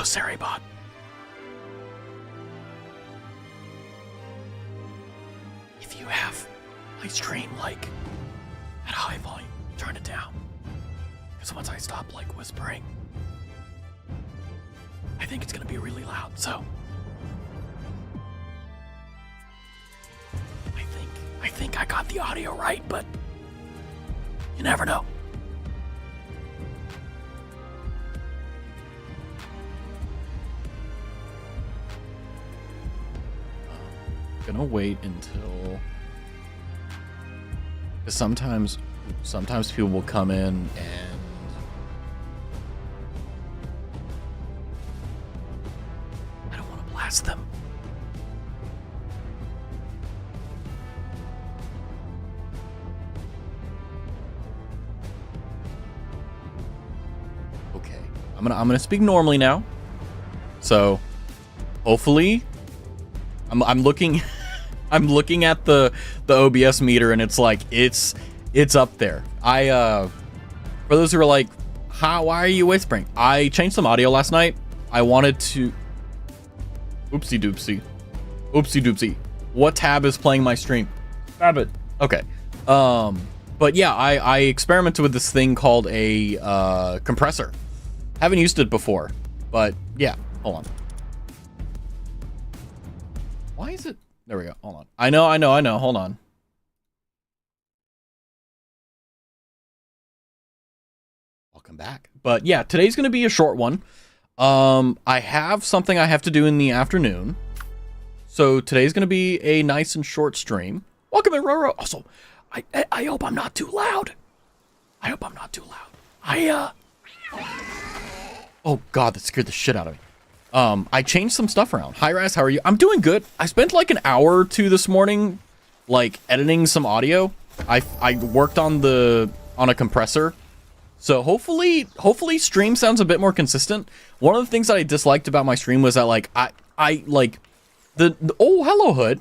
Sari bot. If you have my stream like at high volume, turn it down. Because once I stop like whispering, I think it's gonna be really loud. So I think I got the audio right, but you never know. Gonna wait until, because sometimes people will come in and I don't want to blast them. okay, I'm gonna speak normally now. So hopefully I'm looking I'm looking at the OBS meter and it's like it's up there. For those who are like, why are you whispering? I changed some audio last night. I wanted to oopsie doopsie. What tab is playing my stream? Tab it. Okay. But yeah, I experimented with this thing called a compressor. Haven't used it before, but yeah, hold on. Why is it? There we go. Hold on. I know. Hold on. Welcome back. But yeah, today's going to be a short one. I have something I have to do in the afternoon. So today's going to be a nice and short stream. Welcome in, Roro. Also, I hope I'm not too loud. Oh God, that scared the shit out of me. I changed some stuff around. Hi, Raz, how are you? I'm doing good. I spent like an hour or two this morning, like editing some audio. I worked on a compressor. So hopefully stream sounds a bit more consistent. One of the things that I disliked about my stream was that like, I like the oh, hello Hood.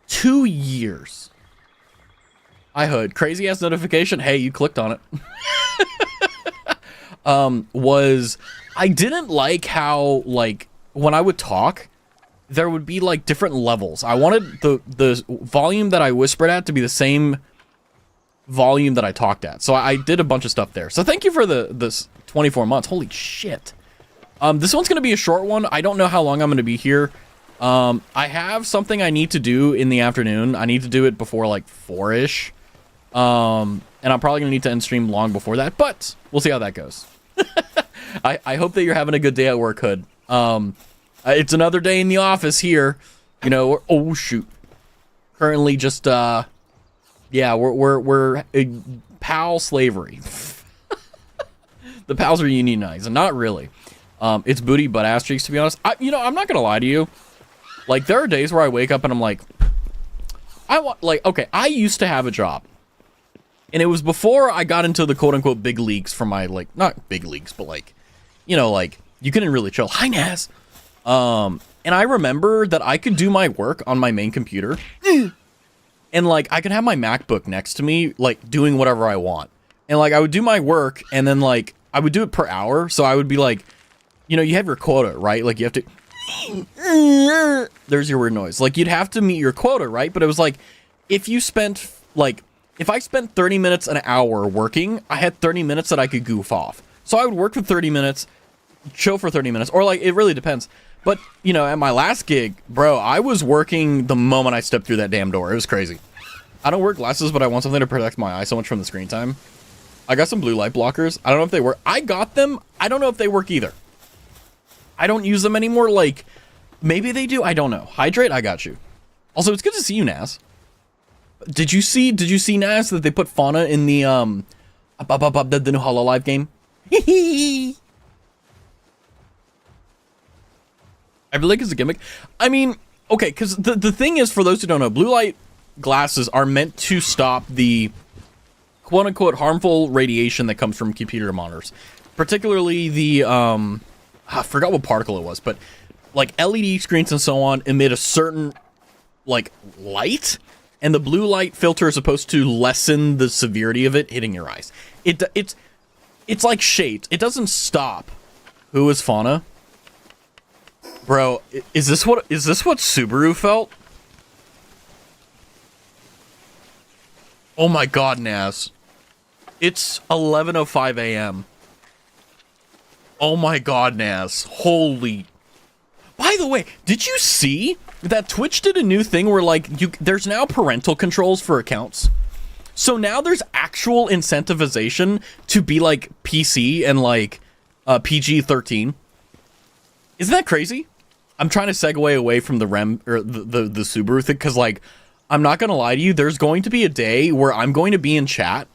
2 years. Hi Hood, crazy ass notification. Hey, you clicked on it. I didn't like how, like, when I would talk, there would be, like, different levels. I wanted the volume that I whispered at to be the same volume that I talked at. So I did a bunch of stuff there. So thank you for this 24 months. Holy shit. This one's going to be a short one. I don't know how long I'm going to be here. I have something I need to do in the afternoon. I need to do it before, like, 4-ish. And I'm probably going to need to end stream long before that. But we'll see how that goes. I hope that you're having a good day at work, Hood. It's another day in the office here. You know, oh shoot. Currently just yeah, we're pal slavery. The pals are unionized, and not really. It's booty butt ass cheeks, to be honest. I'm not gonna lie to you. Like, there are days where I wake up and I'm like, okay, I used to have a job. And it was before I got into the quote-unquote big leagues for my, like, not big leagues, but, like, you know, like, you couldn't really chill. Hi, Naz! And I remember that I could do my work on my main computer. And, like, I could have my MacBook next to me, like, doing whatever I want. And, like, I would do my work, and then, like, I would do it per hour. So I would be like, you know, you have your quota, right? Like, you have to... There's your weird noise. Like, you'd have to meet your quota, right? But it was like, if you spent, like... If I spent 30 minutes an hour working, I had 30 minutes that I could goof off. So I would work for 30 minutes, chill for 30 minutes, or like, it really depends. But, you know, at my last gig, bro, I was working the moment I stepped through that damn door. It was crazy. I don't wear glasses, but I want something to protect my eyes so much from the screen time. I got some blue light blockers. I don't know if they work. I got them. I don't know if they work either. I don't use them anymore. Like, maybe they do. I don't know. Hydrate, I got you. Also, it's good to see you, Naz. Did you see Naz, that they put Fauna in the new Hololive game? I feel like it's a gimmick. I mean, okay, because the thing is, for those who don't know, blue light glasses are meant to stop the quote-unquote harmful radiation that comes from computer monitors. Particularly the, I forgot what particle it was, but like LED screens and so on emit a certain, like, light, and the blue light filter is supposed to lessen the severity of it hitting your eyes. It's like shades. It doesn't stop. Who is Fauna? Bro, is this what Subaru felt? Oh my god, Naz. It's 11:05 a.m. Oh my god, Naz. Holy. By the way, did you see that Twitch did a new thing where like there's now parental controls for accounts? So now there's actual incentivization to be like PC and like PG-13. Isn't that crazy? I'm trying to segue away from the REM or the Subaru thing because like I'm not gonna lie to you, there's going to be a day where I'm going to be in chat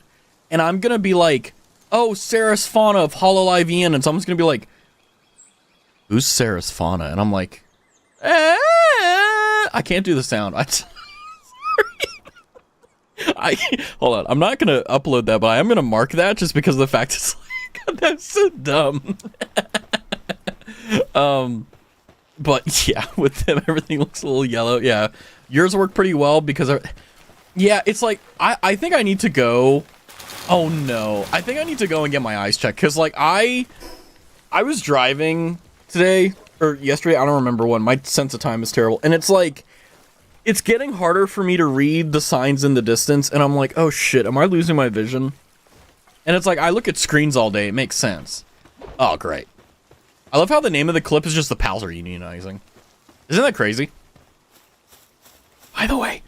and I'm gonna be like, oh, Saris Fauna of Hololive Ian, and someone's gonna be like, who's Saris Fauna? And I'm like, I can't do the sound. Hold on. I'm not gonna upload that, but I am gonna mark that just because of the fact it's like that's so dumb. But yeah, with them everything looks a little yellow. Yeah, yours work pretty well because yeah, it's like I think I need to go. Oh no, I think I need to go and get my eyes checked because like I was driving today or yesterday. I don't remember when. My sense of time is terrible, and it's like. It's getting harder for me to read the signs in the distance, and I'm like, oh shit, am I losing my vision? And it's like, I look at screens all day, it makes sense. Oh, great. I love how the name of the clip is just the pals are unionizing. Isn't that crazy? By the way,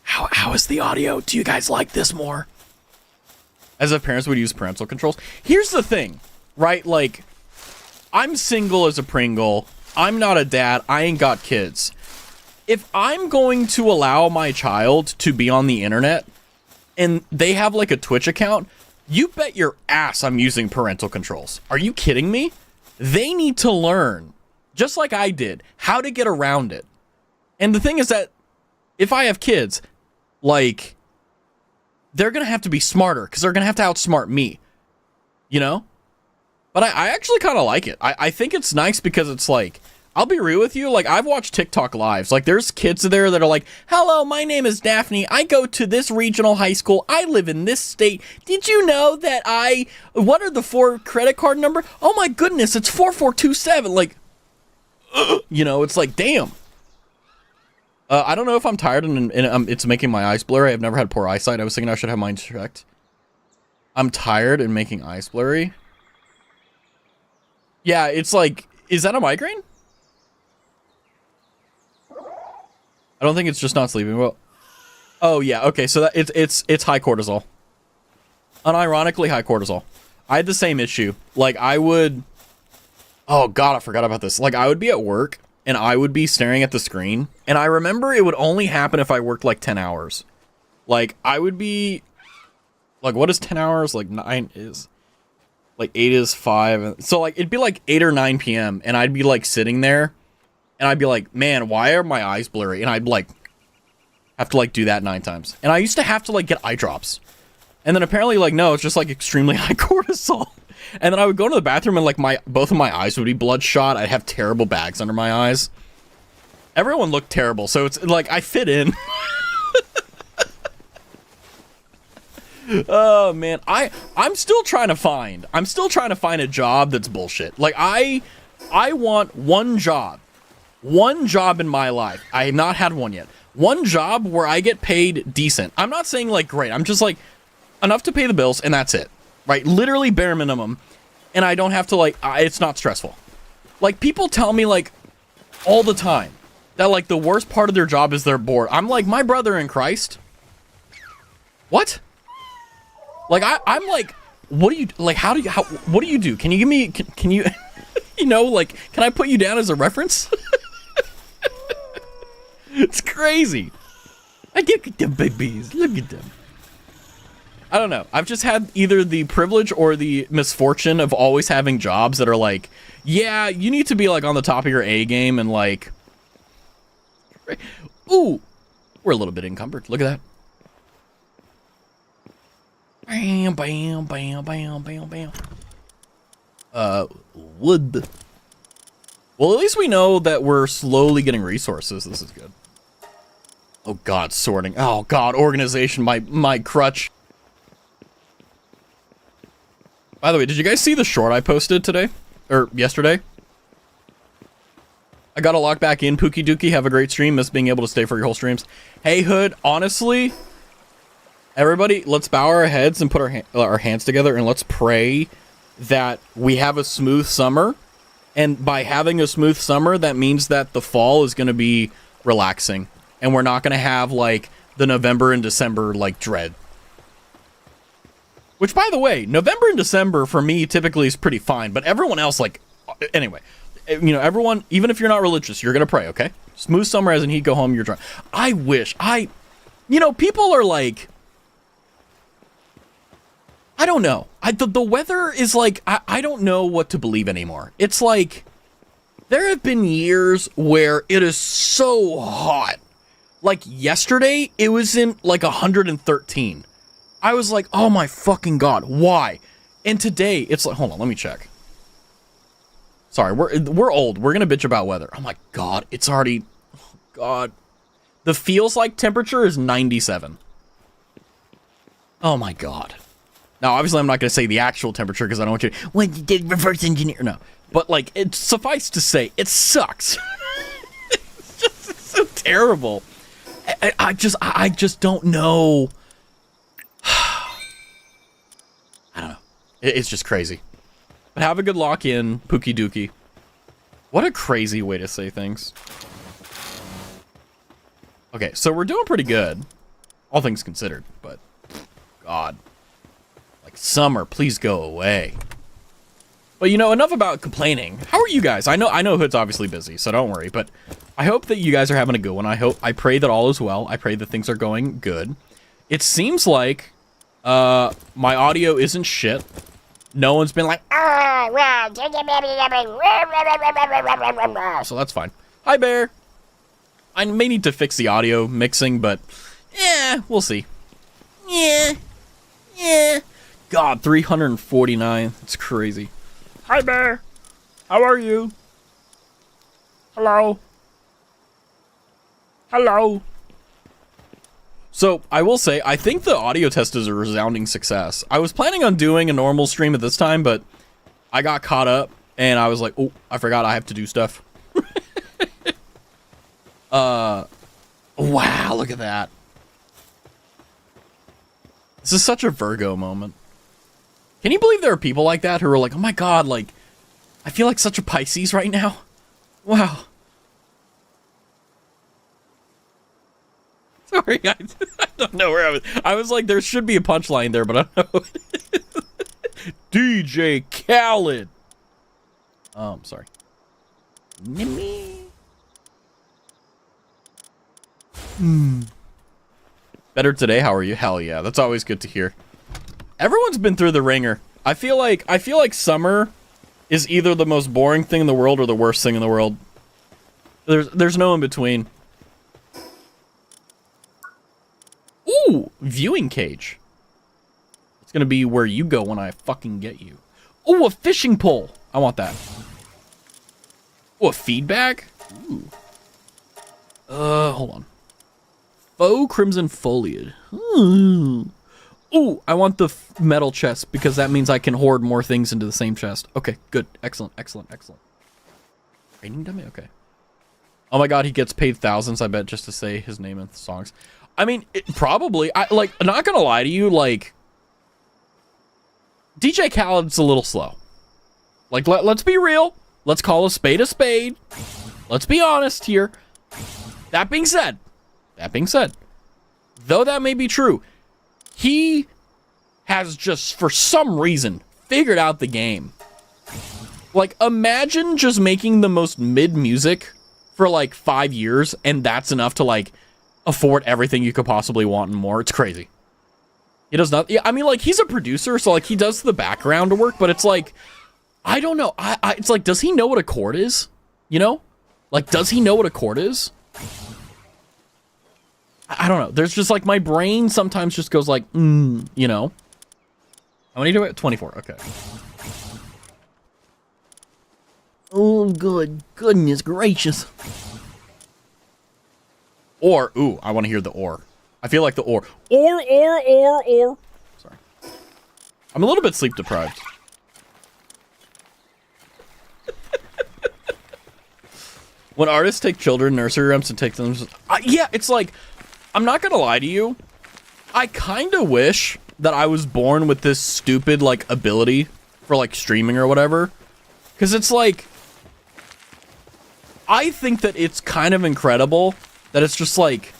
how is the audio? Do you guys like this more? As if parents would use parental controls. Here's the thing, right? Like, I'm single as a Pringle. I'm not a dad. I ain't got kids. If I'm going to allow my child to be on the internet and they have like a Twitch account, you bet your ass I'm using parental controls. Are you kidding me? They need to learn, just like I did, how to get around it. And the thing is that if I have kids, like, they're going to have to be smarter because they're going to have to outsmart me, you know? But I actually kind of like it. I think it's nice because it's like, I'll be real with you, like, I've watched TikTok lives. Like, there's kids there that are like, hello, my name is Daphne. I go to this regional high school. I live in this state. Did you know that what are the 4 credit card number? Oh my goodness, it's 4427. Like, you know, it's like, damn. I don't know if I'm tired and it's making my eyes blurry. I've never had poor eyesight. I was thinking I should have mine checked. I'm tired and making eyes blurry. Yeah, it's like, is that a migraine? I don't think it's just not sleeping well. Oh yeah, okay, so that it's high cortisol. Unironically high cortisol. I had the same issue. Like I would oh god, I forgot about this. Like I would be at work and I would be staring at the screen, and I remember it would only happen if I worked like 10 hours. Like I would be like, what is 10 hours? Like 9 is like 8 is 5. So like it'd be like 8 or 9 p.m. and I'd be like sitting there. And I'd be like, man, why are my eyes blurry? And I'd like have to like do that 9 times. And I used to have to like get eye drops. And then apparently like, no, it's just like extremely high cortisol. And then I would go to the bathroom and like both of my eyes would be bloodshot. I'd have terrible bags under my eyes. Everyone looked terrible. So it's like, I fit in. Oh man, I'm still trying to find a job that's bullshit. Like I want one job in my life. I have not had one yet. One job where I get paid decent. I'm not saying like great. I'm just like enough to pay the bills and that's it. Right? Literally bare minimum. And I don't have to like, it's not stressful. Like people tell me like all the time that like the worst part of their job is they're bored. I'm like, my brother in Christ. What? Like I'm like, what do you like? What do you do? Can you give me? Can you? You know, like, can I put you down as a reference? It's crazy. I look at them babies. Look at them. I don't know. I've just had either the privilege or the misfortune of always having jobs that are like, yeah, you need to be like on the top of your A game and like, ooh, we're a little bit encumbered. Look at that. Bam, bam, bam, bam, bam, bam. Wood. Well, at least we know that we're slowly getting resources. This is good. Oh god, sorting. Oh god, organization, my crutch. By the way, did you guys see the short I posted today? Or yesterday? I gotta lock back in. Pookie Dookie, have a great stream. Miss being able to stay for your whole streams. Hey, Hood, honestly, everybody, let's bow our heads and put our hands together and let's pray that we have a smooth summer. And by having a smooth summer, that means that the fall is going to be relaxing. And we're not going to have, like, the November and December, like, dread. Which, by the way, November and December, for me, typically is pretty fine. But everyone else, like, anyway, you know, everyone, even if you're not religious, you're going to pray, okay? Smooth summer as in heat, go home, you're drunk. I wish, you know, people are like, I don't know. The weather is like, I don't know what to believe anymore. It's like, there have been years where it is so hot. Like yesterday, it was in like 113. I was like, oh my fucking God, why? And today, it's like, hold on, let me check. Sorry, we're old. We're going to bitch about weather. Oh my God, it's already, oh God. The feels like temperature is 97. Oh my God. Now, obviously, I'm not going to say the actual temperature because I don't want you to, when you did reverse engineer. No. But, like, it's suffice to say, it sucks. It's so terrible. I just don't know. I don't know. It's just crazy. But have a good lock-in, Pookie Dookie. What a crazy way to say things. Okay, so we're doing pretty good. All things considered, but God. Summer, please go away. But you know, enough about complaining. How are you guys? I know Hood's obviously busy, so don't worry, but I hope that you guys are having a good one. I pray that all is well. I pray that things are going good. It seems like my audio isn't shit. No one's been like, so that's fine. Hi, Bear. I may need to fix the audio mixing, but yeah, we'll see. Yeah. God, 349. It's crazy. Hi, Bear. How are you? Hello. So, I will say, I think the audio test is a resounding success. I was planning on doing a normal stream at this time, but I got caught up, and I was like, oh, I forgot I have to do stuff. Wow, look at that. This is such a Virgo moment. Can you believe there are people like that who are like, oh my God, like, I feel like such a Pisces right now? Wow. Sorry, guys. I don't know where I was. I was like, there should be a punchline there, but I don't know. DJ Khaled. Oh, I'm sorry. Better today. How are you? Hell yeah. That's always good to hear. Everyone's been through the ringer. I feel like summer is either the most boring thing in the world or the worst thing in the world. There's no in between. Ooh, viewing cage. It's gonna be where you go when I fucking get you. Ooh, a fishing pole. I want that. Ooh, a feedback. Ooh. Hold on. Faux crimson foliage. Ooh, I want the metal chest because that means I can hoard more things into the same chest. Okay, good. Excellent. Training dummy? Okay. Oh my God, he gets paid thousands, I bet, just to say his name in songs. I mean, probably. I'm not gonna lie to you, like, DJ Khaled's a little slow. Like, let's be real. Let's call a spade a spade. Let's be honest here. That being said, though that may be true, he has just, for some reason, figured out the game. Like, imagine just making the most mid music for, like, 5 years, and that's enough to, like, afford everything you could possibly want and more. It's crazy. He does not... Yeah, I mean, like, he's a producer, so, like, he does the background work, but it's like... I don't know. It's like, does he know what a chord is? You know? Like, does he know what a chord is? I don't know. There's just, like, my brain sometimes just goes like, you know? How many do I... 24. Okay. Oh, good. Goodness gracious. Or, ooh, I want to hear the or. I feel like the or. Or. Sorry. I'm a little bit sleep deprived. When artists take children nursery rhymes and take them, yeah, it's like, I'm not gonna lie to you. I kind of wish that I was born with this stupid like ability for like streaming or whatever, because it's like, I think that it's kind of incredible that it's just like,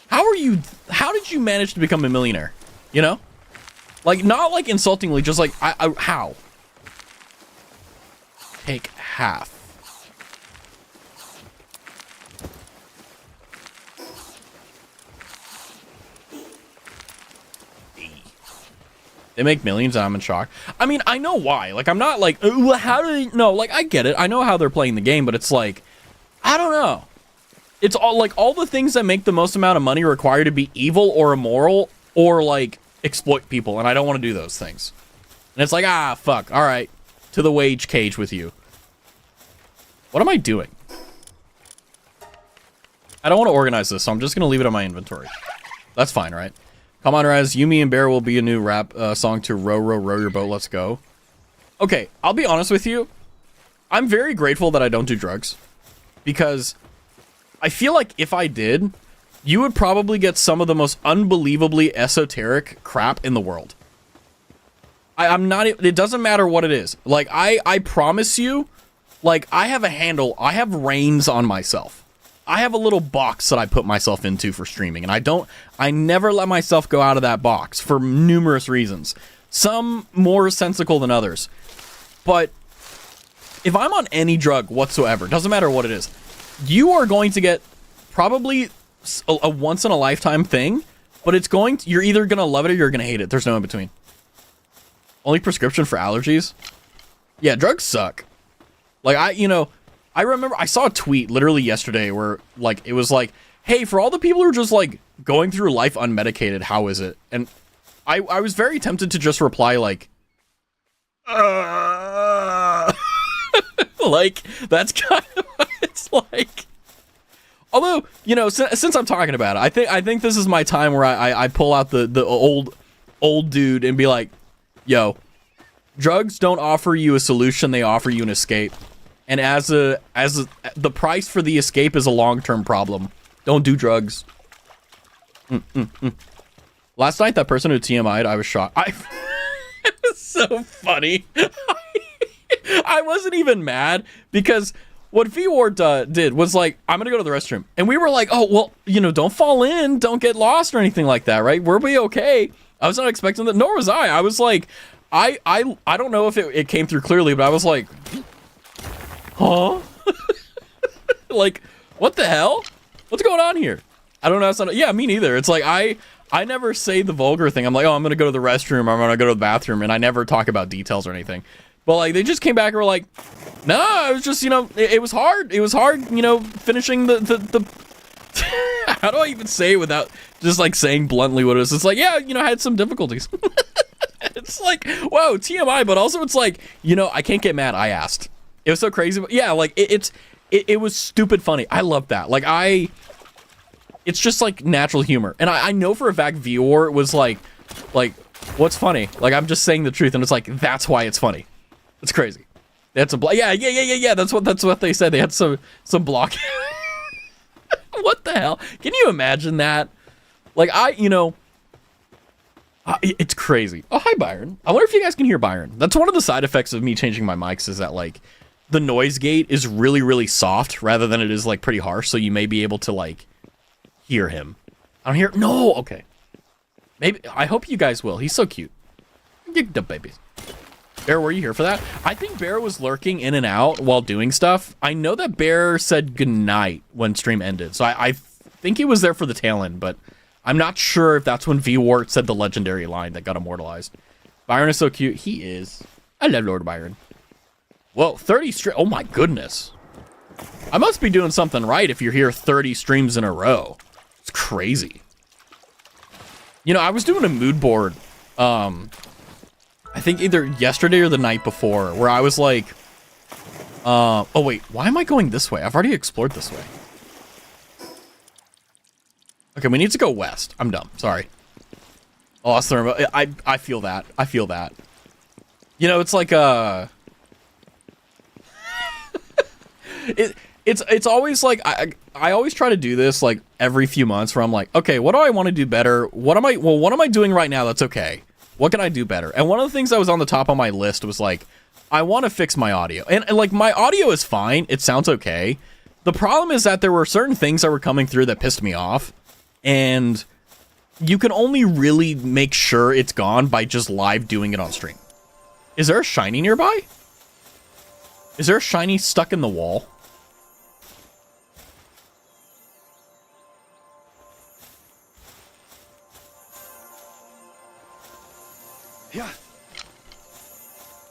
how did you manage to become a millionaire? You know, like not like insultingly, just like how? Take half. They make millions and I'm in shock. I mean, I know why. Like, I'm not like, how do they... No, like, I get it. I know how they're playing the game, but it's like, I don't know. It's all, like, all the things that make the most amount of money require to be evil or immoral or, like, exploit people, and I don't want to do those things. And it's like, fuck, all right. To the wage cage with you. What am I doing? I don't want to organize this, so I'm just going to leave it on my inventory. That's fine, right? Come on, Raz. Yumi and Bear will be a new rap song to row, row, row your boat. Let's go. Okay, I'll be honest with you. I'm very grateful that I don't do drugs. Because I feel like if I did, you would probably get some of the most unbelievably esoteric crap in the world. I'm not... It doesn't matter what it is. Like, I promise you, like, I have a handle. I have reins on myself. I have a little box that I put myself into for streaming, and I never let myself go out of that box for numerous reasons. Some more sensical than others. But if I'm on any drug whatsoever, doesn't matter what it is, you are going to get probably a once in a lifetime thing, but you're either going to love it or you're going to hate it. There's no in between. Only prescription for allergies? Yeah, drugs suck. Like, I remember I saw a tweet literally yesterday where like it was like, hey, for all the people who are just like going through life unmedicated, how is it? And I was very tempted to just reply like, like that's kind of what it's like. Although, you know, since I'm talking about it, I think this is my time where I pull out the old dude and be like, yo, drugs don't offer you a solution, they offer you an escape. And as the price for the escape is a long-term problem. Don't do drugs. Last night, that person who TMI'd, I was shocked. It was so funny. I wasn't even mad because what V-Ward did was like, I'm going to go to the restroom. And we were like, oh, well, you know, don't fall in. Don't get lost or anything like that, right? We'll be okay. I was not expecting that. Nor was I. I was like, I don't know if it came through clearly, but I was like... Huh? Like, what the hell? What's going on here? I don't know. Yeah, me neither. It's like, I never say the vulgar thing. I'm like, oh, I'm going to go to the restroom. I'm going to go to the bathroom. And I never talk about details or anything. But, like, they just came back and were like, no, it was just, you know, it was hard. It was hard, you know, finishing the how do I even say it without just, like, saying bluntly what it is? It's like, yeah, you know, I had some difficulties. It's like, whoa, TMI. But also it's like, you know, I can't get mad. I asked. It was so crazy. But yeah, like it was stupid funny. I love that. Like it's just like natural humor. And I know for a fact Vior was like, what's funny? Like, I'm just saying the truth. And it's like, that's why it's funny. It's crazy. They had some yeah. That's what they said. They had some block. What the hell? Can you imagine that? Like it's crazy. Oh, hi, Byron. I wonder if you guys can hear Byron. That's one of the side effects of me changing my mics is that, like, the noise gate is really, really soft rather than it is, like, pretty harsh, so you may be able to, like, hear him. I don't hear... No! Okay. Maybe... I hope you guys will. He's so cute. Gigged up, babies. Bear, were you here for that? I think Bear was lurking in and out while doing stuff. I know that Bear said goodnight when stream ended, so I think he was there for the tail end, but... I'm not sure if that's when V-Wart said the legendary line that got immortalized. Byron is so cute. He is. I love Lord Byron. Whoa, 30 streams. Oh my goodness. I must be doing something right if you're here 30 streams in a row. It's crazy. You know, I was doing a mood board, I think either yesterday or the night before, where I was like, oh wait, why am I going this way? I've already explored this way. Okay, we need to go west. I'm dumb. Sorry. Oh, I feel that. I feel that. You know, it's like It's always like I always try to do this like every few months where I'm like, okay, what do I want to do better? What am I doing right now that's okay? What can I do better? And one of the things that was on the top of my list was like, I want to fix my audio. And like my audio is fine. It sounds okay. The problem is that there were certain things that were coming through that pissed me off. And you can only really make sure it's gone by just live doing it on stream. Is there a shiny nearby? Is there a shiny stuck in the wall? Yeah.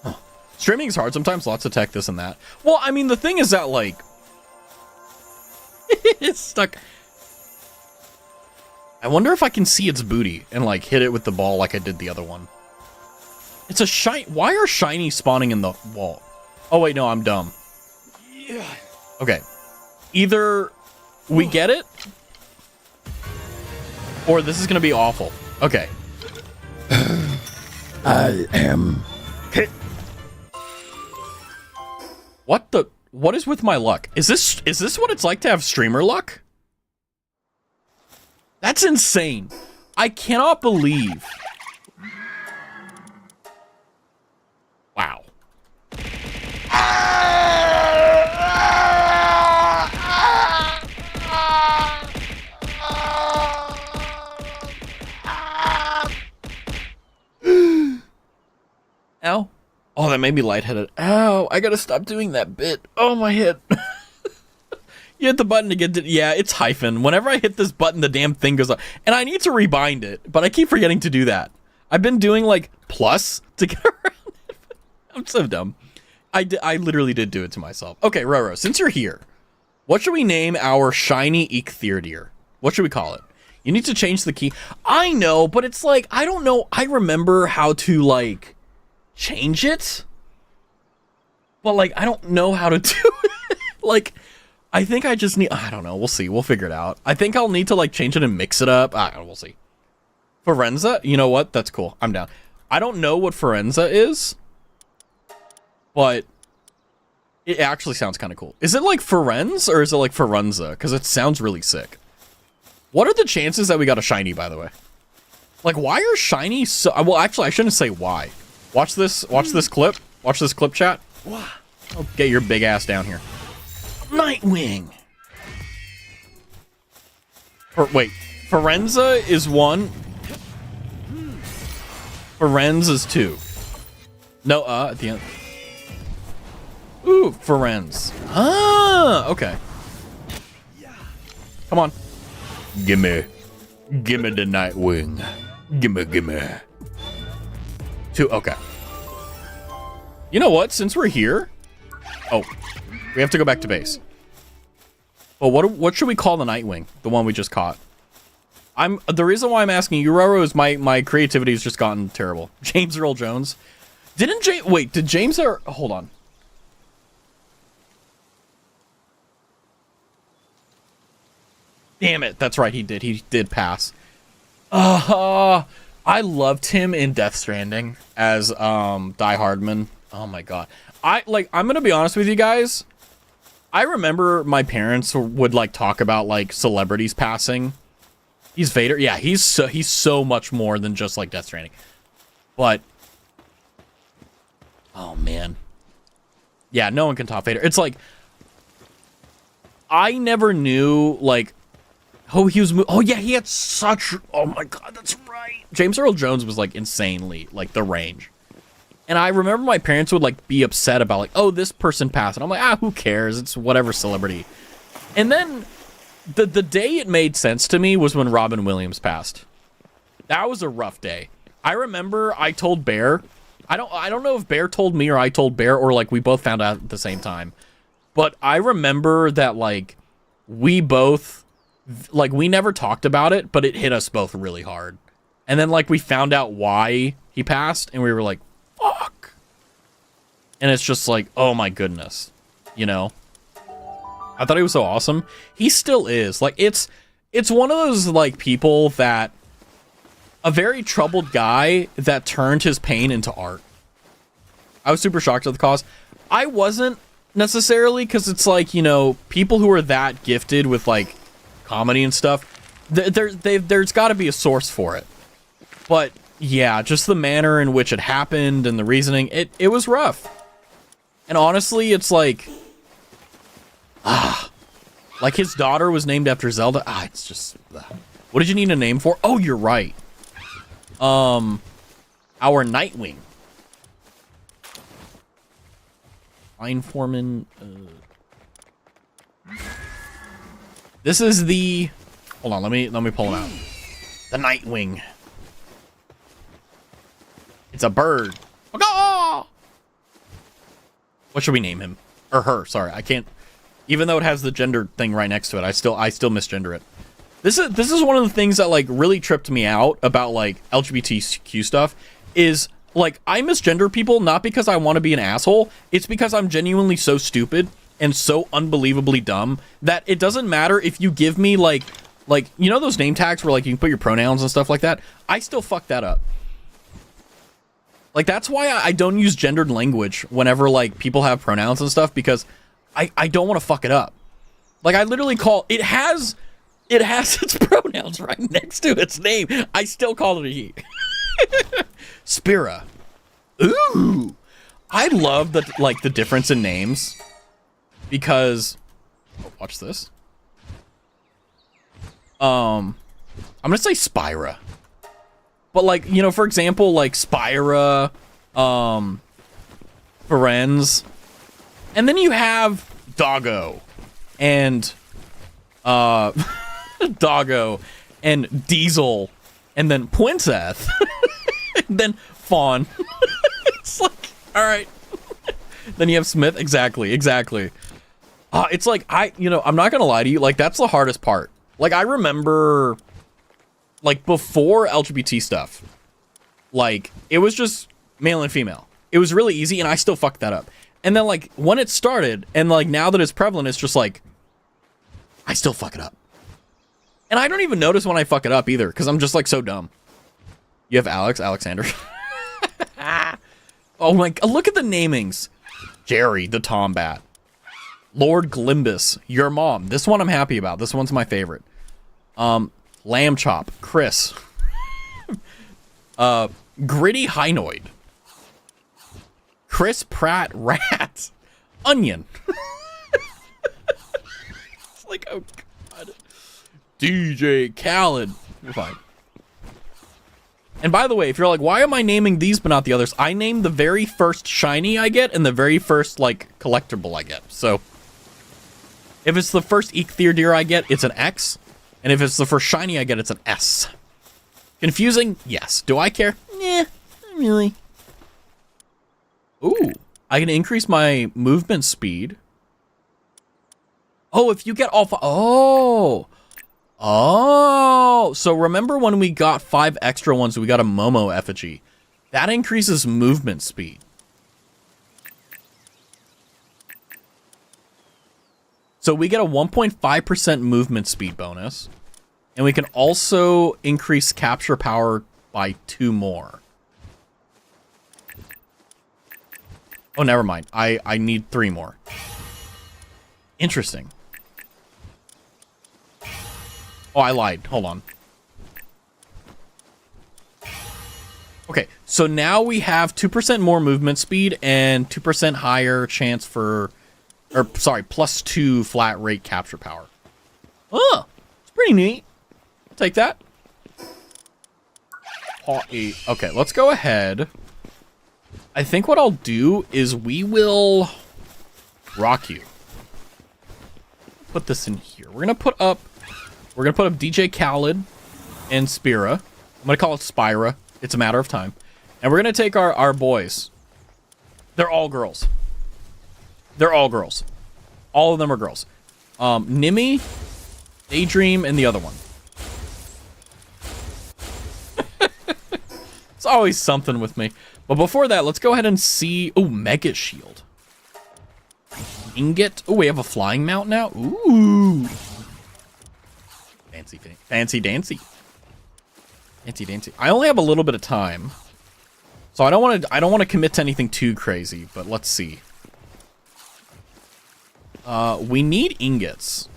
Huh. Streaming is hard sometimes, lots of tech, this and that. Well, I mean, the thing is that, like... it's stuck. I wonder if I can see its booty and, like, hit it with the ball like I did the other one. It's a shiny... Why are shinies spawning in the wall? Oh, wait, no, I'm dumb. Yeah. Okay. Either we get it, or this is going to be awful. Okay. I am hit. What is with my luck? Is this what it's like to have streamer luck? That's insane. I cannot believe. Wow. Ow. Oh, that made me lightheaded. Ow, I gotta stop doing that bit. Oh, my head. You hit the button to get to... Yeah, it's hyphen. Whenever I hit this button, the damn thing goes up. And I need to rebind it, but I keep forgetting to do that. I've been doing, like, plus to get around it. I'm so dumb. I literally did do it to myself. Okay, Roro, since you're here, what should we name our shiny Eikthyr? What should we call it? You need to change the key. I know, but it's like, I don't know. I remember how to, like... change it, but like I don't know how to do it. Like I think I just need, I don't know, we'll see, we'll figure it out. I think I'll need to like change it and mix it up. I don't know, we'll see. Forenza, you know what, that's cool, I'm down. I don't know what Forenza is, but it actually sounds kind of cool. Is it like Forenz or is it like Forenza? Because it sounds really sick. What are the chances that we got a shiny, by the way? Like, why are shiny so... Well, actually, I shouldn't say why. Watch this clip. Watch this clip, chat. Oh, get your big ass down here. Nightwing. Wait, Forenza is 1. Forenz is 2. No, at the end. Ooh, Forenz. Ah, okay. Come on. Gimme the Nightwing. Gimme. 2, okay. You know what? Since we're here... Oh, we have to go back to base. Well, what should we call the Nightwing? The one we just caught. The reason why I'm asking you, Roro, is my creativity has just gotten terrible. James Earl Jones. Did James Earl... Hold on. Damn it. That's right, he did. He did pass. I loved him in Death Stranding as Die Hardman. Oh my god. I'm gonna be honest with you guys. I remember my parents would like talk about like celebrities passing. He's Vader. Yeah, he's so much more than just like Death Stranding. But oh man. Yeah, no one can top Vader. It's like I never knew like oh, yeah, he had such... Oh, my God, that's right. James Earl Jones was, like, insanely, like, the range. And I remember my parents would, like, be upset about, like, oh, this person passed. And I'm like, who cares? It's whatever celebrity. And then the day it made sense to me was when Robin Williams passed. That was a rough day. I remember I told Bear... I don't know if Bear told me or I told Bear or, like, we both found out at the same time. But I remember that, like, we both... Like, we never talked about it, but it hit us both really hard. And then, like, we found out why he passed, and we were like, fuck. And it's just like, oh my goodness. You know? I thought he was so awesome. He still is. Like, it's one of those, like, people that... A very troubled guy that turned his pain into art. I was super shocked at the cause. I wasn't necessarily, because it's like, you know, people who are that gifted with like comedy and stuff, there's got to be a source for it. But yeah, just the manner in which it happened and the reasoning, it was rough. And honestly, it's like, like his daughter was named after Zelda. It's just, what did you need a name for? Oh, you're right. Our Nightwing. Line Foreman. This is the. Hold on, let me pull him out. The Nightwing. It's a bird. What should we name him or her? Sorry, I can't. Even though it has the gender thing right next to it, I still misgender it. This is one of the things that like really tripped me out about like LGBTQ stuff is like I misgender people not because I want to be an asshole. It's because I'm genuinely so stupid and so unbelievably dumb that it doesn't matter if you give me like you know those name tags where like you can put your pronouns and stuff like that. I still fuck that up. Like that's why I don't use gendered language whenever like people have pronouns and stuff because I don't want to fuck it up. Like I literally call it has its pronouns right next to its name. I still call it a he. Spira. Ooh. I love the difference in names because watch this. I'm gonna say Spira. But like, you know, for example, like Spira, Ferenz, and then you have Doggo and Doggo and Diesel and then Princess and then Fawn. It's like, all right. Then you have Smith. Exactly. It's like, I'm not gonna lie to you, like that's the hardest part. Like I remember like before LGBT stuff, like it was just male and female. It was really easy and I still fucked that up. And then like when it started and like now that it's prevalent, it's just like, I still fuck it up. And I don't even notice when I fuck it up either because I'm just like so dumb. You have Alexander. Oh my, look at the namings. Jerry, the Tombat. Lord Glimbus, your mom. This one I'm happy about. This one's my favorite. Lamb Chop, Chris. Gritty Hinoid. Chris Pratt Rat. Onion. It's like, oh god. DJ Khaled. You're fine. And by the way, if you're like, why am I naming these but not the others? I named the very first shiny I get and the very first, like, collectible I get. So, if it's the first Eikthyr I get, it's an X. And if it's the first shiny I get, it's an S. Confusing? Yes. Do I care? Nah, not really. Ooh. I can increase my movement speed. Oh, if you get all five. Oh. So remember when we got 5 extra ones, we got a Momo effigy. That increases movement speed. So we get a 1.5% movement speed bonus. And we can also increase capture power by 2 more. Oh, never mind. I need 3 more. Interesting. Oh, I lied. Hold on. Okay, so now we have 2% more movement speed and 2% higher chance for... Or, sorry, plus 2 flat rate capture power. Oh, it's pretty neat. I'll take that. Okay, let's go ahead. I think what I'll do is we will rock you. Put this in here. We're gonna put up DJ Khaled and Spira. I'm gonna call it Spira. It's a matter of time. And we're gonna take our boys. They're all girls. They're all girls. All of them are girls. Nimi, Daydream, and the other one. It's always something with me. But before that, let's go ahead and see... Oh, Mega Shield. Ingot. Oh, we have a flying mount now. Ooh. Fancy dancy. Fancy dancy. I only have a little bit of time. So I don't want to commit to anything too crazy, but let's see. We need ingots.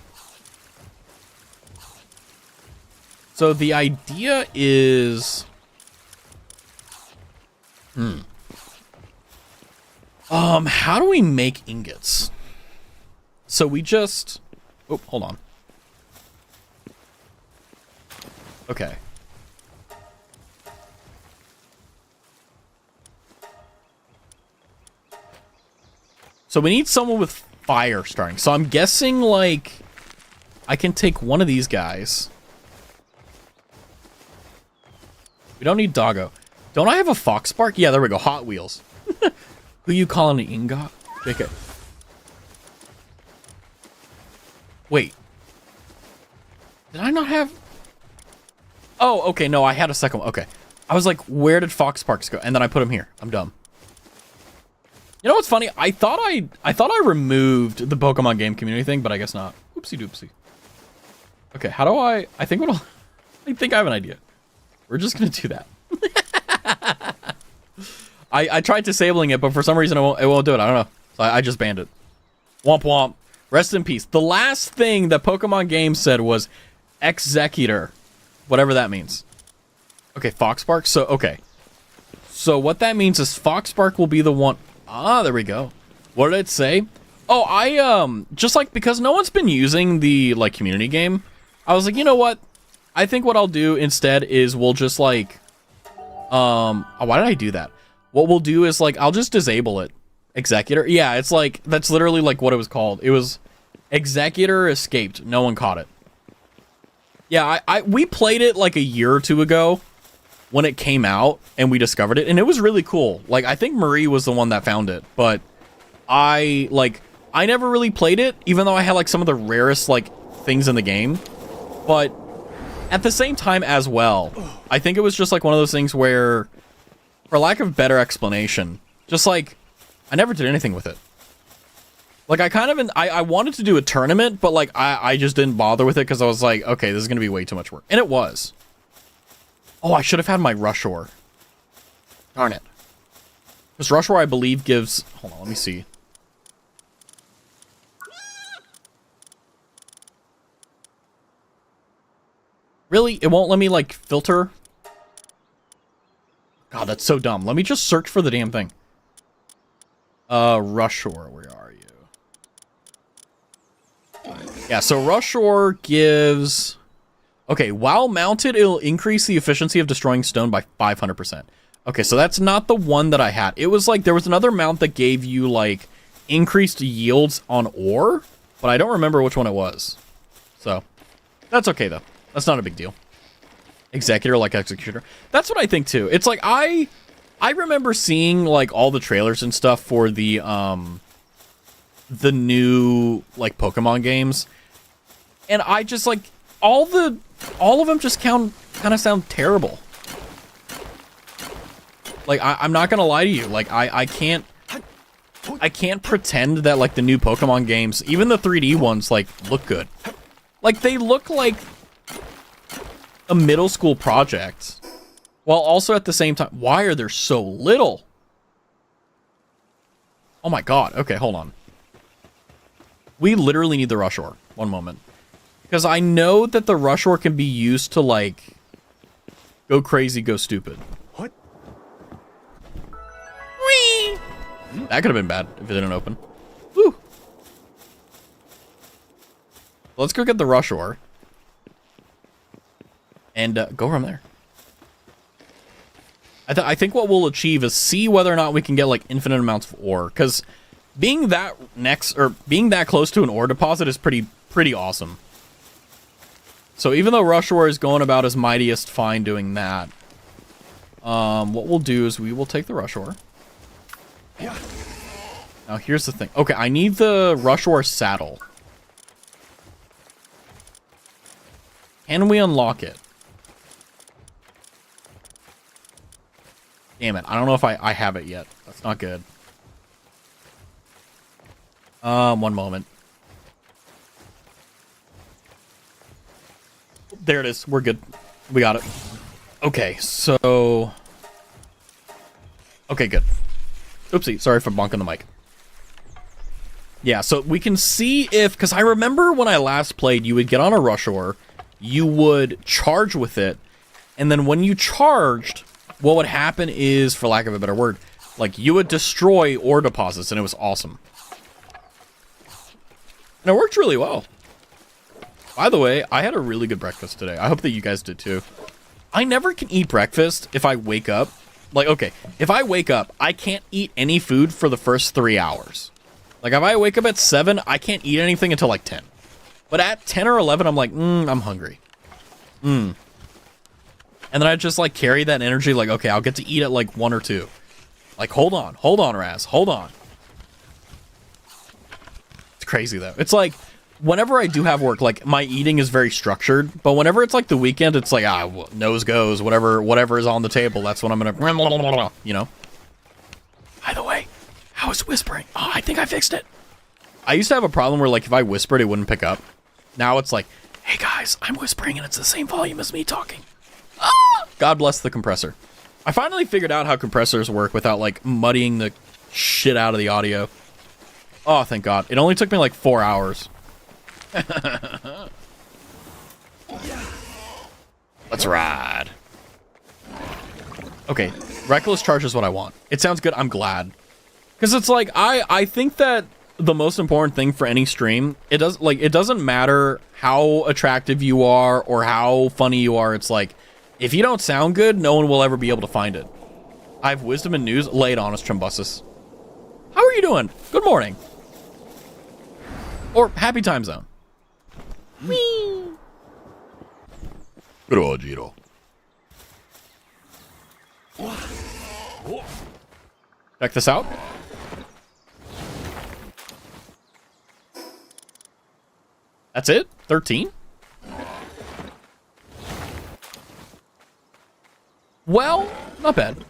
So the idea is... how do we make ingots? So we just... Oh, hold on. Okay. So we need someone with fire starting. So I'm guessing, like, I can take one of these guys. We don't need Doggo. Don't I have a Fox Spark? Yeah, there we go. Hot Wheels. Who you calling an ingot? JK. Wait. Did I not have... Oh, okay. No, I had a second one. Okay. I was like, where did Fox Sparks go? And then I put them here. I'm dumb. You know what's funny? I thought I removed the Pokemon game community thing, but I guess not. Oopsie doopsie. Okay, how do I think I have an idea. We're just gonna do that. I tried disabling it, but for some reason it won't do it. I don't know. So I just banned it. Womp womp. Rest in peace. The last thing that Pokemon Game said was Executor. Whatever that means. Okay, Foxpark. So, okay. So what that means is Foxpark will be the one... Ah, there we go. What did it say? Oh, just like, because no one's been using the, like, community game, I was like, you know what? I think what I'll do instead is we'll just, like... why did I do that? What we'll do is, like, I'll just disable it. Executor? Yeah, it's like, that's literally, like, what it was called. It was Executor escaped. No one caught it. Yeah, we played it, like, a year or two ago when it came out, and we discovered it, and it was really cool. Like, I think Marie was the one that found it, but I never really played it, even though I had, like, some of the rarest, like, things in the game. But at the same time as well, I think it was just, like, one of those things where, for lack of better explanation, just, like, I never did anything with it. Like, I wanted to do a tournament, but, like, I just didn't bother with it because I was like, okay, this is going to be way too much work. And it was. Oh, I should have had my Rushore. Darn it. Because Rushore, I believe, gives... Hold on, let me see. Really? It won't let me, like, filter? God, that's so dumb. Let me just search for the damn thing. Rushore, where are you? Yeah, so Rushore gives... Okay, while mounted, it'll increase the efficiency of destroying stone by 500%. Okay, so that's not the one that I had. It was like, there was another mount that gave you, like, increased yields on ore, but I don't remember which one it was. So, that's okay, though. That's not a big deal. Executor, like Executor. That's what I think, too. It's like, I remember seeing, like, all the trailers and stuff for the new, like, Pokemon games, and I just, like, all of them just kind of sound terrible. Like, I'm not gonna lie to you. Like, I can't pretend that, like, the new Pokemon games, even the 3D ones, like, look good. Like, they look like a middle school project, while also at the same time, why are there so little? Oh my god. Okay, hold on. We literally need the Rushore. One moment. Because I know that the Rushore can be used to, like, go crazy, go stupid. What? Whee! That could have been bad if it didn't open. Woo! Let's go get the Rushore. And go from there. I think what we'll achieve is see whether or not we can get, like, infinite amounts of ore. Because being that being that close to an ore deposit is pretty awesome. So even though Rushore is going about his mightiest fine doing that, what we'll do is we will take the Rushore. Now here's the thing. Okay, I need the Rushore saddle. Can we unlock it? Damn it, I don't know if I have it yet. That's not good. One moment. There it is. We're good. We got it. Okay, so... Okay, good. Oopsie. Sorry for bonking the mic. Yeah, so we can see if, because I remember when I last played, you would get on a rush ore, you would charge with it, and then when you charged, what would happen is, for lack of a better word, like you would destroy ore deposits, and it was awesome. And it worked really well. By the way, I had a really good breakfast today. I hope that you guys did too. I never can eat breakfast if I wake up. Like, okay, if I wake up, I can't eat any food for the first 3 hours. Like, if I wake up at 7, I can't eat anything until like 10. But at 10 or 11, I'm like, I'm hungry. And then I just like carry that energy like, okay, I'll get to eat at like 1 or 2. Like, hold on, Raz, hold on. It's crazy though. It's like, whenever I do have work, like my eating is very structured, but whenever it's like the weekend, it's like, nose goes, whatever is on the table, that's what I'm gonna, you know? By the way, how is whispering? Oh, I think I fixed it. I used to have a problem where like if I whispered, it wouldn't pick up. Now it's like, hey guys, I'm whispering and it's the same volume as me talking. Ah! God bless the compressor. I finally figured out how compressors work without like muddying the shit out of the audio. Oh, thank God. It only took me like 4 hours. Let's ride. Okay, reckless charge is what I want. It sounds good. I'm glad. Because it's like, I think that the most important thing for any stream, it doesn't matter how attractive you are or how funny you are. It's like, if you don't sound good, no one will ever be able to find it. I have wisdom and news. Lay it on us, Trumbusus. How are you doing? Good morning. Or happy time zone. Whee! Good old Jiro. Check this out. That's it? 13? Well, not bad.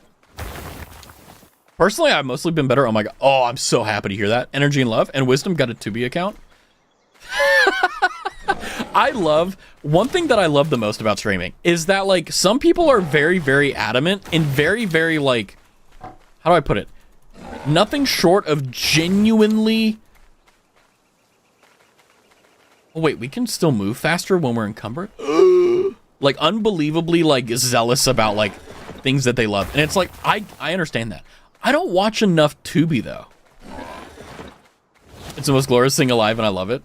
Personally, I've mostly been better. Oh my God. Oh, I'm so happy to hear that. Energy and love and wisdom got a Tubi account. I love, one thing that I love the most about streaming is that like some people are very, very adamant and very, very like, how do I put it? Nothing short of genuinely. Oh wait, we can still move faster when we're encumbered? Like unbelievably like zealous about like things that they love. And it's like, I understand that. I don't watch enough Tubi though. It's the most glorious thing alive and I love it.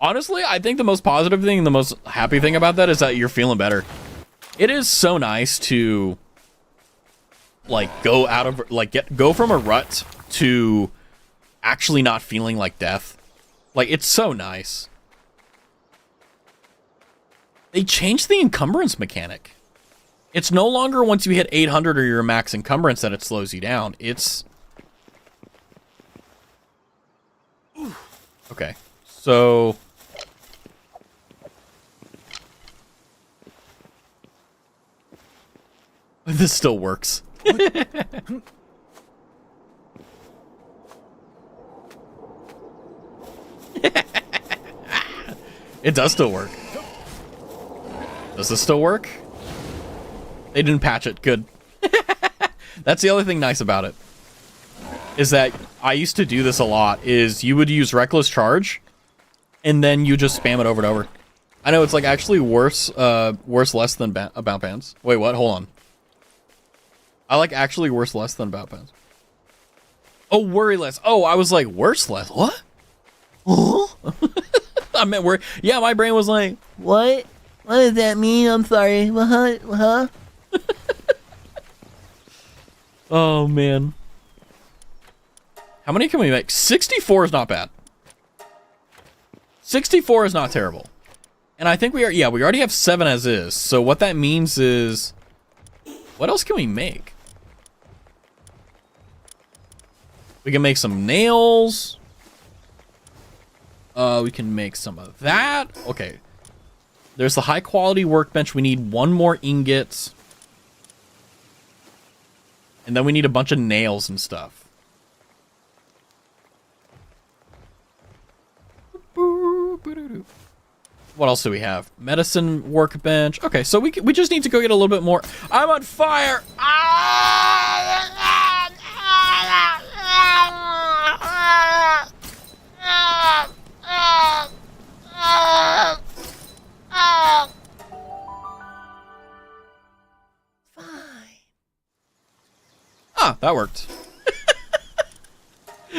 Honestly, I think the most positive thing, the most happy thing about that is that you're feeling better. It is so nice to like go out of like go from a rut to actually not feeling like death. Like it's so nice. They changed the encumbrance mechanic. It's no longer once you hit 800 or your max encumbrance that it slows you down. It's okay. So this still works. It does still work. Does this still work? They didn't patch it. Good. That's the other thing nice about it. Is that I used to do this a lot, is you would use reckless charge, and then you just spam it over and over. I know it's like actually worse less than about pants. Wait, what? Hold on. I like actually worse less than about pants. Oh, worry less. Oh, I was like, worse less. What? I meant worry. Yeah, my brain was like, what? What does that mean? I'm sorry. Huh? Oh, man. How many can we make? 64 is not bad. 64 is not terrible. And I think we are, yeah, we already have 7 as is. So what that means is, what else can we make? We can make some nails. We can make some of that. Okay. There's the high quality workbench. We need 1 more ingot. And then we need a bunch of nails and stuff. What else do we have? Medicine workbench. Okay, so we just need to go get a little bit more. I'm on fire. that worked.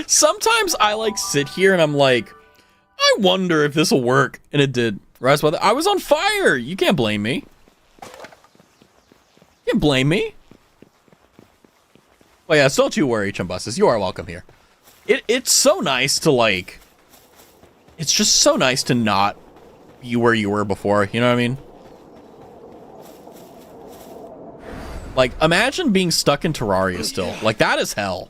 Sometimes I like sit here and I'm like, I wonder if this will work, and it did. Raztavi, I was on fire. You can't blame me. You can't blame me. Well, yes, don't you worry, Chumbusses. You are welcome here. It's so nice to like. It's just so nice to not be where you were before. You know what I mean? Like, imagine being stuck in Terraria still. Like, that is hell.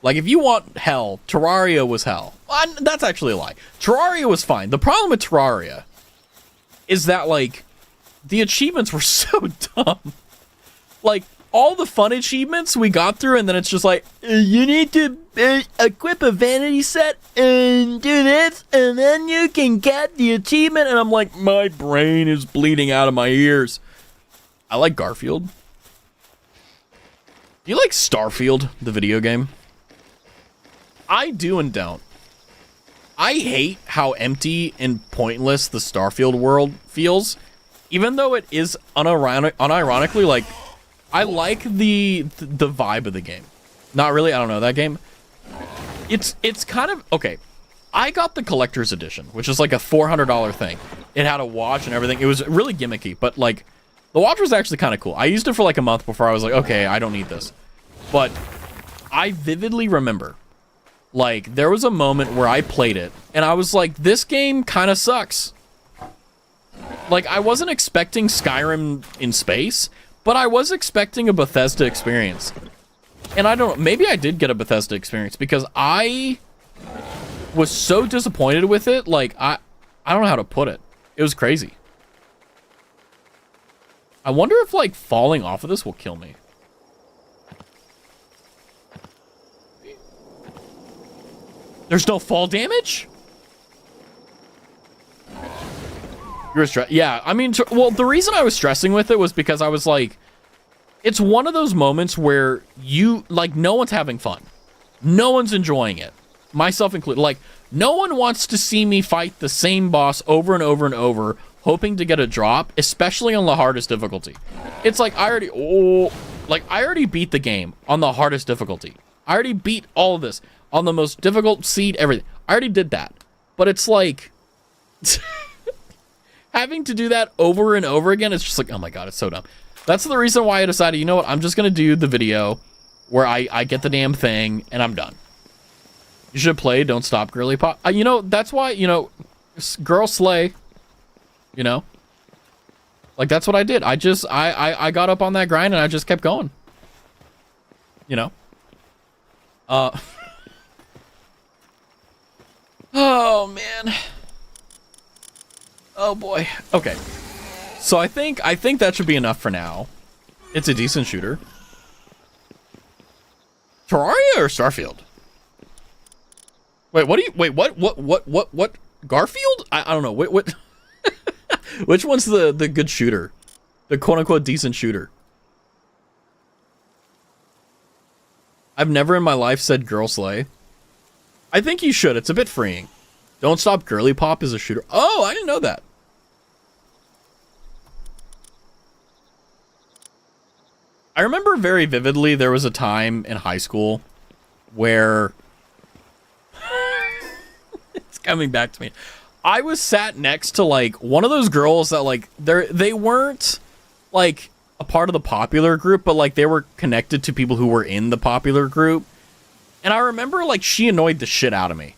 Like, if you want hell, Terraria was hell. Well, that's actually a lie. Terraria was fine. The problem with Terraria is that, like, the achievements were so dumb. Like, all the fun achievements we got through, and then it's just like, you need to equip a vanity set and do this, and then you can get the achievement. And I'm like, my brain is bleeding out of my ears. I like Garfield. Do you like Starfield, the video game? I do and don't. I hate how empty and pointless the Starfield world feels, even though it is unironically, like, I like the vibe of the game. Not really, I don't know that game. It's kind of, okay, I got the collector's edition, which is like a $400 thing. It had a watch and everything. It was really gimmicky, but like, the watch was actually kind of cool. I used it for like a month before I was like, okay, I don't need this. But I vividly remember, like, there was a moment where I played it, and I was like, this game kind of sucks. Like, I wasn't expecting Skyrim in space, but I was expecting a Bethesda experience. And I don't know, maybe I did get a Bethesda experience, because I was so disappointed with it, like, I don't know how to put it. It was crazy. I wonder if, like, falling off of this will kill me. There's no fall damage? You're stressed. Yeah, I mean, well, the reason I was stressing with it was because I was like, it's one of those moments where you, like, no one's having fun. No one's enjoying it. Myself included. Like, no one wants to see me fight the same boss over and over and over, hoping to get a drop, especially on the hardest difficulty. It's like, I already beat the game on the hardest difficulty. I already beat all of this on the most difficult seed, everything. I already did that. But it's like, having to do that over and over again, it's just like, oh my god, it's so dumb. That's the reason why I decided, you know what, I'm just going to do the video where I get the damn thing, and I'm done. You should play Don't Stop Girly Pop. You know, that's why, you know, girl slay, you know? Like, that's what I did. I got up on that grind, and I just kept going. You know? Oh, man. Oh, boy. Okay. So I think that should be enough for now. It's a decent shooter. Terraria or Starfield? Wait, what? Garfield? I don't know. What? Which one's the good shooter? The quote-unquote decent shooter? I've never in my life said girl slay. I think you should. It's a bit freeing. Don't Stop Girly Pop is a shooter. Oh, I didn't know that. I remember very vividly there was a time in high school where it's coming back to me. I was sat next to like one of those girls that like they weren't like a part of the popular group, but like they were connected to people who were in the popular group. And I remember like she annoyed the shit out of me.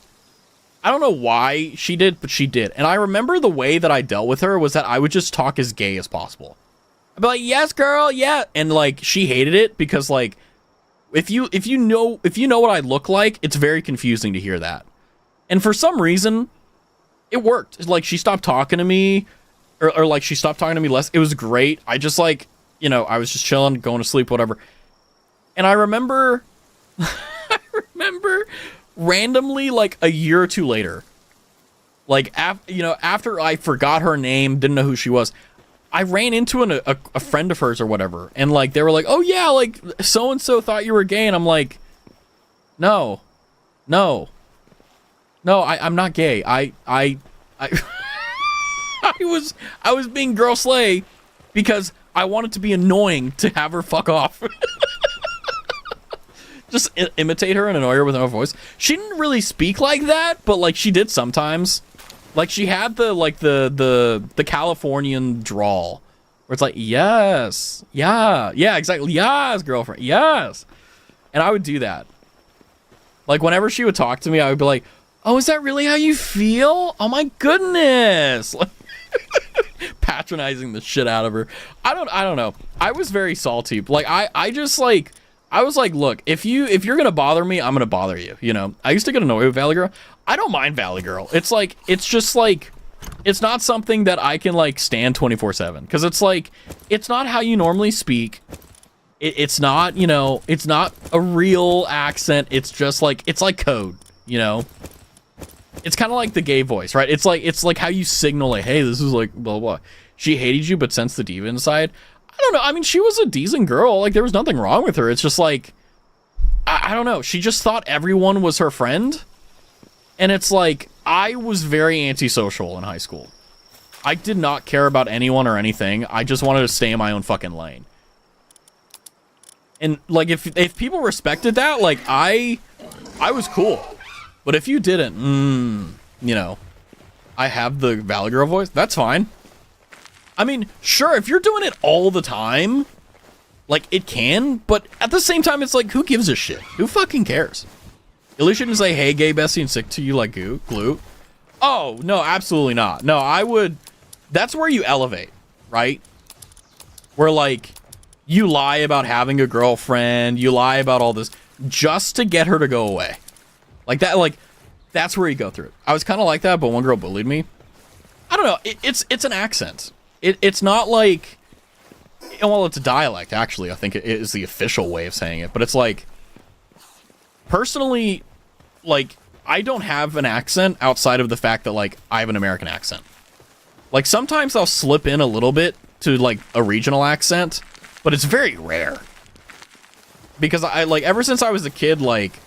I don't know why she did, but she did. And I remember the way that I dealt with her was that I would just talk as gay as possible. I'd be like, yes, girl, yeah. And like, she hated it because like, if you know what I look like, it's very confusing to hear that. And for some reason, it worked. It's like, she stopped talking to me, or like, she stopped talking to me less. It was great. I just like, you know, I was just chilling, going to sleep, whatever. And I remember, randomly, like a year or two later, like, after I forgot her name, didn't know who she was, I ran into a friend of hers or whatever, and like they were like, oh yeah, like so and so thought you were gay, and I'm like, no, I'm not gay. I was being girl slay because I wanted to be annoying to have her fuck off. just imitate her and annoy her with her voice. She didn't really speak like that, but like she did sometimes. Like she had the Californian drawl where it's like, yes, yeah, exactly, yes, girlfriend, yes. And I would do that. Like whenever she would talk to me, I would be like, oh, is that really how you feel? Oh my goodness. Like, patronizing the shit out of her. I don't know. I was very salty. Like I was like, look, if you're gonna bother me, I'm gonna bother you. You know, I used to get annoyed with Valley Girl. I don't mind Valley Girl. It's like, it's just like, it's not something that I can like stand 24/7 because it's like, it's not how you normally speak. It's not, you know, it's not a real accent. It's just like, it's like code, you know. It's kind of like the gay voice, right? It's like how you signal like, hey, this is like blah blah. She hated you, but sensed the diva inside. I don't know. I mean, she was a decent girl. Like there was nothing wrong with her. It's just like, I don't know. She just thought everyone was her friend. And it's like, I was very antisocial in high school. I did not care about anyone or anything. I just wanted to stay in my own fucking lane. And like, if people respected that, like I was cool. But if you didn't, you know, I have the Valley Girl voice. That's fine. I mean, sure, if you're doing it all the time, like it can, but at the same time, it's like, who gives a shit? Who fucking cares? At least you didn't say, hey, gay bestie, and stick to you like glue. Oh, no, absolutely not. No, I would. That's where you elevate, right? Where like, you lie about having a girlfriend, you lie about all this just to get her to go away. Like that, like, that's where you go through it. I was kind of like that, but one girl bullied me. I don't know. It's an accent. It's not like, well, it's a dialect, actually. I think it is the official way of saying it. But it's like, personally, like, I don't have an accent outside of the fact that, like, I have an American accent. Like, sometimes I'll slip in a little bit to, like, a regional accent, but it's very rare. Because I, like, ever since I was a kid, like,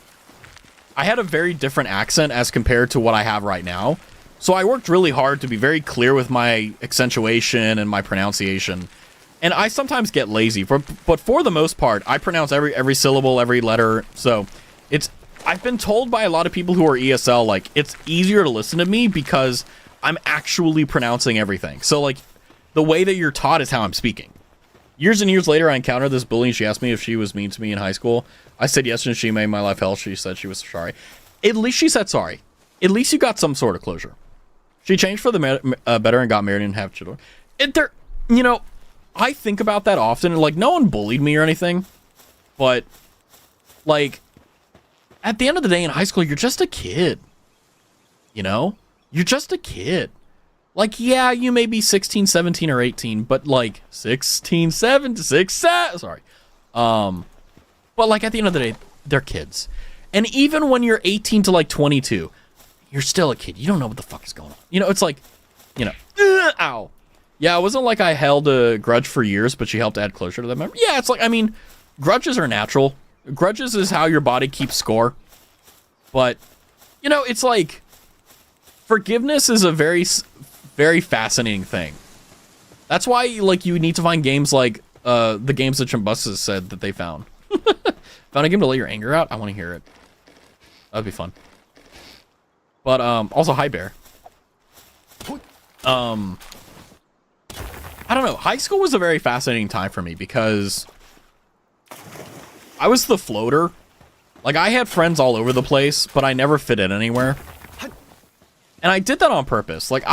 I had a very different accent as compared to what I have right now. So I worked really hard to be very clear with my accentuation and my pronunciation. And I sometimes get lazy, but for the most part, I pronounce every syllable, every letter. So I've been told by a lot of people who are ESL, like, it's easier to listen to me because I'm actually pronouncing everything. So, like, the way that you're taught is how I'm speaking. Years and years later, I encountered this bully, and she asked me if she was mean to me in high school. I said yes, and she made my life hell. She said she was sorry. At least she said sorry. At least you got some sort of closure. She changed for the better and got married and have children. You know, I think about that often. And, like, no one bullied me or anything. But, like, at the end of the day in high school, you're just a kid. You know? You're just a kid. Like, yeah, you may be 16, 17, or 18, but, like, 16, 17, 6, sorry. But, like, at the end of the day, they're kids. And even when you're 18 to, like, 22, you're still a kid. You don't know what the fuck is going on. You know, it's like, you know, ow. Yeah, it wasn't like I held a grudge for years, but she helped add closure to that memory. Yeah, it's like, I mean, grudges are natural. Grudges is how your body keeps score. But, you know, it's like, forgiveness is a very, very fascinating thing. That's why, like, you need to find games like the games that Chimbusas said that they found. Found a game to let your anger out? I want to hear it. That'd be fun. But, also, hi, Bear. I don't know. High school was a very fascinating time for me because I was the floater. Like, I had friends all over the place, but I never fit in anywhere. And I did that on purpose. Like,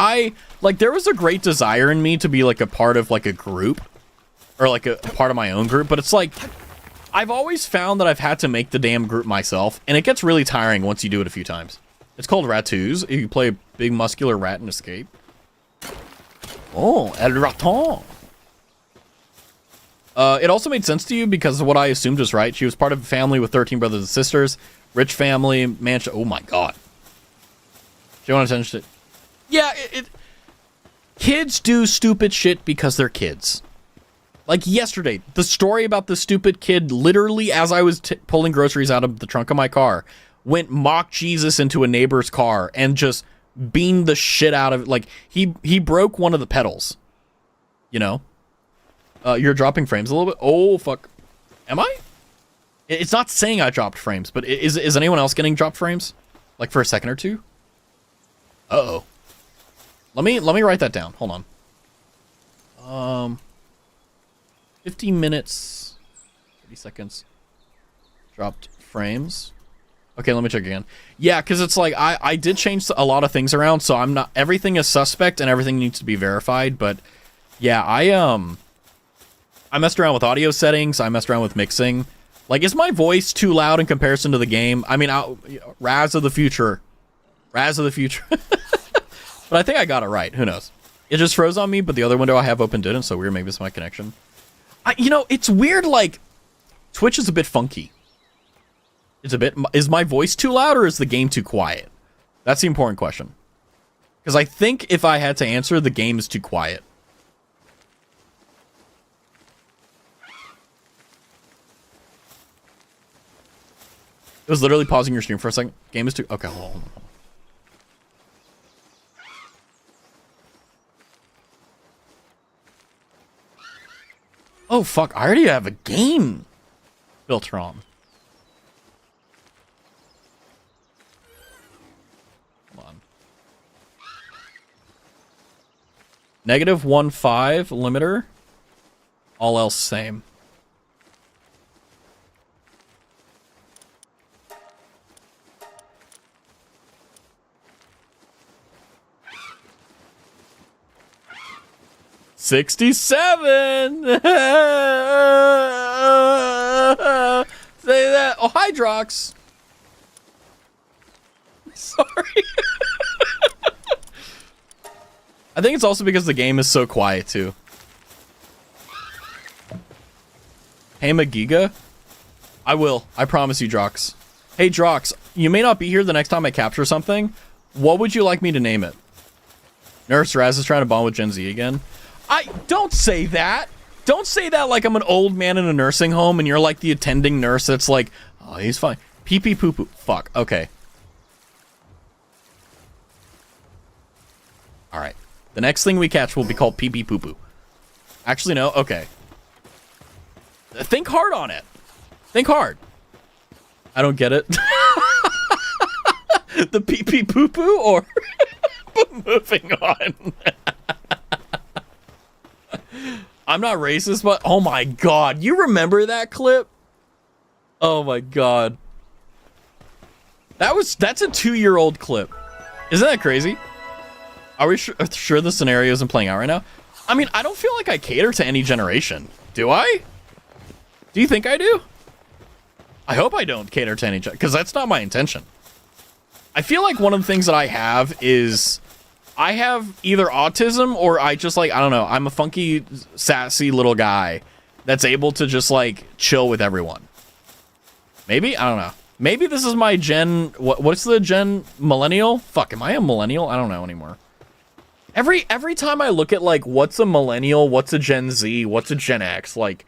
there was a great desire in me to be, like, a part of, like, a group. Or, like, a part of my own group. But it's like, I've always found that I've had to make the damn group myself. And it gets really tiring once you do it a few times. It's called Rattoos. You play a big muscular rat and escape. Oh, El Raton. It also made sense to you because of what I assumed was right. She was part of a family with 13 brothers and sisters. Rich family, mansion. Oh my god. She wanted attention to... Yeah, kids do stupid shit because they're kids. Like yesterday, the story about the stupid kid, literally as I was pulling groceries out of the trunk of my car, went mock Jesus into a neighbor's car and just beamed the shit out of it. Like, he broke one of the pedals. You know? You're dropping frames a little bit. Oh, fuck. Am I? It's not saying I dropped frames, but is anyone else getting dropped frames? Like for a second or two? Uh-oh. Let me write that down. Hold on. 15 minutes, 30 seconds. Dropped frames. Okay, let me check again. Yeah, because it's like I did change a lot of things around, so I'm not, everything is suspect and everything needs to be verified. But yeah, I messed around with audio settings. I messed around with mixing. Like, is my voice too loud in comparison to the game? I mean, Raz of the future. Raz of the future. But I think I got it right. Who knows? It just froze on me, but the other window I have open didn't, so weird. Maybe it's my connection. You know, it's weird, like, Twitch is a bit funky. It's a bit... Is my voice too loud, or is the game too quiet? That's the important question. Because I think if I had to answer, the game is too quiet. It was literally pausing your stream for a second. Game is too... Okay, hold on. Oh, fuck. I already have a game filter on. Hold on. -1.5 limiter. All else same. $67. Say that. Oh, Hydrox. Sorry. I think it's also because the game is so quiet too. Hey, Magiga. I will. I promise you, Drox. Hey, Drox. You may not be here the next time I capture something. What would you like me to name it? Nurse Raz is trying to bond with Gen Z again. Don't say that. Don't say that like I'm an old man in a nursing home and you're like the attending nurse that's like, oh, he's fine. Pee pee poo poo. Fuck. Okay. All right. The next thing we catch will be called pee pee poo poo. Actually, no. Okay. Think hard on it. Think hard. I don't get it. The pee pee poo poo or moving on. I'm not racist, but oh my god, you remember that clip? Oh my god. That's a 2-year-old clip. Isn't that crazy? Are we sure the scenario isn't playing out right now? I mean, I don't feel like I cater to any generation. Do I? Do you think I do? I hope I don't cater to any, because that's not my intention. I feel like one of the things that I have is I have either autism or I just like, I don't know, I'm a funky, sassy little guy that's able to just like chill with everyone. Maybe? I don't know. Maybe this is my gen, what's the gen millennial? Fuck, am I a millennial? I don't know anymore. Every time I look at like, what's a millennial, what's a Gen Z, what's a Gen X, like,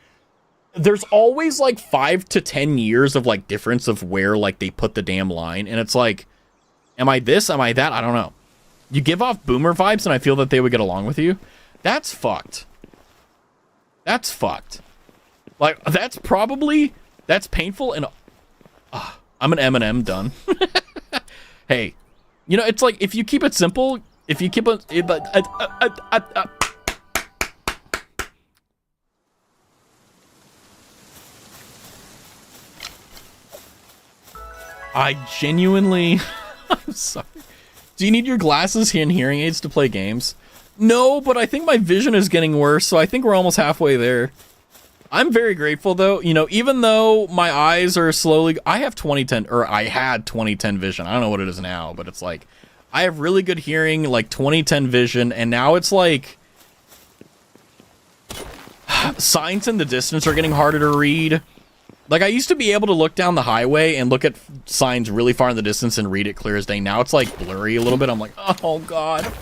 there's always like 5 to 10 years of like difference of where like they put the damn line. And it's like, am I this? Am I that? I don't know. You give off boomer vibes and I feel that they would get along with you. That's fucked. That's fucked. Like, that's painful and... I'm an M&M done. Hey, you know, it's like, if you keep it simple, if you keep it... I genuinely... I'm sorry. Do you need your glasses and hearing aids to play games? No, but I think my vision is getting worse, so I think we're almost halfway there. I'm very grateful, though. You know, even though my eyes are slowly... I have 20/10, or I had 20/10 vision. I don't know what it is now, but it's like... I have really good hearing, like 20/10 vision, and now it's like... signs in the distance are getting harder to read. Like, I used to be able to look down the highway and look at signs really far in the distance and read it clear as day. Now it's, like, blurry a little bit. I'm like, oh, God.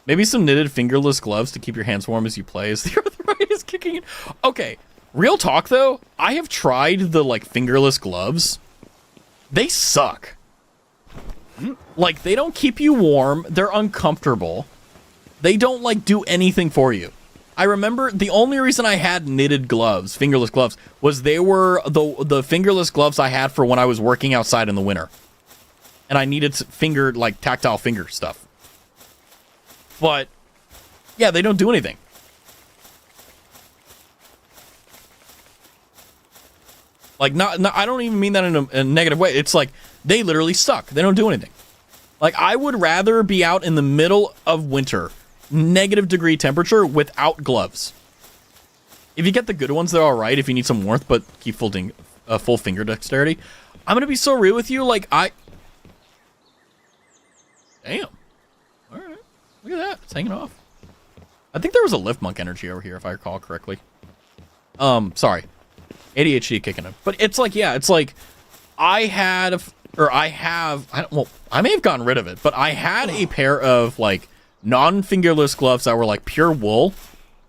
Maybe some knitted fingerless gloves to keep your hands warm as you play as the arthritis kicking in. Okay, real talk, though. I have tried the, like, fingerless gloves. They suck. Like, they don't keep you warm. They're uncomfortable. They don't, like, do anything for you. I remember the only reason I had knitted gloves, fingerless gloves, was they were the fingerless gloves I had for when I was working outside in the winter. And I needed like tactile finger stuff. But yeah, they don't do anything. Like not I don't even mean that in a negative way. It's like they literally suck. They don't do anything. Like I would rather be out in the middle of winter, -degree temperature without gloves. If you get the good ones, they're all right if you need some warmth, but keep folding full finger dexterity. I'm gonna be so real with you. Like damn. All right, look at that. It's hanging off. I think there was a lift monk energy over here, if I recall correctly. Sorry, ADHD kicking in. But it's like, yeah, it's like I may have gotten rid of it, but I had a pair of like non-fingerless gloves that were like pure wool,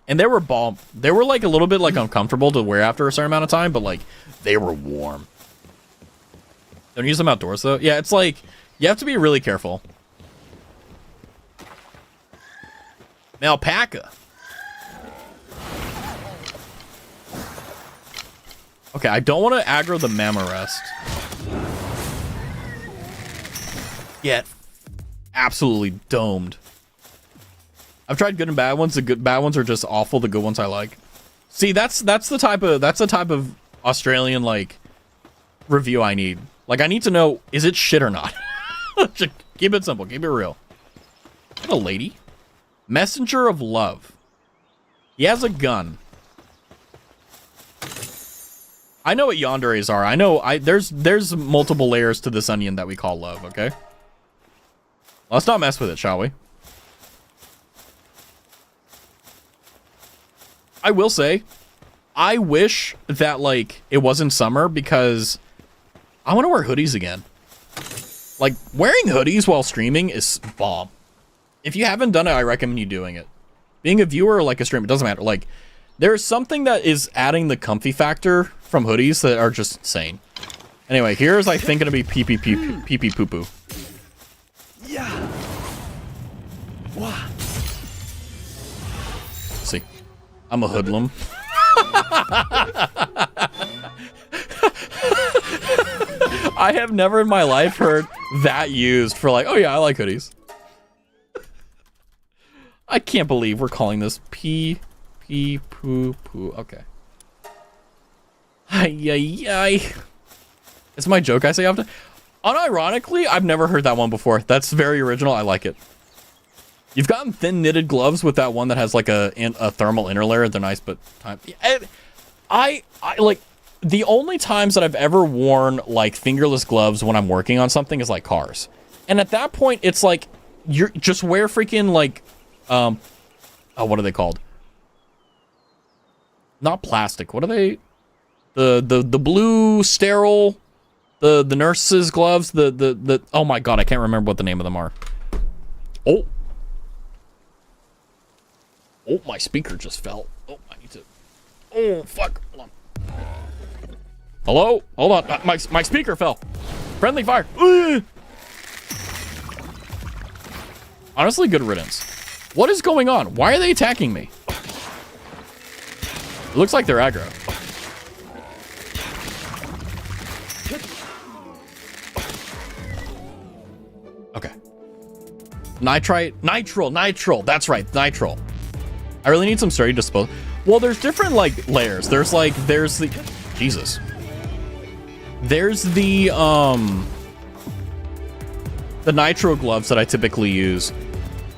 and they were bomb. They were like a little bit like uncomfortable to wear after a certain amount of time, but like they were warm. Don't use them outdoors though. Yeah, it's like you have to be really careful. Alpaca. Okay, I don't want to aggro the Mamarest. Get absolutely domed. I've tried good and bad ones. The bad ones are just awful. The good ones I like. See, that's the type of Australian like review I need. Like I need to know, is it shit or not? Just keep it simple. Keep it real. What a lady. Messenger of Love. He has a gun. I know what yanderes are. I know there's multiple layers to this onion that we call love, okay? Let's not mess with it, shall we? I will say, I wish that like it wasn't summer because I want to wear hoodies again. Like wearing hoodies while streaming is bomb. If you haven't done it, I recommend you doing it. Being a viewer or like a streamer, it doesn't matter. Like, there's something that is adding the comfy factor from hoodies that are just insane. Anyway, here's I think gonna be pee pee poo poo. Yeah. What? See, I'm a hoodlum. I have never in my life heard that used for like, oh yeah, I like hoodies. I can't believe we're calling this pee poo poo. Okay. Ay. It's my joke I say often. Unironically, I've never heard that one before. That's very original. I like it. You've gotten thin knitted gloves with that one that has like a thermal inner layer. They're nice, but I like the only times that I've ever worn like fingerless gloves when I'm working on something is like cars. And at that point, it's like you're just wear freaking like oh, what are they called? Not plastic. What are they? The blue sterile, the nurse's gloves. The oh my god, I can't remember what the name of them are. Oh, my speaker just fell. Oh, I need to. Oh fuck! Hold on. Hello? Hold on. My speaker fell. Friendly fire. Honestly, good riddance. What is going on? Why are they attacking me? It looks like they're aggro. Okay. Nitrile. That's right, nitrile. I really need some sturdy disposal. Well, there's different like layers. There's the Jesus. There's the nitrile gloves that I typically use.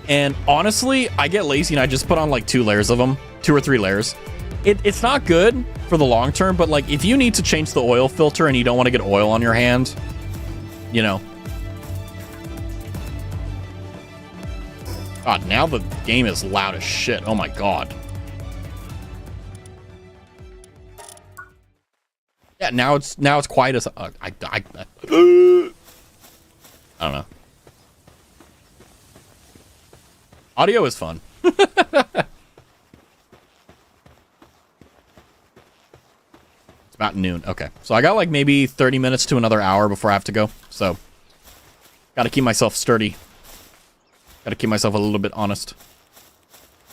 And honestly, I get lazy and I just put on like 2 layers of them, 2 or 3 layers. It's not good for the long term, but like if you need to change the oil filter and you don't want to get oil on your hand, you know. God, now the game is loud as shit. Oh my god. Yeah, now it's quiet as I don't know. Audio is fun. It's about noon. Okay. So I got like maybe 30 minutes to another hour before I have to go. So got to keep myself sturdy. Got to keep myself a little bit honest.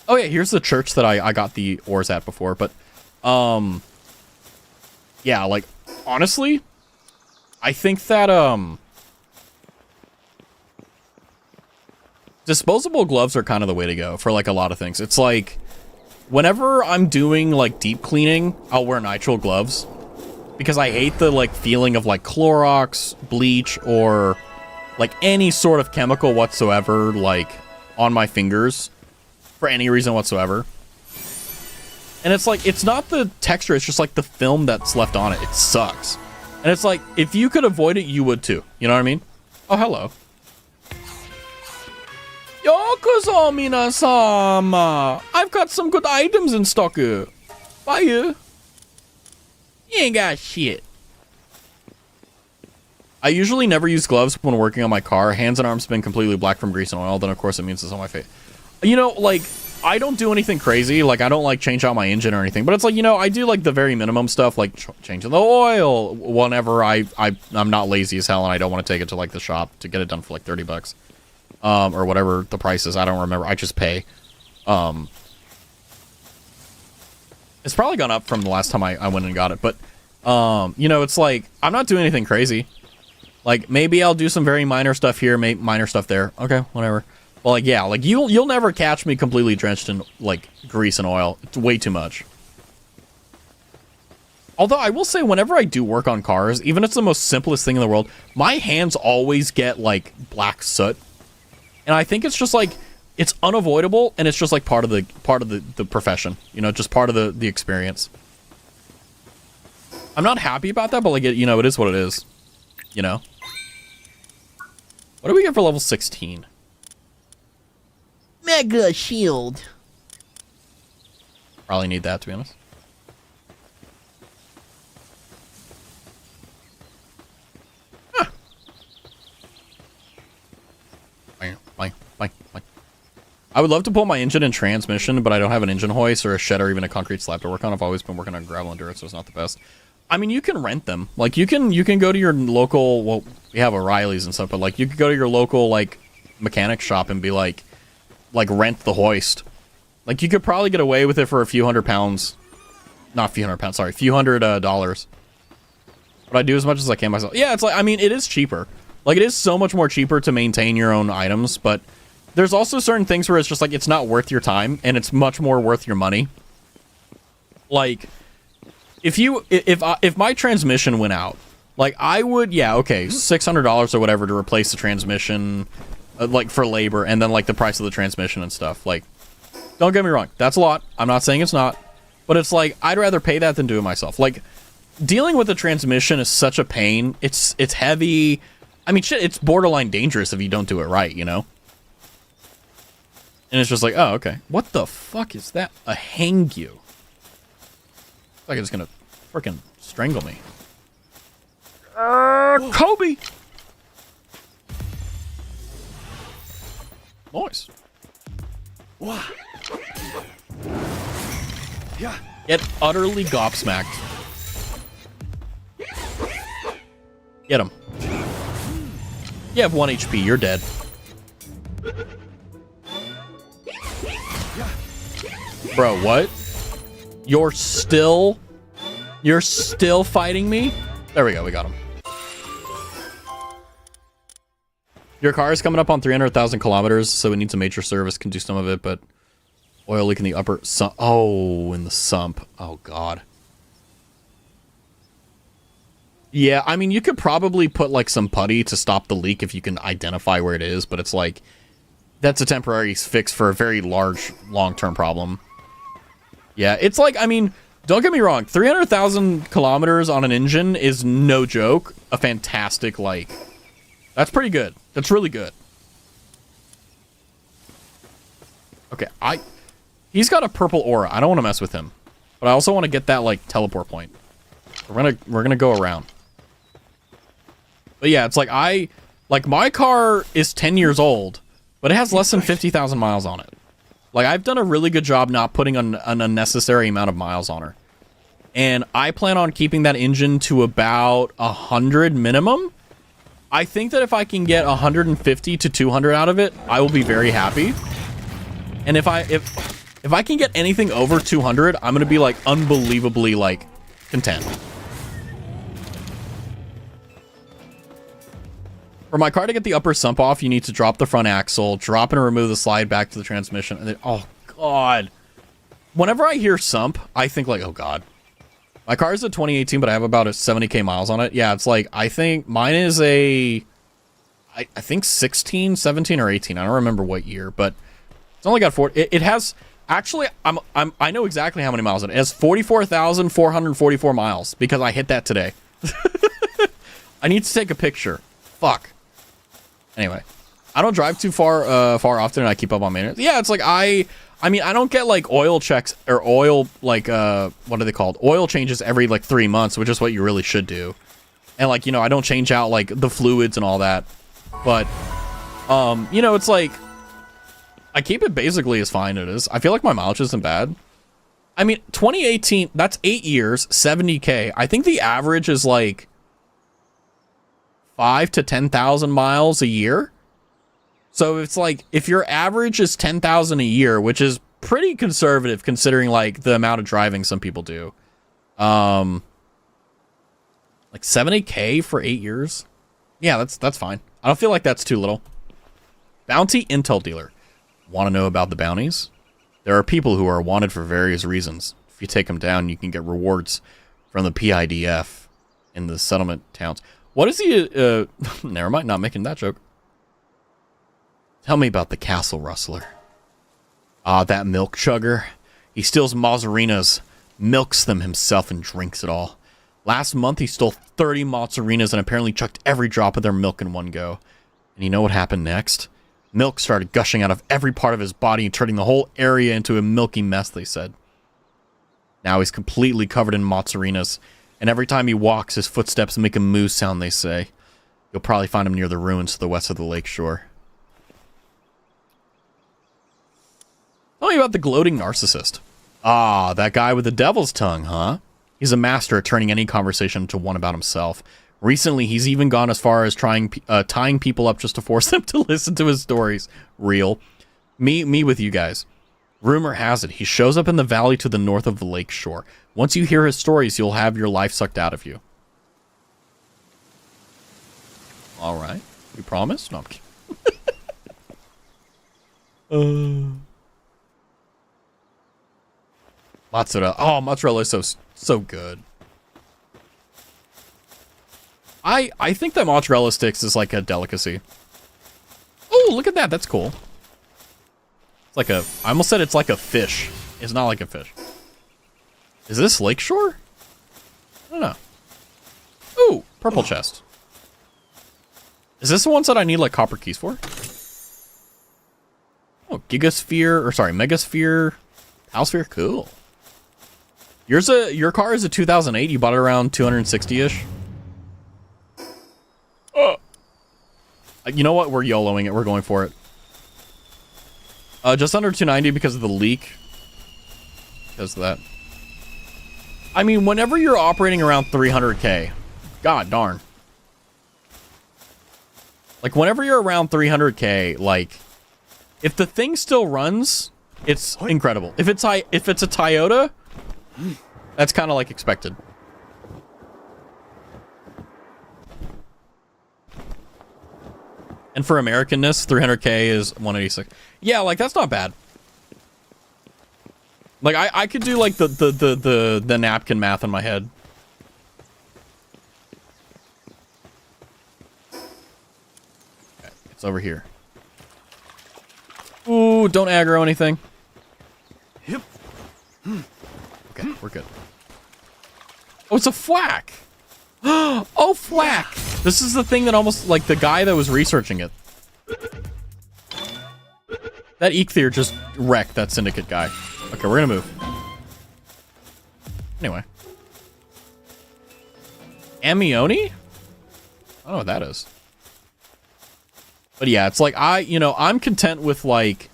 Oh yeah, here's the church that I got the ores at before, but yeah, like honestly, I think that disposable gloves are kind of the way to go for like a lot of things. It's like whenever I'm doing like deep cleaning, I'll wear nitrile gloves because I hate the like feeling of like Clorox, bleach, or like any sort of chemical whatsoever like on my fingers for any reason whatsoever. And it's like, it's not the texture, it's just like the film that's left on it. It sucks. And it's like, if you could avoid it, you would too. You know what I mean? Oh, hello. Yokozo minasama. I've got some good items in stock. Bye. You ain't got shit. I usually never use gloves when working on my car. Hands and arms have been completely black from grease and oil. Then, of course, it means it's on my face. You know, like, I don't do anything crazy. Like, I don't, like, change out my engine or anything. But it's like, you know, I do, like, the very minimum stuff, like changing the oil whenever I'm not lazy as hell and I don't want to take it to, like, the shop to get it done for, like, 30 bucks. Or whatever the price is. I don't remember. I just pay. It's probably gone up from the last time I went and got it. But, you know, it's like, I'm not doing anything crazy. Like, maybe I'll do some very minor stuff here, minor stuff there. Okay, whatever. Well, like, yeah, like, you'll never catch me completely drenched in, like, grease and oil. It's way too much. Although, I will say, whenever I do work on cars, even if it's the most simplest thing in the world, my hands always get, like, black soot. And I think it's just, like, it's unavoidable, and it's just, like, part of the profession. You know, just part of the experience. I'm not happy about that, but, like, you know, it is what it is. You know? What do we get for level 16? Mega shield. Probably need that, to be honest. Huh. Bang. I would love to pull my engine and transmission, but I don't have an engine hoist or a shed or even a concrete slab to work on. I've always been working on gravel endurance, so it's not the best. I mean, you can rent them. Like, you can go to your local, well, we have O'Reilly's and stuff, but, like, you could go to your local, like, mechanic shop and be like, rent the hoist. Like, you could probably get away with it for a few hundred pounds. Not a few hundred pounds, sorry. A few hundred dollars. But I do as much as I can myself. Yeah, it's like, I mean, it is cheaper. Like, it is so much more cheaper to maintain your own items, but there's also certain things where it's just, like, it's not worth your time, and it's much more worth your money. Like, if my transmission went out, like, I would, yeah, okay, $600 or whatever to replace the transmission, like, for labor, and then, like, the price of the transmission and stuff. Like, don't get me wrong, that's a lot. I'm not saying it's not, but it's like, I'd rather pay that than do it myself. Like, dealing with the transmission is such a pain. It's heavy. I mean, shit, it's borderline dangerous if you don't do it right, you know? And it's just like, oh, okay. What the fuck is that? A hangyu. It's like it's gonna freaking strangle me. Kobe! Nice. Get utterly gobsmacked. Get him. You have 1 HP, you're dead. Bro, what? You're still fighting me? There we go, we got him. Your car is coming up on 300,000 kilometers, so it needs a major service. Can do some of it, but oil leak in the upper sump. Oh, in the sump. Oh, God. Yeah, I mean, you could probably put, like, some putty to stop the leak if you can identify where it is, but it's like, that's a temporary fix for a very large, long-term problem. Yeah, it's like, I mean, don't get me wrong, 300,000 kilometers on an engine is no joke. A fantastic, like, that's pretty good. That's really good. Okay, he's got a purple aura. I don't want to mess with him, but I also want to get that, like, teleport point. We're gonna go around. But yeah, it's like, my car is 10 years old, but it has less than 50,000 miles on it. Like, I've done a really good job not putting an unnecessary amount of miles on her. And I plan on keeping that engine to about 100 minimum. I think that if I can get 150 to 200 out of it, I will be very happy. And if If I can get anything over 200, I'm gonna be like unbelievably like content. For my car to get the upper sump off, you need to drop the front axle, drop and remove the slide back to the transmission, and then, oh god. Whenever I hear sump, I think like, oh god. My car is a 2018, but I have about a 70k miles on it. Yeah, it's like, I think mine is a, I think 16, 17, or 18. I don't remember what year, but it's only got 4. It has, actually, I know exactly how many miles it has. 44,444 miles, because I hit that today. I need to take a picture. Fuck. Anyway, I don't drive too far often, and I keep up on maintenance. Yeah, it's like I mean, I don't get like oil checks or oil like what are they called? Oil changes every like 3 months, which is what you really should do. And like, you know, I don't change out like the fluids and all that. But you know, it's like I keep it basically as fine as it is. I feel like my mileage isn't bad. I mean, 2018, that's 8 years, 70k. I think the average is like 5 to 10,000 miles a year. So it's like, if your average is 10,000 a year, which is pretty conservative considering like the amount of driving some people do. Like 70k for 8 years. Yeah, that's fine. I don't feel like that's too little. Bounty intel dealer. Want to know about the bounties? There are people who are wanted for various reasons. If you take them down, you can get rewards from the PIDF in the settlement towns. What is the, never mind, not making that joke. Tell me about the castle rustler. Ah, that milk chugger. He steals mozzarinas, milks them himself, and drinks it all. Last month, he stole 30 mozzarinas and apparently chucked every drop of their milk in one go. And you know what happened next? Milk started gushing out of every part of his body and turning the whole area into a milky mess, they said. Now he's completely covered in mozzarinas, and every time he walks, his footsteps make a moo sound, they say. You'll probably find him near the ruins to the west of the lake shore. Tell me about the gloating narcissist. Ah, that guy with the devil's tongue, huh? He's a master at turning any conversation into one about himself. Recently, he's even gone as far as tying people up just to force them to listen to his stories. Real. Me with you guys. Rumor has it, he shows up in the valley to the north of the lake shore. Once you hear his stories, you'll have your life sucked out of you. All right. You promise? No, I'm kidding. Mozzarella. Oh, mozzarella is so good. I think that mozzarella sticks is like a delicacy. Oh, look at that. That's cool. It's like a, I almost said it's like a fish. It's not like a fish. Is this Lakeshore? I don't know. Ooh, purple chest. Is this the ones that I need like copper keys for? Oh, Gigasphere, or sorry, Megasphere, Palsphere, cool. Your car is a 2008. You bought it around 260-ish. You know what? We're YOLOing it. We're going for it. Just under 290 because of the leak. Because of that. I mean, whenever you're operating around 300k, god darn. Like, whenever you're around 300k, like, if the thing still runs, it's incredible. If it's a Toyota, that's kind of like expected. And for Americanness, 300k is 186. Yeah, like, that's not bad. Like, I could do, like, the napkin math in my head. Okay, it's over here. Ooh, don't aggro anything. Yep. Okay, we're good. Oh, it's a flack! Oh, flack! This is the thing that almost, like, the guy that was researching it. That Eikthyr just wrecked that Syndicate guy. Okay, we're gonna move. Anyway. Amioni? I don't know what that is. But yeah, it's like, I'm content with, like,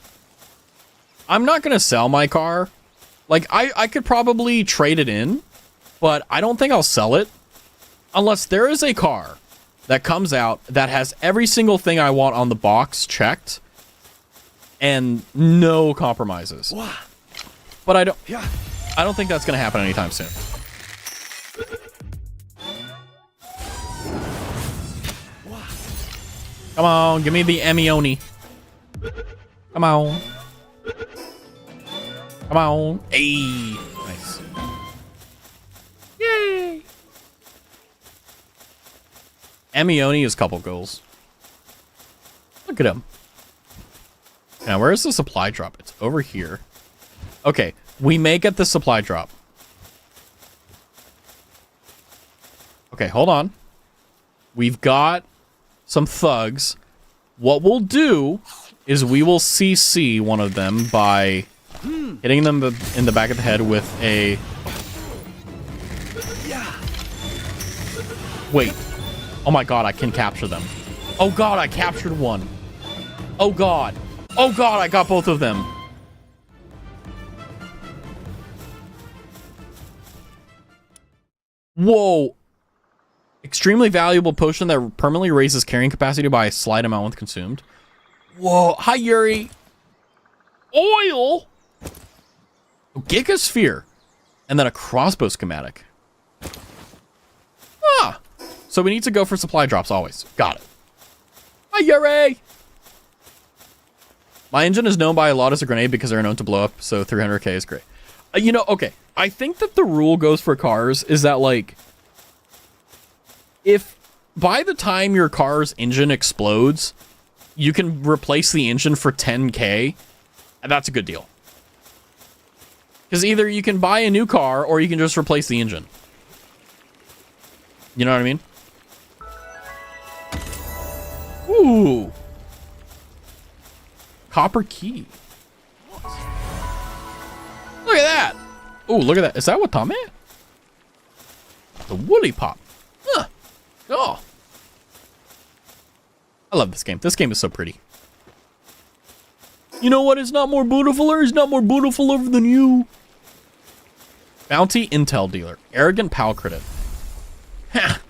I'm not gonna sell my car. Like, I could probably trade it in, but I don't think I'll sell it unless there is a car that comes out that has every single thing I want on the box checked and no compromises. But I don't think that's gonna happen anytime soon. Come on, give me the Emioni. Come on. Come on. Hey. Nice. Yay. Emioni is couple goals. Look at him. Now, where's the supply drop? It's over here. Okay, we may get the supply drop. Okay, hold on. We've got some thugs. What we'll do is we will CC one of them by hitting them in the back of the head with a... Wait. Oh my god, I can capture them. Oh god, I captured one. Oh god. Oh god, I got both of them. Whoa. Extremely valuable potion that permanently raises carrying capacity by a slight amount when consumed. Whoa. Hi, Yuri. Oil. Gigasphere. And then a crossbow schematic. Ah. So we need to go for supply drops always. Got it. Hi, Yuri. My engine is known by a lot as a grenade because they're known to blow up. So 300k is great. You know, okay. I think that the rule goes for cars is that, like, if by the time your car's engine explodes, you can replace the engine for 10k, that's a good deal. Because either you can buy a new car or you can just replace the engine. You know what I mean? Ooh. Copper key. Look at that. Ooh, look at that. Is that Watame? The Woolly Pop. Huh. Oh. I love this game. This game is so pretty. You know what is not more beautiful? It's not more beautiful than you. Bounty Intel Dealer. Arrogant Pal Credit. Ha!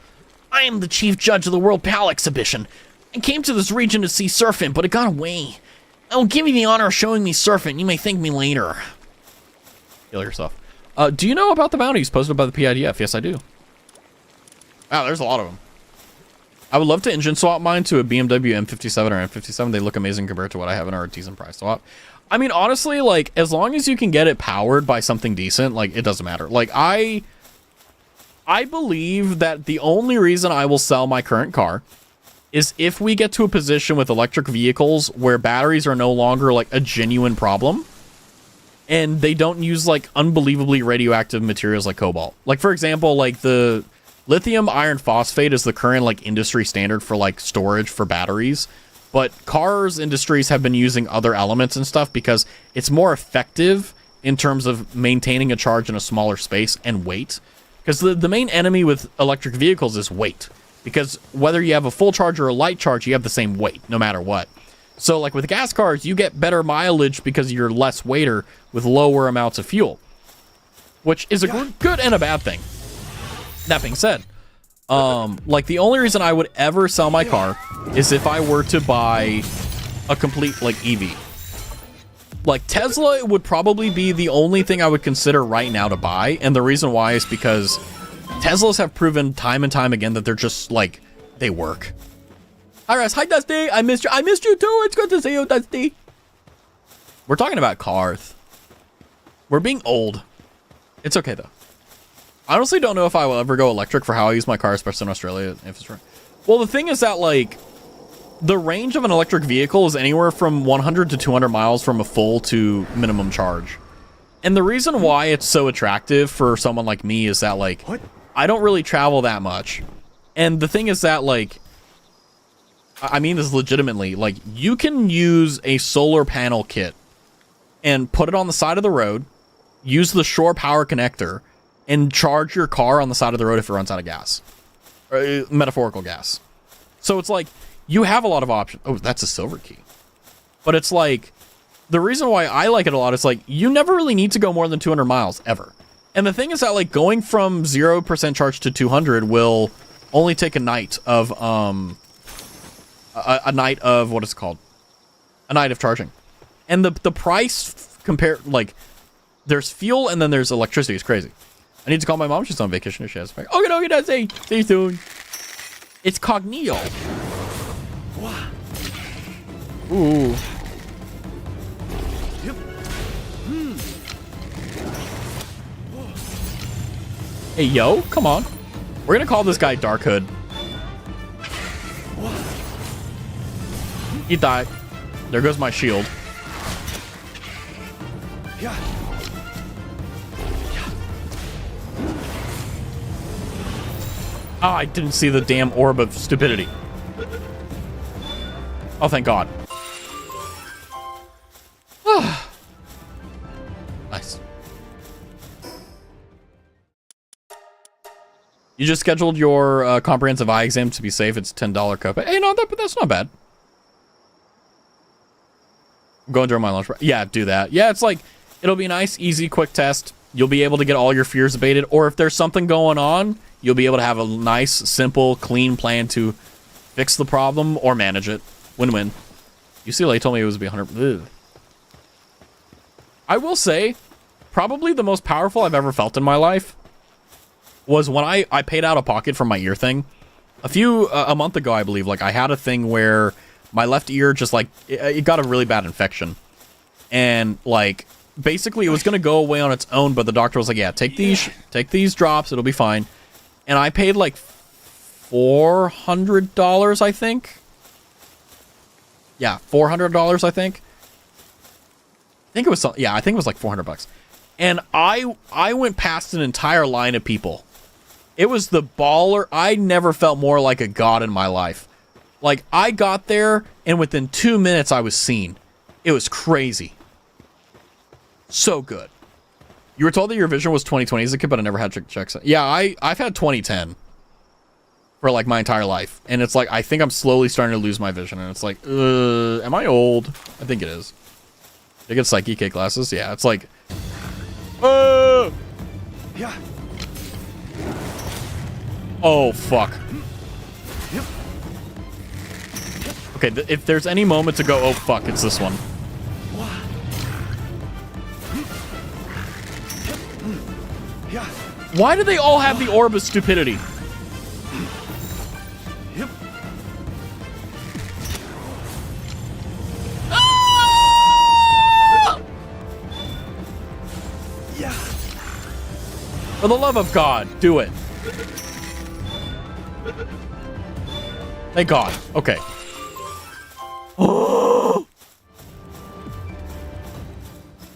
I am the chief judge of the World Pal Exhibition. I came to this region to see Surfing, but it got away. I will give you the honor of showing me Surfing. You may thank me later. Kill yourself. Do you know about the bounties posted by the PIDF? Yes, I do. Wow, there's a lot of them. I would love to engine swap mine to a BMW M57 or M57. They look amazing compared to what I have in our decent price swap. I mean, honestly, like, as long as you can get it powered by something decent, like, it doesn't matter. Like, I believe that the only reason I will sell my current car is if we get to a position with electric vehicles where batteries are no longer, like, a genuine problem. And they don't use, like, unbelievably radioactive materials like cobalt. Like, for example, like, the lithium iron phosphate is the current, like, industry standard for, like, storage for batteries. But cars industries have been using other elements and stuff because it's more effective in terms of maintaining a charge in a smaller space and weight. Because the main enemy with electric vehicles is weight. Because whether you have a full charge or a light charge, you have the same weight, no matter what. So, like, with gas cars, you get better mileage because you're less weighter with lower amounts of fuel. Which is a good and a bad thing. That being said, like, the only reason I would ever sell my car is if I were to buy a complete, like, EV. Like, Tesla would probably be the only thing I would consider right now to buy. And the reason why is because Teslas have proven time and time again that they're just, like, they work. Hi, Raz. Hi, Dusty. I missed you. I missed you, too. It's good to see you, Dusty. We're talking about cars. We're being old. It's okay, though. I honestly don't know if I will ever go electric for how I use my car, especially in Australia. If it's right. Well, the thing is that, like, the range of an electric vehicle is anywhere from 100 to 200 miles from a full to minimum charge. And the reason why it's so attractive for someone like me is that, like, I don't really travel that much. And the thing is that, like, I mean this legitimately, like, you can use a solar panel kit and put it on the side of the road, use the shore power connector, and charge your car on the side of the road if it runs out of gas. Or, metaphorical gas. So it's like, you have a lot of options. Oh, that's a silver key. But it's like, the reason why I like it a lot is, like, you never really need to go more than 200 miles, ever. And the thing is that, like, going from 0% charge to 200 will only take a night of, a night of, what is it called? A night of charging. And the price compared, like, There's fuel and then there's electricity. It's crazy. I need to call my mom. She's on vacation. She has. Okay, no, that's it. See you soon. It's Cognito. Ooh. Hey, yo, come on. We're gonna call this guy Dark Hood. He died. There goes my shield. Oh, I didn't see the damn orb of stupidity. Oh, thank God. Nice. You just scheduled your comprehensive eye exam to be safe. It's $10 copay. Hey, no, that's not bad. I'm going during my lunch break. Yeah, do that. Yeah, it's like, it'll be a nice, easy, quick test. You'll be able to get all your fears abated. Or if there's something going on, you'll be able to have a nice, simple, clean plan to fix the problem or manage it. Win-win. UCLA told me it was be 100. Ugh. I will say, probably the most powerful I've ever felt in my life was when I paid out of pocket for my ear thing. A month ago, I believe, like I had a thing where my left ear just like, it got a really bad infection. And like, basically it was going to go away on its own, but the doctor was like, yeah, take these drops. It'll be fine. And I paid like $400, I think. Yeah, $400, I think. I think it was like $400. And I went past an entire line of people. It was the baller. I never felt more like a god in my life. Like, I got there, and within 2 minutes, I was seen. It was crazy. So good. You were told that your vision was 20/20 as a kid, but I never had checks. Yeah, I've had 20/10 for, like, my entire life. And it's like, I think I'm slowly starting to lose my vision. And it's like, am I old? I think it is. Did I get Psyche K glasses? Yeah, it's like... Yeah. Oh, fuck. Okay, if there's any moment to go, oh, fuck, it's this one. Why do they all have the orb of stupidity? For the love of God, do it. Thank God. Okay.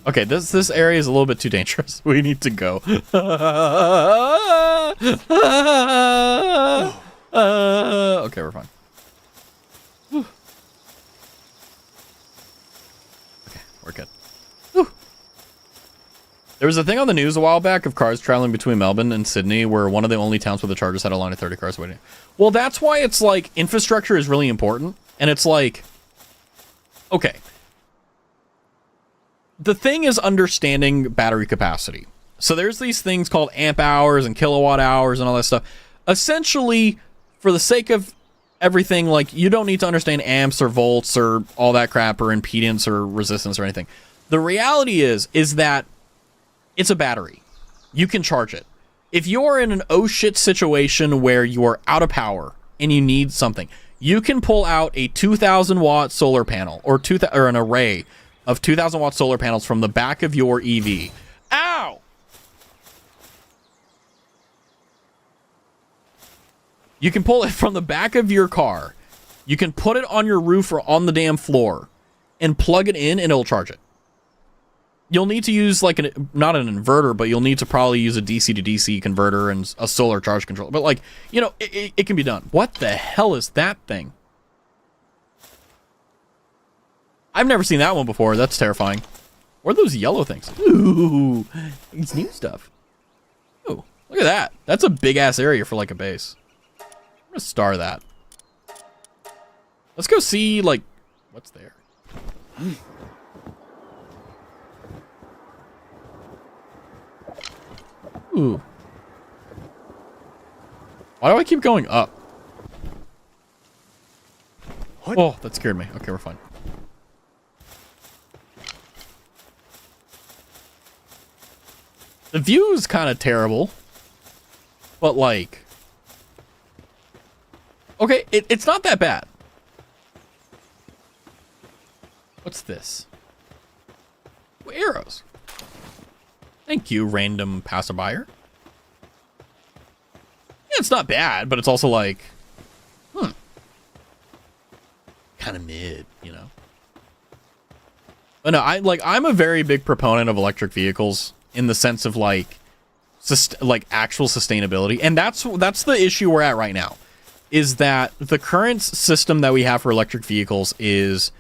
Okay, this area is a little bit too dangerous. We need to go. Okay, we're fine. Okay, we're good. There was a thing on the news a while back of cars traveling between Melbourne and Sydney where one of the only towns with the Chargers had a line of 30 cars waiting. Well, that's why it's like infrastructure is really important. And it's like, okay. The thing is understanding battery capacity. So there's these things called amp hours and kilowatt hours and all that stuff. Essentially, for the sake of everything, like you don't need to understand amps or volts or all that crap or impedance or resistance or anything. The reality is that it's a battery. You can charge it. If you're in an oh shit situation where you are out of power and you need something, you can pull out a 2,000 watt solar panel or an array of 2,000 watt solar panels from the back of your EV. Ow! You can pull it from the back of your car. You can put it on your roof or on the damn floor and plug it in and it'll charge it. You'll need to use like not an inverter, but you'll need to probably use a DC to DC converter and a solar charge controller. But like, you know, it can be done. What the hell is that thing? I've never seen that one before. That's terrifying. What are those yellow things? Ooh, it's new stuff. Oh, look at that. That's a big ass area for like a base. I'm gonna star that. Let's go see like what's there. Ooh. Why do I keep going up? What? Oh, that scared me. Okay, we're fine. The view is kind of terrible. But, like... Okay, it's not that bad. What's this? Oh, arrows. Thank you, random passerby. Yeah, it's not bad, but it's also like... kind of mid, you know? But no, I'm a very big proponent of electric vehicles in the sense of, like actual sustainability. And that's the issue we're at right now. Is that the current system that we have for electric vehicles is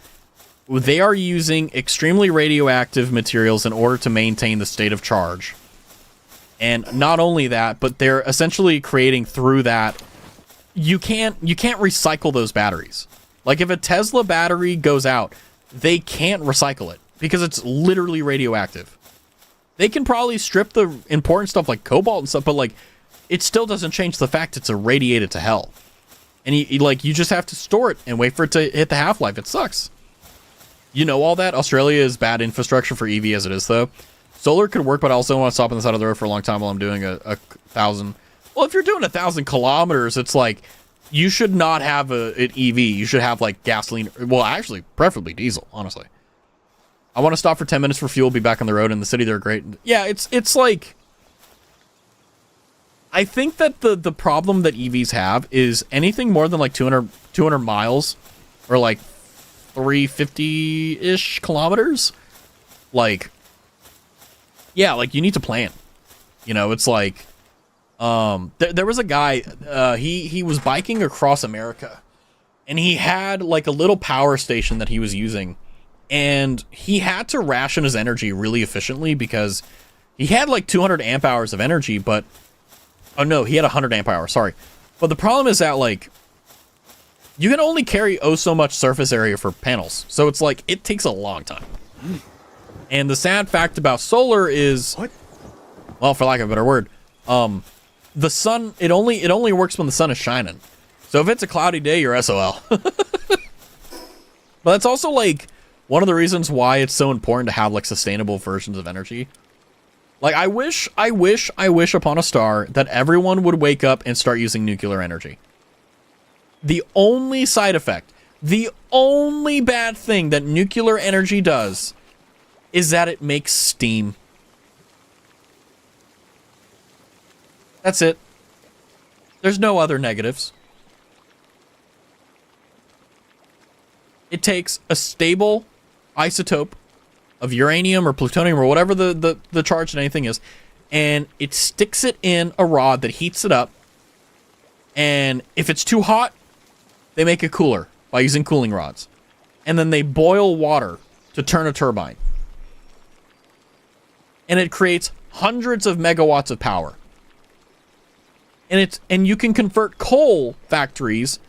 they are using extremely radioactive materials in order to maintain the state of charge. And not only that, but they're essentially creating through that, you can't recycle those batteries. Like if a Tesla battery goes out, they can't recycle it because it's literally radioactive. They can probably strip the important stuff like cobalt and stuff, but like it still doesn't change the fact it's irradiated to hell. And you just have to store it and wait for it to hit the half-life. It sucks. You know all that? Australia is bad infrastructure for EV as it is, though. Solar could work, but I also want to stop on the side of the road for a long time while I'm doing a 1,000. Well, if you're doing 1,000 kilometers, it's like you should not have an EV. You should have like gasoline. Well, actually, preferably diesel, honestly. I want to stop for 10 minutes for fuel, be back on the road. In the city, they're great. Yeah, it's like... I think that the problem that EVs have is anything more than like 200 miles or like 350-ish kilometers. Like, yeah, like you need to plan. You know, it's like, there was a guy, he was biking across America and he had like a little power station that he was using and he had to ration his energy really efficiently because he had like 200 amp hours of energy, but oh no, he had 100 amp hours, sorry. But the problem is that, like, you can only carry so much surface area for panels. So it's like, it takes a long time. And the sad fact about solar is, well, for lack of a better word, the sun, it only works when the sun is shining. So if it's a cloudy day, you're SOL. But that's also, like, one of the reasons why it's so important to have, like, sustainable versions of energy. Like, I wish upon a star that everyone would wake up and start using nuclear energy. The only side effect, the only bad thing that nuclear energy does is that it makes steam. That's it. There's no other negatives. It takes a stable isotope of uranium or plutonium or whatever the charge in anything is, and it sticks it in a rod that heats it up, and if it's too hot, they make it cooler by using cooling rods, and then they boil water to turn a turbine, and it creates hundreds of megawatts of power, and you can convert coal factories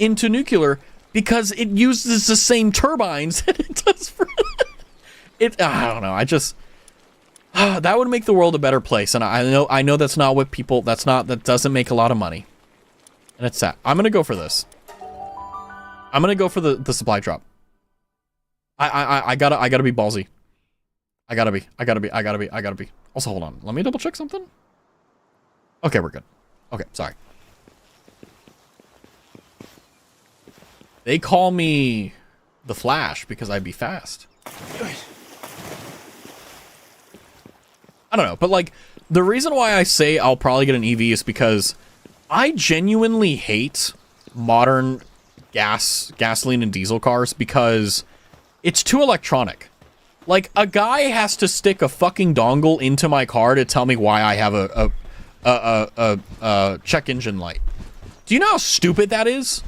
into nuclear because it uses the same turbines that it does for I don't know. I just that would make the world a better place, and I know that's not what people. That doesn't make a lot of money, and it's sad. I'm gonna go for this. I'm gonna go for the supply drop. I gotta be ballsy. I gotta be. Also, hold on. Let me double check something. Okay, we're good. Okay, sorry. They call me the Flash because I be fast. I don't know, but like the reason why I say I'll probably get an EV is because I genuinely hate modern gasoline and diesel cars because it's too electronic. Like a guy has to stick a fucking dongle into my car to tell me why I have a check engine light. Do you know how stupid that is?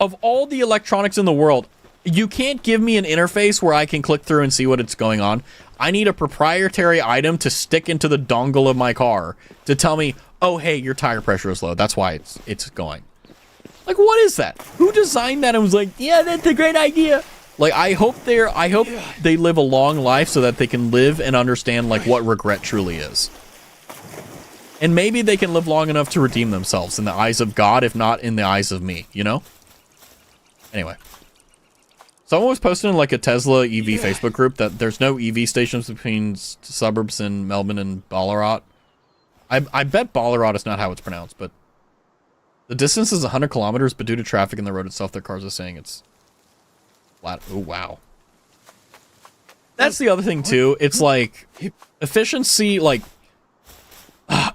Of all the electronics in the world, you can't give me an interface where I can click through and see what it's going on. I need a proprietary item to stick into the dongle of my car to tell me, oh, hey, your tire pressure is low. That's why it's going. Like, what is that? Who designed that and was like, yeah, that's a great idea? Like, I hope they live a long life so that they can live and understand, like, what regret truly is. And maybe they can live long enough to redeem themselves in the eyes of God, if not in the eyes of me, you know? Anyway. Someone was posting in like a Tesla EV Facebook group that there's no EV stations between suburbs in Melbourne and Ballarat. I bet Ballarat is not how it's pronounced, but the distance is 100 kilometers, but due to traffic in the road itself, their cars are saying it's flat. Oh, wow. That's the other thing, too. It's like efficiency, like,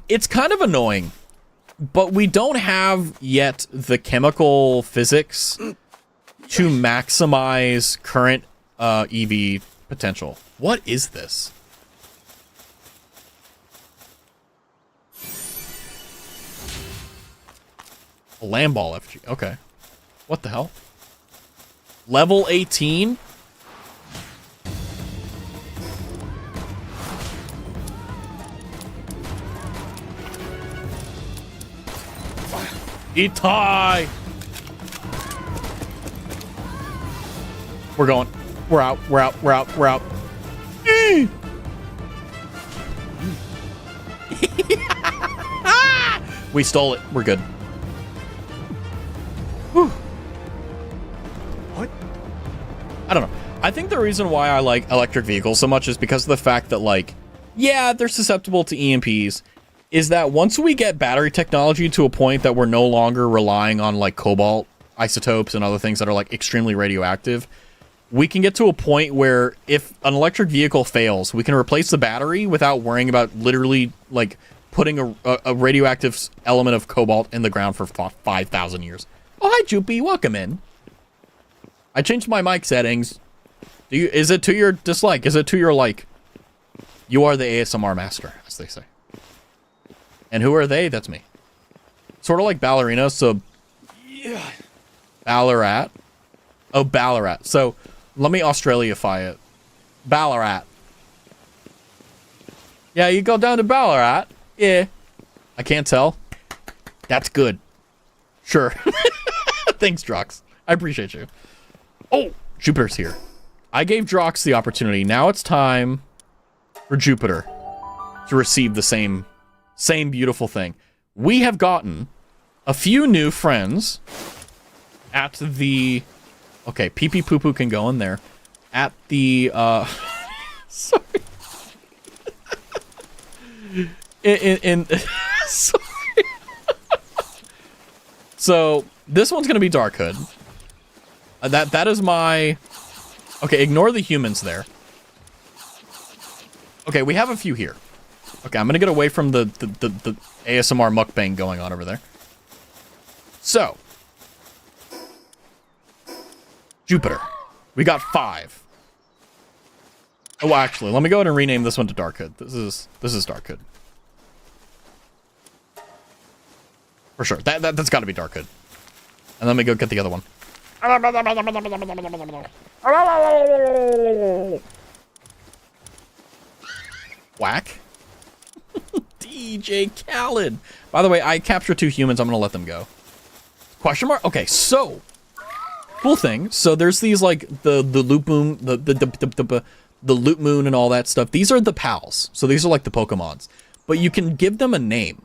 it's kind of annoying, but we don't have yet the chemical physics to maximize current EV potential. What is this? A Lamball FG. Okay. What the hell? Level 18? Itai! We're going. We're out. We're out. We're out. We're out. We stole it. We're good. Whew. What? I don't know. I think the reason why I like electric vehicles so much is because of the fact that, like, yeah, they're susceptible to EMPs, is that once we get battery technology to a point that we're no longer relying on, like, cobalt isotopes and other things that are, like, extremely radioactive, we can get to a point where if an electric vehicle fails, we can replace the battery without worrying about literally, like, putting a radioactive element of cobalt in the ground for 5,000 years. Oh, hi, Joopy. Welcome in. I changed my mic settings. Is it to your dislike? Is it to your like? You are the ASMR master, as they say. And who are they? That's me. Sort of like ballerina, so... Yeah. Ballarat. Oh, Ballarat. So, let me Australiafy it. Ballarat. Yeah, you go down to Ballarat. Yeah. I can't tell. That's good. Sure. Thanks, Drox. I appreciate you. Oh, Jupiter's here. I gave Drox the opportunity. Now it's time for Jupiter to receive the same beautiful thing. We have gotten a few new friends at the... Okay, pee-pee poo-poo can go in there. At the, sorry. Sorry. So, this one's gonna be Dark Hood. That is my... Okay, ignore the humans there. Okay, we have a few here. Okay, I'm gonna get away from the ASMR mukbang going on over there. So. Jupiter. We got 5. Oh, actually, let me go ahead and rename this one to Dark Hood. This is Dark Hood. For sure. That's gotta be Dark Hood. And let me go get the other one. Whack. DJ Khaled. By the way, I captured 2 humans. I'm gonna let them go. Question mark? Okay, so cool thing. So there's these like the loop moon, the loop moon and all that stuff. These are the pals. So these are like the Pokemons. But you can give them a name.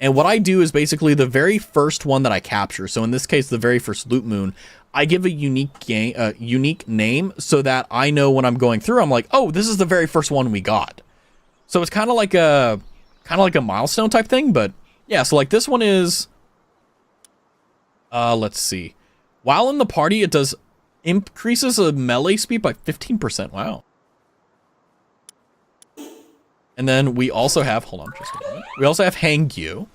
And what I do is basically the very first one that I capture. So in this case, the very first loop moon, I give a unique name so that I know when I'm going through, I'm like, oh, this is the very first one we got. So it's kind of like a milestone type thing, but yeah. So like this one is, let's see. While in the party, it does increases a melee speed by 15%. Wow. And then we also have, hold on just a moment. We also have Hangyu.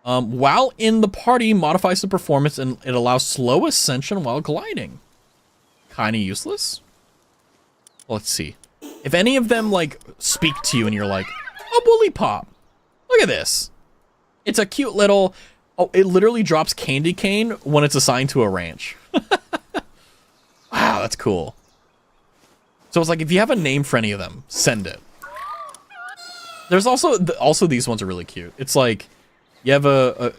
While in the party, modifies the performance and it allows slow ascension while gliding. Kind of useless. Let's see. If any of them, like, speak to you and you're like, oh, Bully Pop, look at this. It's a cute little... Oh, it literally drops candy cane when it's assigned to a ranch. Wow, that's cool. So it's like, if you have a name for any of them, send it. There's also these ones are really cute. It's like you have a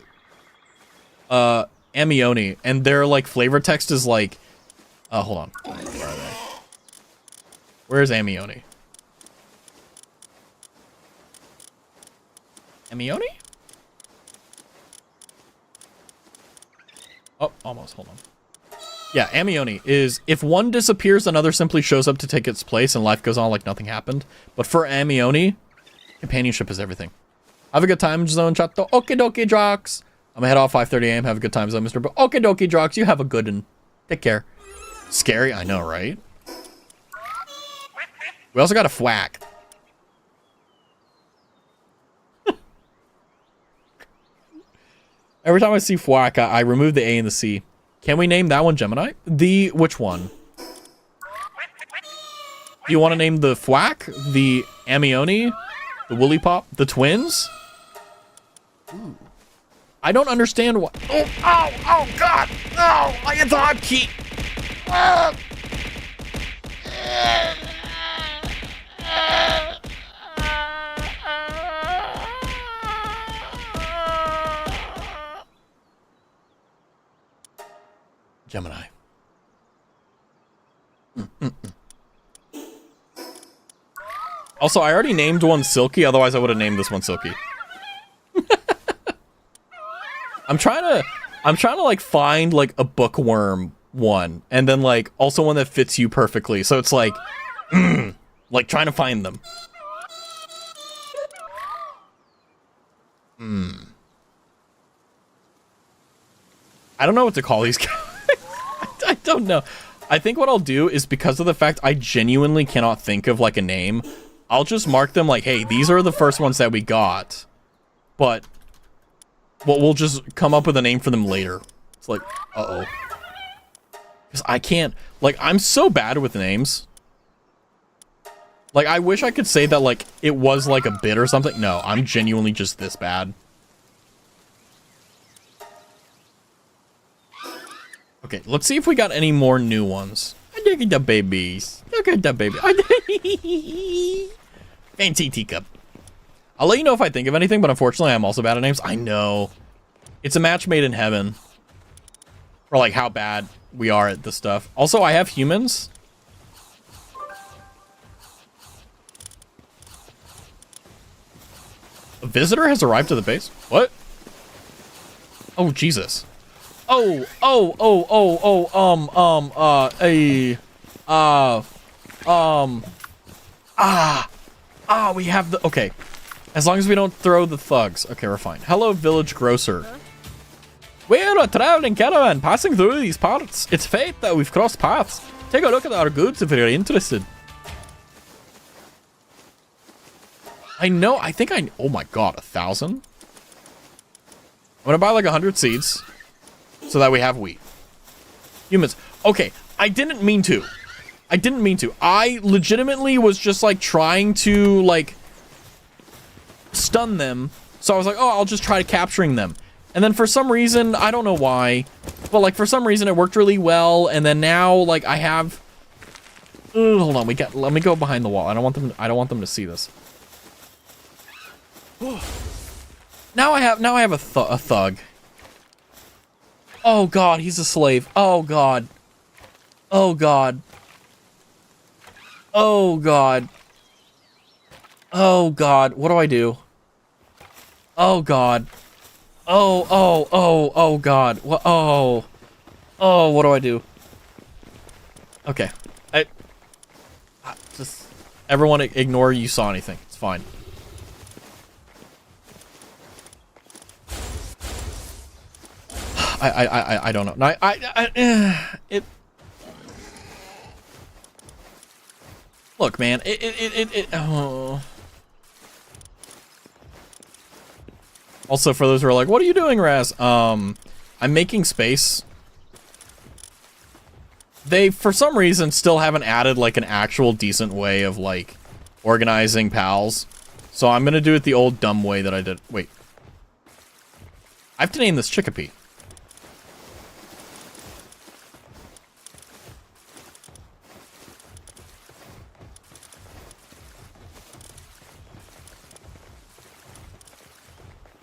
Amioni, and their like flavor text is like, hold on, where are they? Where's Amioni? Amioni? Oh, almost. Hold on. Yeah, Amioni is if one disappears, another simply shows up to take its place and life goes on like nothing happened. But for Amioni, companionship is everything. Have a good time, Zone Chato. Okie dokie, Drox. I'm gonna head off 5:30 a.m. Have a good time, Zone Mr. Okie dokie, Drox. You have a good one. Take care. Scary, I know, right? We also got a Fwack. Every time I see Fwack, I remove the A and the C. Can we name that one Gemini? Which one? Do you want to name the Fwack, the Amioni, the Woolly Pop, the twins? Ooh. I don't understand what. Oh, God! No! It's a hotkey! Gemini. Also, I already named one Silky, otherwise I would have named this one Silky. I'm trying to like find like a bookworm one, and then like also one that fits you perfectly. So it's like, like trying to find them. I don't know what to call these guys. I don't know. I think what I'll do is, because of the fact I genuinely cannot think of like a name, I'll just mark them like, hey, these are the first ones that we got, but we'll just come up with a name for them later. It's like, uh-oh. Because I can't, like, I'm so bad with names. Like, I wish I could say that, like, it was like a bit or something. No, I'm genuinely just this bad. Okay, let's see if we got any more new ones. Look at the babies. Look at the baby. Fancy teacup. I'll let you know if I think of anything, but unfortunately I'm also bad at names. I know. It's a match made in heaven. For like how bad we are at this stuff. Also, I have humans. A visitor has arrived to the base. What? Oh, Jesus. We have the, okay. As long as we don't throw the thugs. Okay, we're fine. Hello, village grocer. We're a traveling caravan passing through these parts. It's fate that we've crossed paths. Take a look at our goods if you're interested. I know, I think oh my God, 1,000? I'm gonna buy like 100 seeds. So that we have wheat. Humans. Okay, I didn't mean to. I legitimately was just like trying to like stun them. So I was like, oh, I'll just try capturing them. And then for some reason, I don't know why, but like for some reason it worked really well. And then now like I have, hold on, let me go behind the wall. I don't want them to see this. Now I have a thug. Oh God, he's a slave. Oh God. Oh God. Oh God. Oh God. What do I do? Oh God. Oh God. What? Oh, what do I do? Okay. Just everyone ignore you saw anything. It's fine. I don't know. No, look, man. Oh. Also, for those who are like, what are you doing, Raz? I'm making space. They, for some reason, still haven't added, like, an actual decent way of, like, organizing pals. So I'm gonna do it the old dumb way that I did. Wait. I have to name this Chickapee.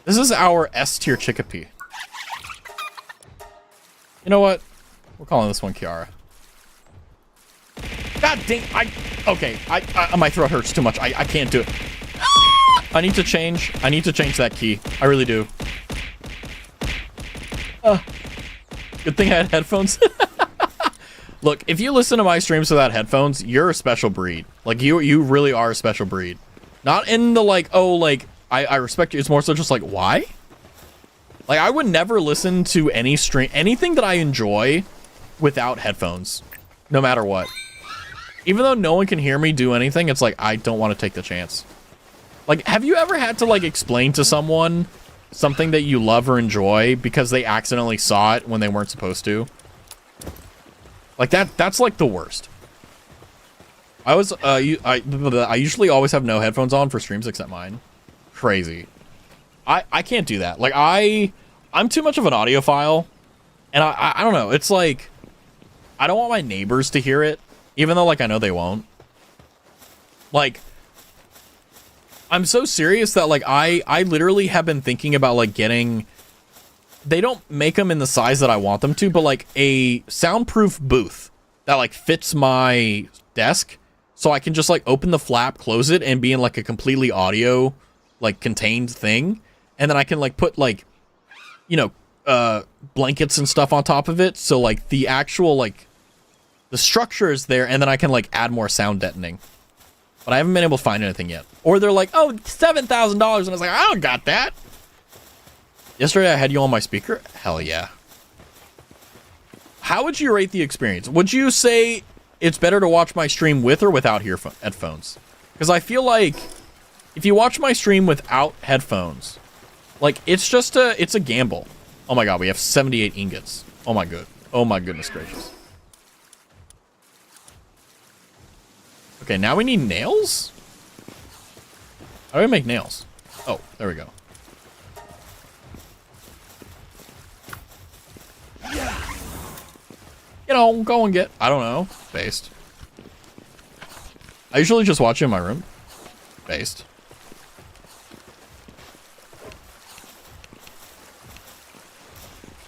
This is our S-tier Chickapee. You know what? We're calling this one Kiara. God dang, okay, my throat hurts too much. I can't do it. I need to change that key. I really do. Good thing I had headphones. Look, if you listen to my streams without headphones, you're a special breed. Like, you really are a special breed. Not in the, like, oh, like, I respect you. It's more so just like, why? Like, I would never listen to any stream, anything that I enjoy without headphones, no matter what. Even though no one can hear me do anything, it's like, I don't want to take the chance. Like, have you ever had to, like, explain to someone something that you love or enjoy because they accidentally saw it when they weren't supposed to? Like, that's, like, the worst. I usually always have no headphones on for streams except mine. Crazy. I can't do that. Like, I'm too much of an audiophile, and I don't know. It's like, I don't want my neighbors to hear it, even though, like, I know they won't. Like, I'm so serious that, like, I literally have been thinking about, like, getting... They don't make them in the size that I want them to, but, like, a soundproof booth that, like, fits my desk, so I can just, like, open the flap, close it, and be in, like, a completely audio, like, contained thing. And then I can, like, put, like, you know, blankets and stuff on top of it. So, like, the actual, like, the structure is there, and then I can, like, add more sound deadening. But I haven't been able to find anything yet. Or they're like, oh, $7,000. And I was like, I don't got that. Yesterday I had you on my speaker. Hell yeah. How would you rate the experience? Would you say it's better to watch my stream with or without headphones? Because I feel like if you watch my stream without headphones, like, it's a gamble. Oh my god, we have 78 ingots. Oh my goodness gracious. Okay, now we need nails? How do we make nails? Oh, there we go. You know, go and get, I don't know, based. I usually just watch it in my room. Based.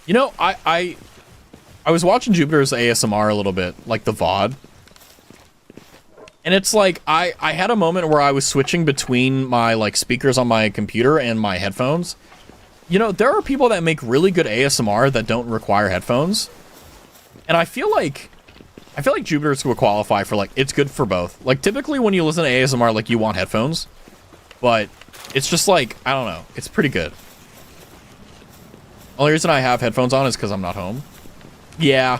You know, I was watching Jupiter's ASMR a little bit, like the VOD. And it's like, I had a moment where I was switching between my, like, speakers on my computer and my headphones. You know, there are people that make really good ASMR that don't require headphones. And I feel like Jupiter's will qualify for, like, it's good for both. Like, typically when you listen to ASMR, like, you want headphones. But it's just like, I don't know. It's pretty good. Only reason I have headphones on is because I'm not home. Yeah.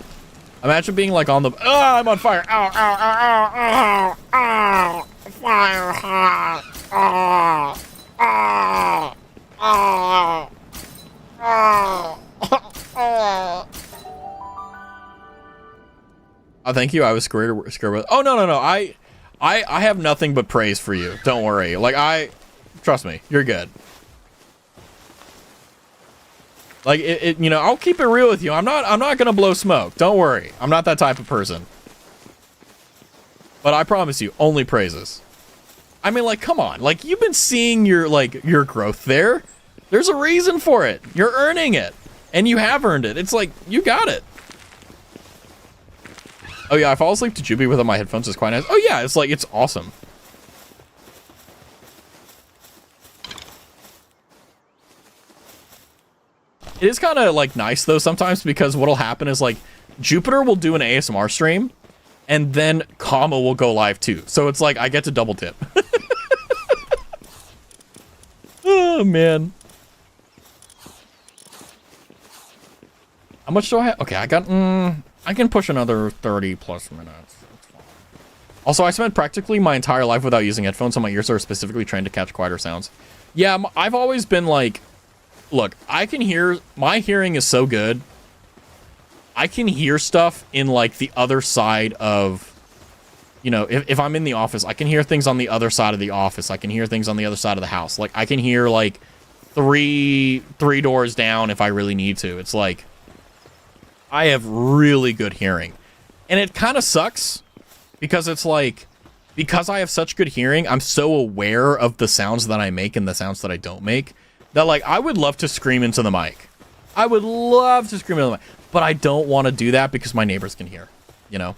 Imagine being, like, on the... Oh, I'm on fire. Ow, ow, ow, ow, ow, ow. Fire hot. Ow, ow, ow, ow, ow. Oh, thank you. I was scared with... Oh, no. I have nothing but praise for you. Don't worry. Like, trust me. You're good. Like, you know, I'll keep it real with you. I'm not gonna blow smoke. Don't worry. I'm not that type of person. But I promise you, only praises. I mean, like, come on. Like, you've been seeing your growth there. There's a reason for it. You're earning it. And you have earned it. It's like, you got it. Oh, yeah, I fall asleep to Juby without my headphones. It's quite nice. Oh, yeah, it's like, it's awesome. It is kind of, like, nice, though, sometimes, because what'll happen is, like, Jupiter will do an ASMR stream, and then Kama will go live, too. So it's like, I get to double tip. Oh, man. How much do I have? Okay, I got, I can push another 30 plus minutes. That's fine. Also, I spent practically my entire life without using headphones, so my ears are specifically trained to catch quieter sounds. Yeah, I've always been, like... Look, I can hear... My hearing is so good. I can hear stuff in, like, the other side of... You know, if I'm in the office, I can hear things on the other side of the office. I can hear things on the other side of the house. Like, I can hear, like, three doors down if I really need to. It's like... I have really good hearing. And it kind of sucks. Because it's like... Because I have such good hearing, I'm so aware of the sounds that I make and the sounds that I don't make... That, like, I would love to scream into the mic. I would love to scream into the mic. But I don't want to do that because my neighbors can hear. You know?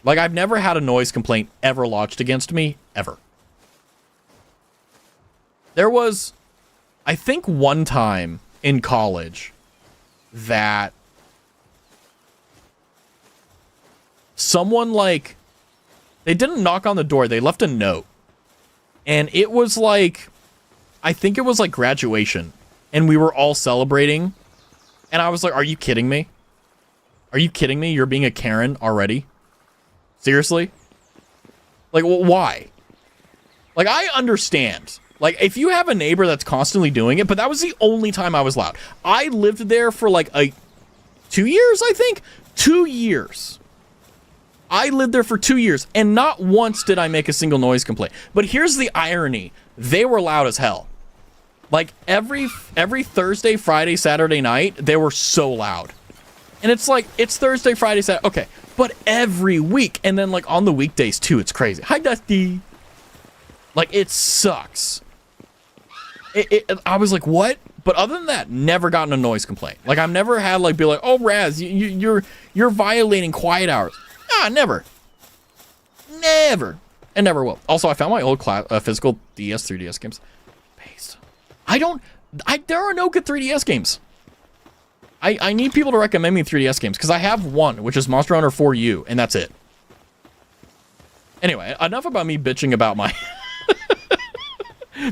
Like, I've never had a noise complaint ever lodged against me. Ever. There was, I think, one time in college that someone like, they didn't knock on the door. They left a note. And it was like, I think it was like graduation. And we were all celebrating. And I was like, are you kidding me? Are you kidding me? You're being a Karen already? Seriously? Like, why? Like, I understand. Like, if you have a neighbor that's constantly doing it, but that was the only time I was loud. I lived there for like 2 years, I think. 2 years. I lived there for 2 years, and not once did I make a single noise complaint. But here's the irony. They were loud as hell. Like, every Thursday, Friday, Saturday night, they were so loud. And it's like, it's Thursday, Friday, Saturday. Okay, but every week. And then, like, on the weekdays, too, it's crazy. Hi, Dusty. Like, it sucks. I was like, what? But other than that, never gotten a noise complaint. Like, I've never had, like, be like, oh, Raz, you're violating quiet hours. Nah, never. Never. And never will. Also, I found my old physical DS, 3DS games. Based. There are no good 3DS games. I need people to recommend me 3DS games, because I have one, which is Monster Hunter 4U, and that's it. Anyway, enough about me bitching about my...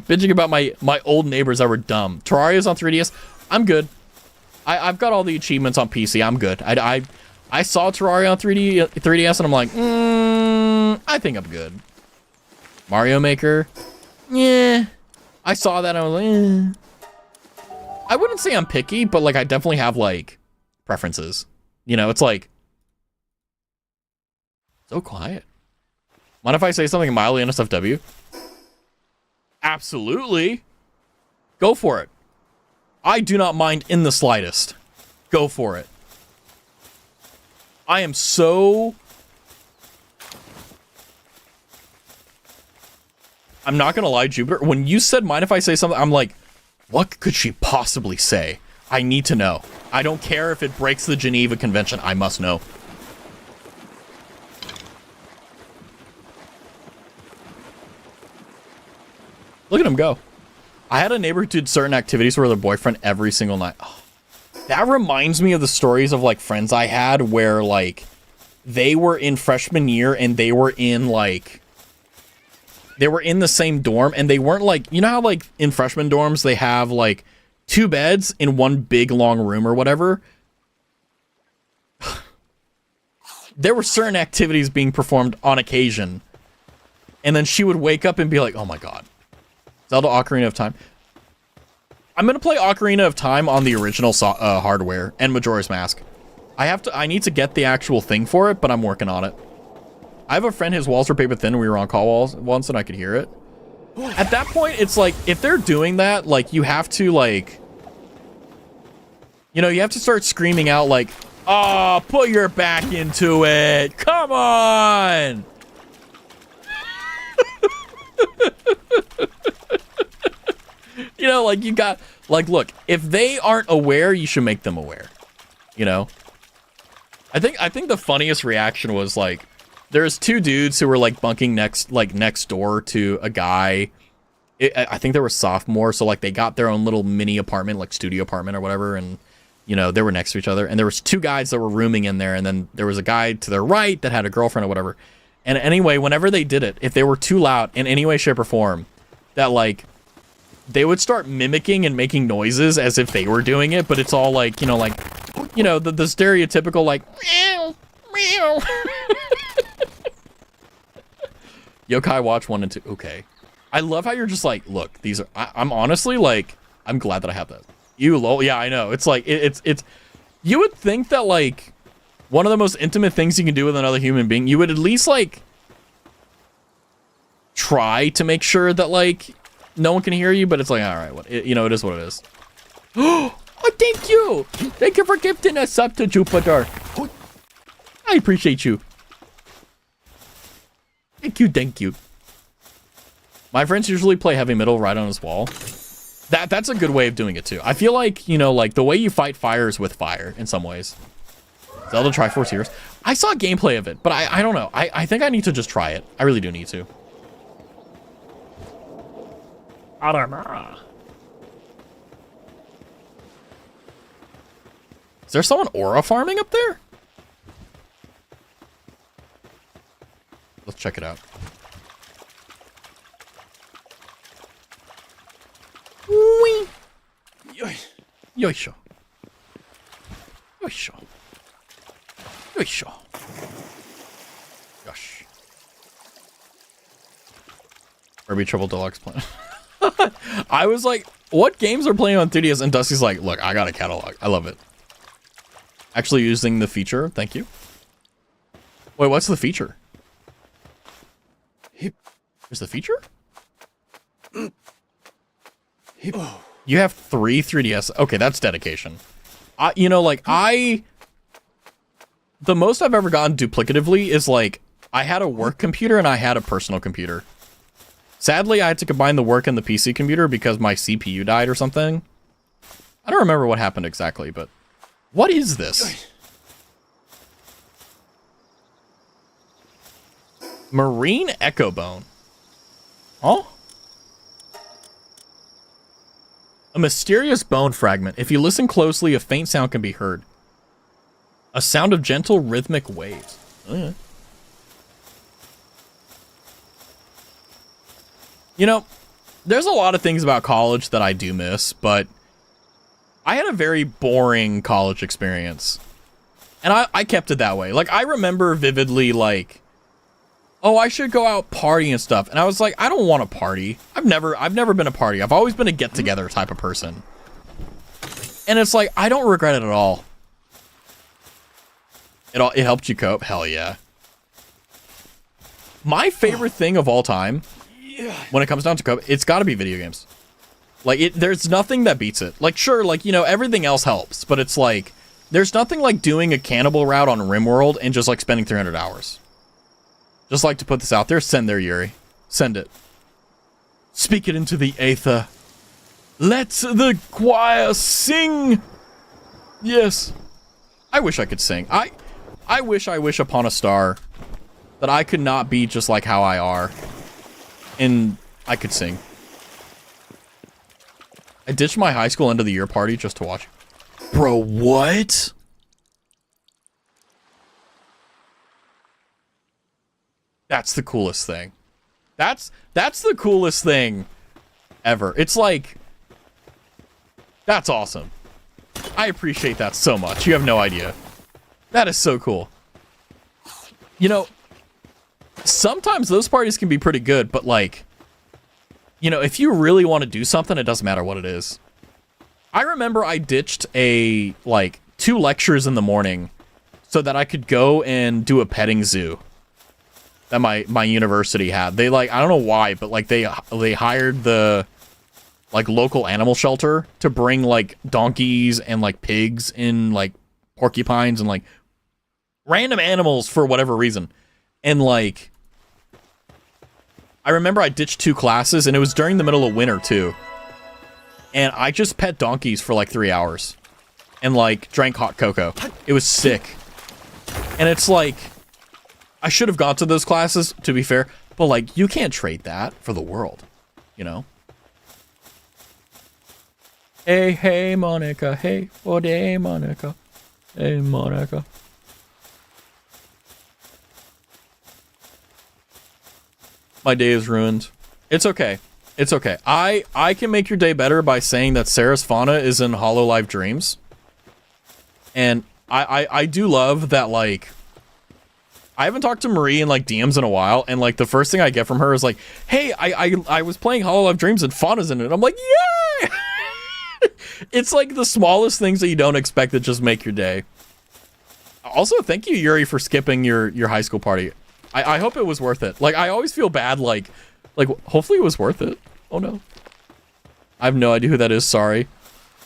bitching about my old neighbors that were dumb. Terraria's on 3DS. I'm good. I've got all the achievements on PC. I'm good. I saw Terraria on 3DS, and I'm like, I think I'm good. Mario Maker. Yeah. I saw that, and I was like, I wouldn't say I'm picky, but, like, I definitely have, like, preferences. You know, it's like, so quiet. Mind if I say something mildly NSFW? Absolutely. Go for it. I do not mind in the slightest. Go for it. I am so... I'm not gonna lie, Jupiter. When you said mind if I say something, I'm like, what could she possibly say? I need to know. I don't care if it breaks the Geneva Convention. I must know. Look at him go. I had a neighbor who did certain activities with their boyfriend every single night. Oh, that reminds me of the stories of, like, friends I had where, like, they were in freshman year and they were in, like... They were in the same dorm, and they weren't, like... You know how, like, in freshman dorms, they have, like, 2 beds in one big, long room or whatever? There were certain activities being performed on occasion. And then she would wake up and be like, oh my god. Zelda Ocarina of Time. I'm going to play Ocarina of Time on the original hardware and Majora's Mask. I need to get the actual thing for it, but I'm working on it. I have a friend, his walls were paper thin, and we were on call walls once, and I could hear it. At that point, it's like, if they're doing that, like, you have to, like... You know, you have to start screaming out, like, oh, put your back into it! Come on! You know, like, you got... Like, look, if they aren't aware, you should make them aware. You know? I think the funniest reaction was, like... There's 2 dudes who were, like, bunking next door to a guy. I think they were sophomores, so, like, they got their own little mini apartment, like, studio apartment or whatever, and, you know, they were next to each other. And there was 2 guys that were rooming in there, and then there was a guy to their right that had a girlfriend or whatever. And anyway, whenever they did it, if they were too loud in any way, shape, or form, that, like, they would start mimicking and making noises as if they were doing it, but it's all, like, you know, the stereotypical, like, meow, meow. Yokai Watch 1 and 2. Okay. I love how you're just like, look, these are... I'm honestly, like... I'm glad that I have that. You lol. Yeah, I know. It's like... It's... You would think that, like... One of the most intimate things you can do with another human being, you would at least, like... Try to make sure that, like... No one can hear you, but it's like, alright, what... You know, it is what it is. Oh, thank you! Thank you for gifting a sub to Jupiter. I appreciate you. Thank you. My friends usually play heavy metal right on his wall. That's a good way of doing it too. I feel like, you know, like the way you fight fire is with fire in some ways. Zelda Triforce Heroes. I saw gameplay of it, but I don't know. I think I need to just try it. I really do need to. Is there someone aura farming up there? Let's check it out. Whee! Yoisho. Yoisho. Yoisho. Gosh. Kirby Triple Deluxe plan. I was like, what games are playing on 3DS? And Dusty's like, look, I got a catalog. I love it. Actually using the feature. Thank you. Wait, what's the feature? There's the feature? You have 3 3DS. Okay, that's dedication. You know, like, the most I've ever gotten duplicatively is, like, I had a work computer and I had a personal computer. Sadly, I had to combine the work and the PC computer because my CPU died or something. I don't remember what happened exactly, but... What is this? Marine Echo Bone. Huh? A mysterious bone fragment. If you listen closely, a faint sound can be heard. A sound of gentle rhythmic waves. Okay. You know, there's a lot of things about college that I do miss, but I had a very boring college experience. And I kept it that way. Like, I remember vividly, like, oh, I should go out partying and stuff. And I was like, I don't want to party. I've never been a party. I've always been a get-together type of person. And it's like, I don't regret it at all. It helped you cope? Hell yeah. My favorite thing of all time, when it comes down to cope, it's got to be video games. Like, there's nothing that beats it. Like, sure, like, you know, everything else helps, but it's like, there's nothing like doing a cannibal route on RimWorld and just, like, spending 300 hours. Just like to put this out there. Send there, Yuri. Send it. Speak it into the aether. Let the choir sing. Yes. I wish I could sing. I wish upon a star that I could not be just like how I are. And I could sing. I ditched my high school end of the year party just to watch. Bro, what? That's the coolest thing. That's the coolest thing ever. It's like, that's awesome. I appreciate that so much. You have no idea. That is so cool. You know, sometimes those parties can be pretty good, but like, you know, if you really want to do something, it doesn't matter what it is. I remember I ditched like 2 lectures in the morning so that I could go and do a petting zoo that my university had. They, like, I don't know why, but like they hired the like local animal shelter to bring like donkeys and like pigs and like porcupines and like random animals for whatever reason. And like, I remember I ditched 2 classes and it was during the middle of winter too. And I just pet donkeys for like 3 hours and like drank hot cocoa. It was sick. And it's like, I should have gone to those classes, to be fair, but like, you can't trade that for the world, you know? Hey, hey, Monica. Hey, oh, day, Monica. Hey, Monica. My day is ruined. It's okay. It's okay. I can make your day better by saying that Sarah's fauna is in Hololive Dreams. And I do love that, like, I haven't talked to Marie in like DMs in a while, and like the first thing I get from her is like, hey, I was playing Hololive Dreams and Fauna's in it. I'm like, yay! It's like the smallest things that you don't expect that just make your day. Also, thank you, Yuri, for skipping your high school party. I hope it was worth it. Like, I always feel bad, like hopefully it was worth it. Oh no. I have no idea who that is, sorry.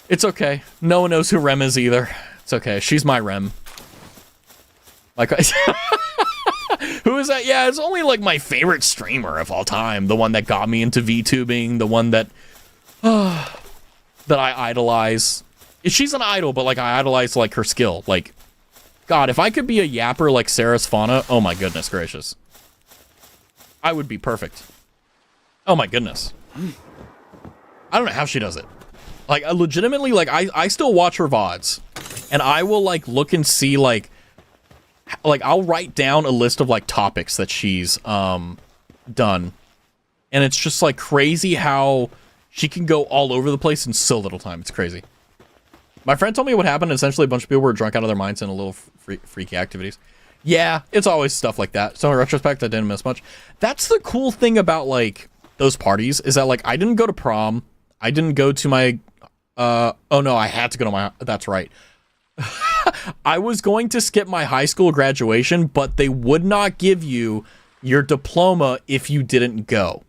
It's okay. No one knows who Rem is either. It's okay. She's my Rem. Like, who is that? Yeah, it's only like my favorite streamer of all time. The one that got me into VTubing. The one that that I idolize. She's an idol, but like I idolize like her skill. Like, God, if I could be a yapper like Sarah's fauna, oh my goodness gracious. I would be perfect. Oh my goodness. I don't know how she does it. Like, I legitimately, like, I still watch her VODs. And I will, like, look and see, like, like, I'll write down a list of like topics that she's done, and it's just like crazy how she can go all over the place in so little time. It's crazy. My friend told me what happened. Essentially, a bunch of people were drunk out of their minds in a little freaky activities. Yeah, it's always stuff like that. So in retrospect, I didn't miss much. That's the cool thing about like those parties, is that like I didn't go to prom. I didn't go to my oh no, I had to go to my, that's right. I was going to skip my high school graduation, but they would not give you your diploma if you didn't go.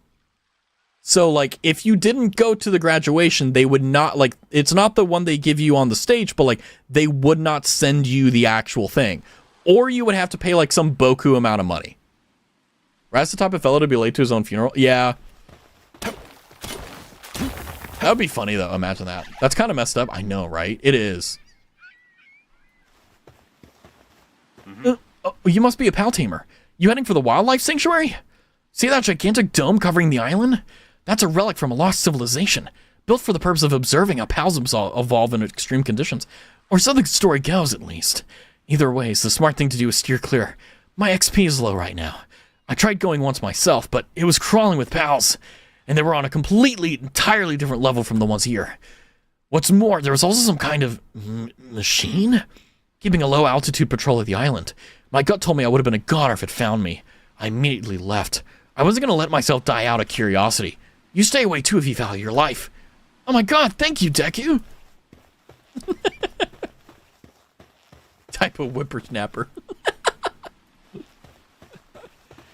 So like if you didn't go to the graduation, they would not, like, it's not the one they give you on the stage, but like they would not send you the actual thing. Or you would have to pay like some boku amount of money. Raz the type of fellow to be late to his own funeral? Yeah. That would be funny though, imagine that. That's kind of messed up. I know, right? It is. Oh, you must be a pal tamer. You heading for the wildlife sanctuary? See that gigantic dome covering the island? That's a relic from a lost civilization, built for the purpose of observing how pals evolve in extreme conditions. Or so the story goes, at least. Either way, the smart thing to do is steer clear. My XP is low right now. I tried going once myself, but it was crawling with pals, and they were on a entirely different level from the ones here. What's more, there was also some kind of machine keeping a low altitude patrol of the island. My gut told me I would have been a goner if it found me. I immediately left. I wasn't going to let myself die out of curiosity. You stay away too if you value your life. Oh my god, thank you, Deku. Type of whippersnapper.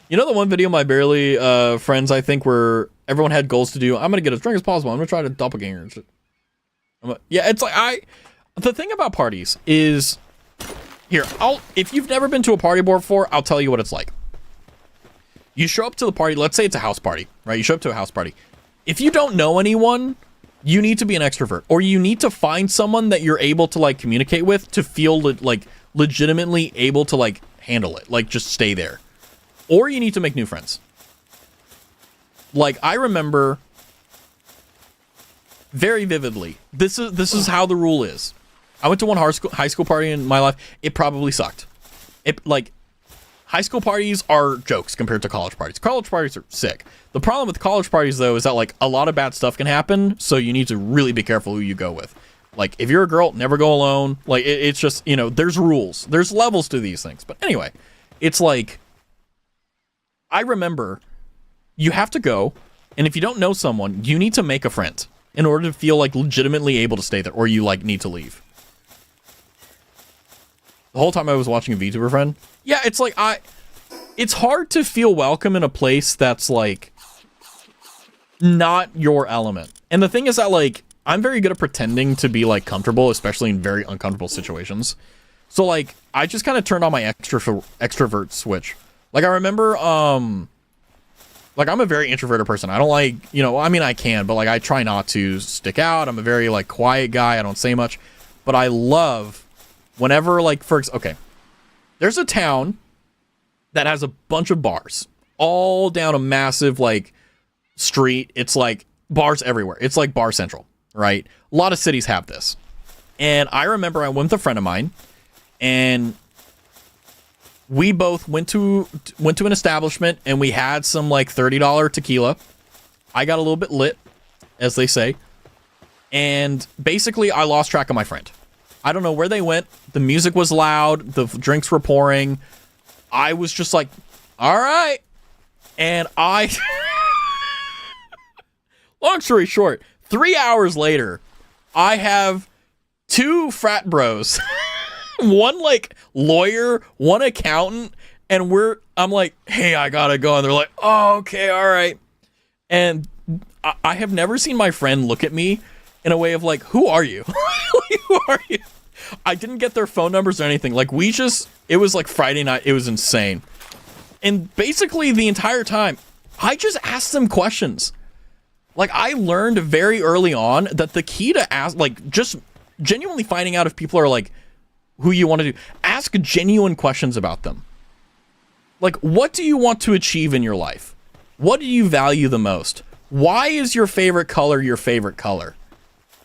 You know the one video my barely friends, I think, where everyone had goals to do? I'm going to get as drunk as possible. I'm going to try to doppelganger and shit. Yeah, it's like, the thing about parties is, here, if you've never been to a party before, I'll tell you what it's like. You show up to the party, let's say it's a house party, right? You show up to a house party. If you don't know anyone, you need to be an extrovert, or you need to find someone that you're able to like communicate with to feel like legitimately able to like handle it, like just stay there. Or you need to make new friends. Like, I remember very vividly, this is how the rule is. I went to one high school party in my life. It probably sucked. High school parties are jokes compared to college parties. College parties are sick. The problem with college parties, though, is that, like, a lot of bad stuff can happen, so you need to really be careful who you go with. Like, if you're a girl, never go alone. Like, it's just, you know, there's rules. There's levels to these things. But anyway, it's like, I remember you have to go, and if you don't know someone, you need to make a friend in order to feel, like, legitimately able to stay there, or you, like, need to leave. The whole time I was watching a VTuber friend. Yeah, it's like, it's hard to feel welcome in a place that's, like, not your element. And the thing is that, like, I'm very good at pretending to be, like, comfortable, especially in very uncomfortable situations. So, like, I just kind of turned on my extrovert switch. Like, I remember, like, I'm a very introverted person. I don't like, you know, I mean, I can, but, like, I try not to stick out. I'm a very, like, quiet guy. I don't say much. But I love whenever, like, okay, there's a town that has a bunch of bars all down a massive, like, street. It's, like, bars everywhere. It's, like, Bar Central, right? A lot of cities have this. And I remember I went with a friend of mine, and we both went to an establishment, and we had some, like, $30 tequila. I got a little bit lit, as they say. And basically, I lost track of my friend. I don't know where they went. The music was loud. The drinks were pouring. I was just like, all right. And long story short, 3 hours later, I have two frat bros, one like lawyer, one accountant, and I'm like, hey, I gotta go. And they're like, oh, okay, all right. And I have never seen my friend look at me in a way of like, who are you? Who are you? I didn't get their phone numbers or anything. Like, it was like Friday night. It was insane. And basically the entire time, I just asked them questions. Like, I learned very early on that the key to ask, like, just genuinely finding out if people are like who you want to do, ask genuine questions about them. Like, what do you want to achieve in your life? What do you value the most? Why is your favorite color your favorite color?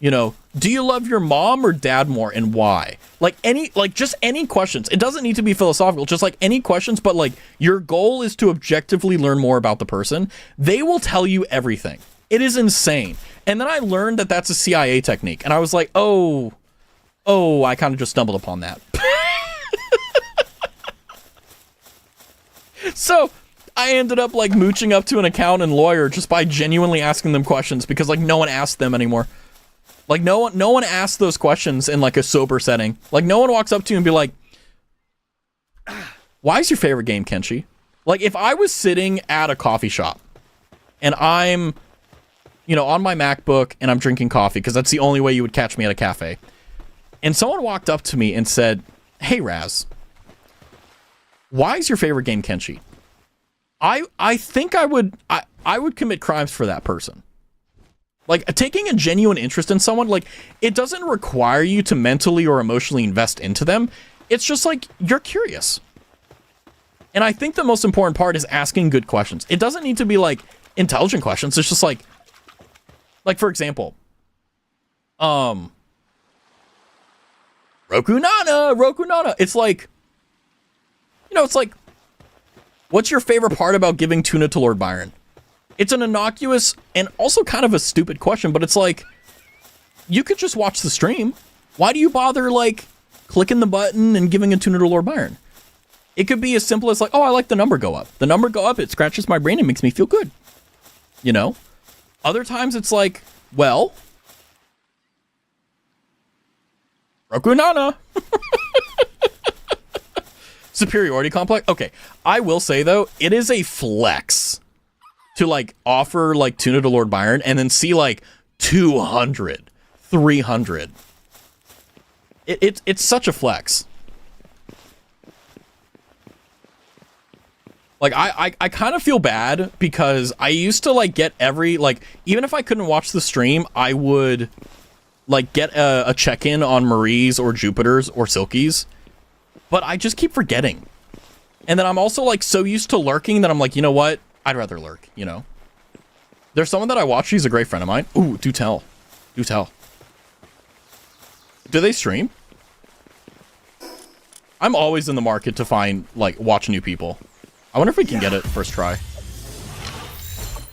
You know, do you love your mom or dad more and why? Like just any questions. It doesn't need to be philosophical, just like any questions, but like your goal is to objectively learn more about the person. They will tell you everything. It is insane. And then I learned that that's a CIA technique. And I was like, oh, I kind of just stumbled upon that. So I ended up like mooching up to an accountant and lawyer just by genuinely asking them questions because like no one asked them anymore. Like no one asks those questions in like a sober setting. Like no one walks up to you and be like, why is your favorite game Kenshi? Like if I was sitting at a coffee shop and I'm, you know, on my MacBook and I'm drinking coffee because that's the only way you would catch me at a cafe. And someone walked up to me and said, hey Raz, why is your favorite game Kenshi? I think I would commit crimes for that person. Like, taking a genuine interest in someone, like, it doesn't require you to mentally or emotionally invest into them. It's just, like, you're curious. And I think the most important part is asking good questions. It doesn't need to be, like, intelligent questions. It's just, like, for example, Roku Nana. It's like, you know, it's like, what's your favorite part about giving tuna to Lord Byron? It's an innocuous and also kind of a stupid question, but it's like, you could just watch the stream. Why do you bother, like, clicking the button and giving a tuna to Lord Byron? It could be as simple as like, oh, I like the number go up. The number go up, it scratches my brain and makes me feel good. You know? Other times it's like, well, Roku Nana. Superiority complex. Okay, I will say though, it is a flex to like offer like tuna to Lord Byron and then see like 200, 300. It's such a flex. Like I kind of feel bad because I used to like get every, like, even if I couldn't watch the stream, I would like get a check-in on Marie's or Jupiter's or Silky's, but I just keep forgetting. And then I'm also like so used to lurking that I'm like, you know what? I'd rather lurk, you know? There's someone that I watch, she's a great friend of mine. Ooh, do tell. Do tell. Do they stream? I'm always in the market to find, like, watch new people. I wonder if we can get it first try.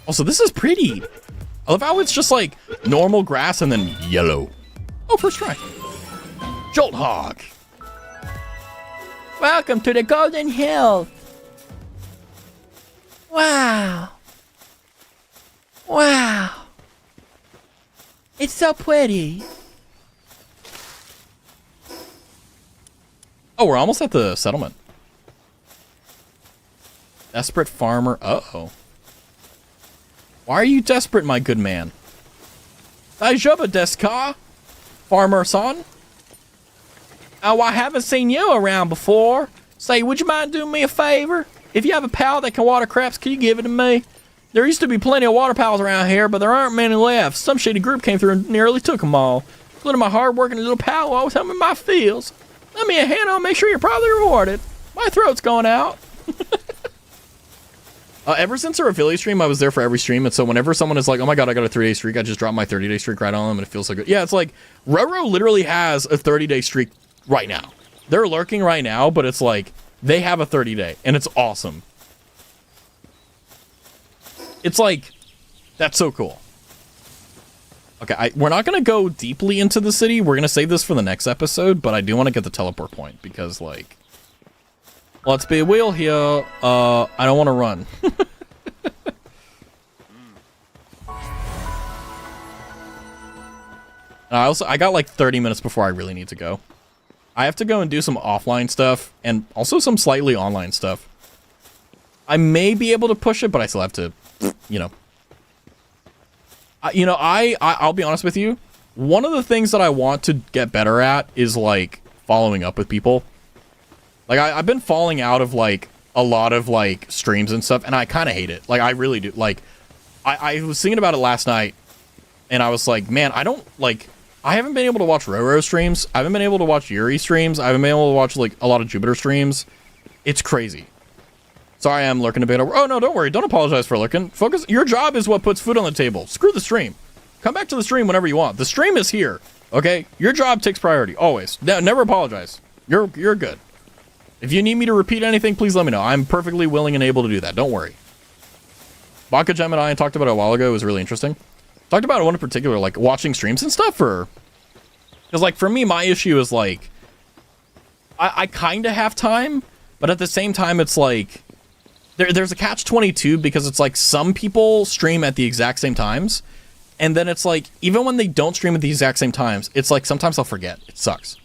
Also, this is pretty. I love how it's just like normal grass and then yellow. Oh, first try. Jolt Hog. Welcome to the Golden Hill. Wow. Wow. It's so pretty. Oh, we're almost at the settlement. Desperate farmer. Uh-oh. Why are you desperate, my good man? Daijoubu desu ka, farmer-san? Oh, I haven't seen you around before. Say, would you mind doing me a favor? If you have a pal that can water craps, can you give it to me? There used to be plenty of water pals around here, but there aren't many left. Some shady group came through and nearly took them all. Including my hard-working little pal who always helped me in my fields. Let me a hand, I'll make sure you're probably rewarded. My throat's going out. Ever since our affiliate stream, I was there for every stream, and so whenever someone is like, oh my god, I got a 30-day streak, I just drop my 30-day streak right on them, and it feels so good. Yeah, it's like, Roro literally has a 30-day streak right now. They're lurking right now, but it's like, they have a 30-day, and it's awesome. It's like, that's so cool. Okay, we're not going to go deeply into the city. We're going to save this for the next episode, but I do want to get the teleport point, because, like, let's be real here. I don't want to run. And I got like 30 minutes before I really need to go. I have to go and do some offline stuff and also some slightly online stuff. I may be able to push it, but I still have to, you know. I'll be honest with you. One of the things that I want to get better at is like following up with people. Like, I've been falling out of, like, a lot of, like, streams and stuff, and I kind of hate it. Like, I really do. Like, I was thinking about it last night, and I was like, man, I haven't been able to watch Roro streams. I haven't been able to watch Yuri streams. I haven't been able to watch, like, a lot of Jupiter streams. It's crazy. Sorry, I'm lurking a bit over. Oh, no, don't worry. Don't apologize for lurking. Focus. Your job is what puts food on the table. Screw the stream. come back to the stream whenever you want. The stream is here, okay? Your job takes priority, always. Never apologize. You're good. If you need me to repeat anything, please let me know. I'm perfectly willing and able to do that. Don't worry. Baka Gemini, I talked about it a while ago. It was really interesting. Talked about one in particular, like watching streams and stuff, or... Because, like, for me, my issue is, like... I kind of have time, but at the same time, it's like... There's a catch-22 because it's like some people stream at the exact same times, and then it's like, even when they don't stream at the exact same times, it's like sometimes I'll forget. It sucks.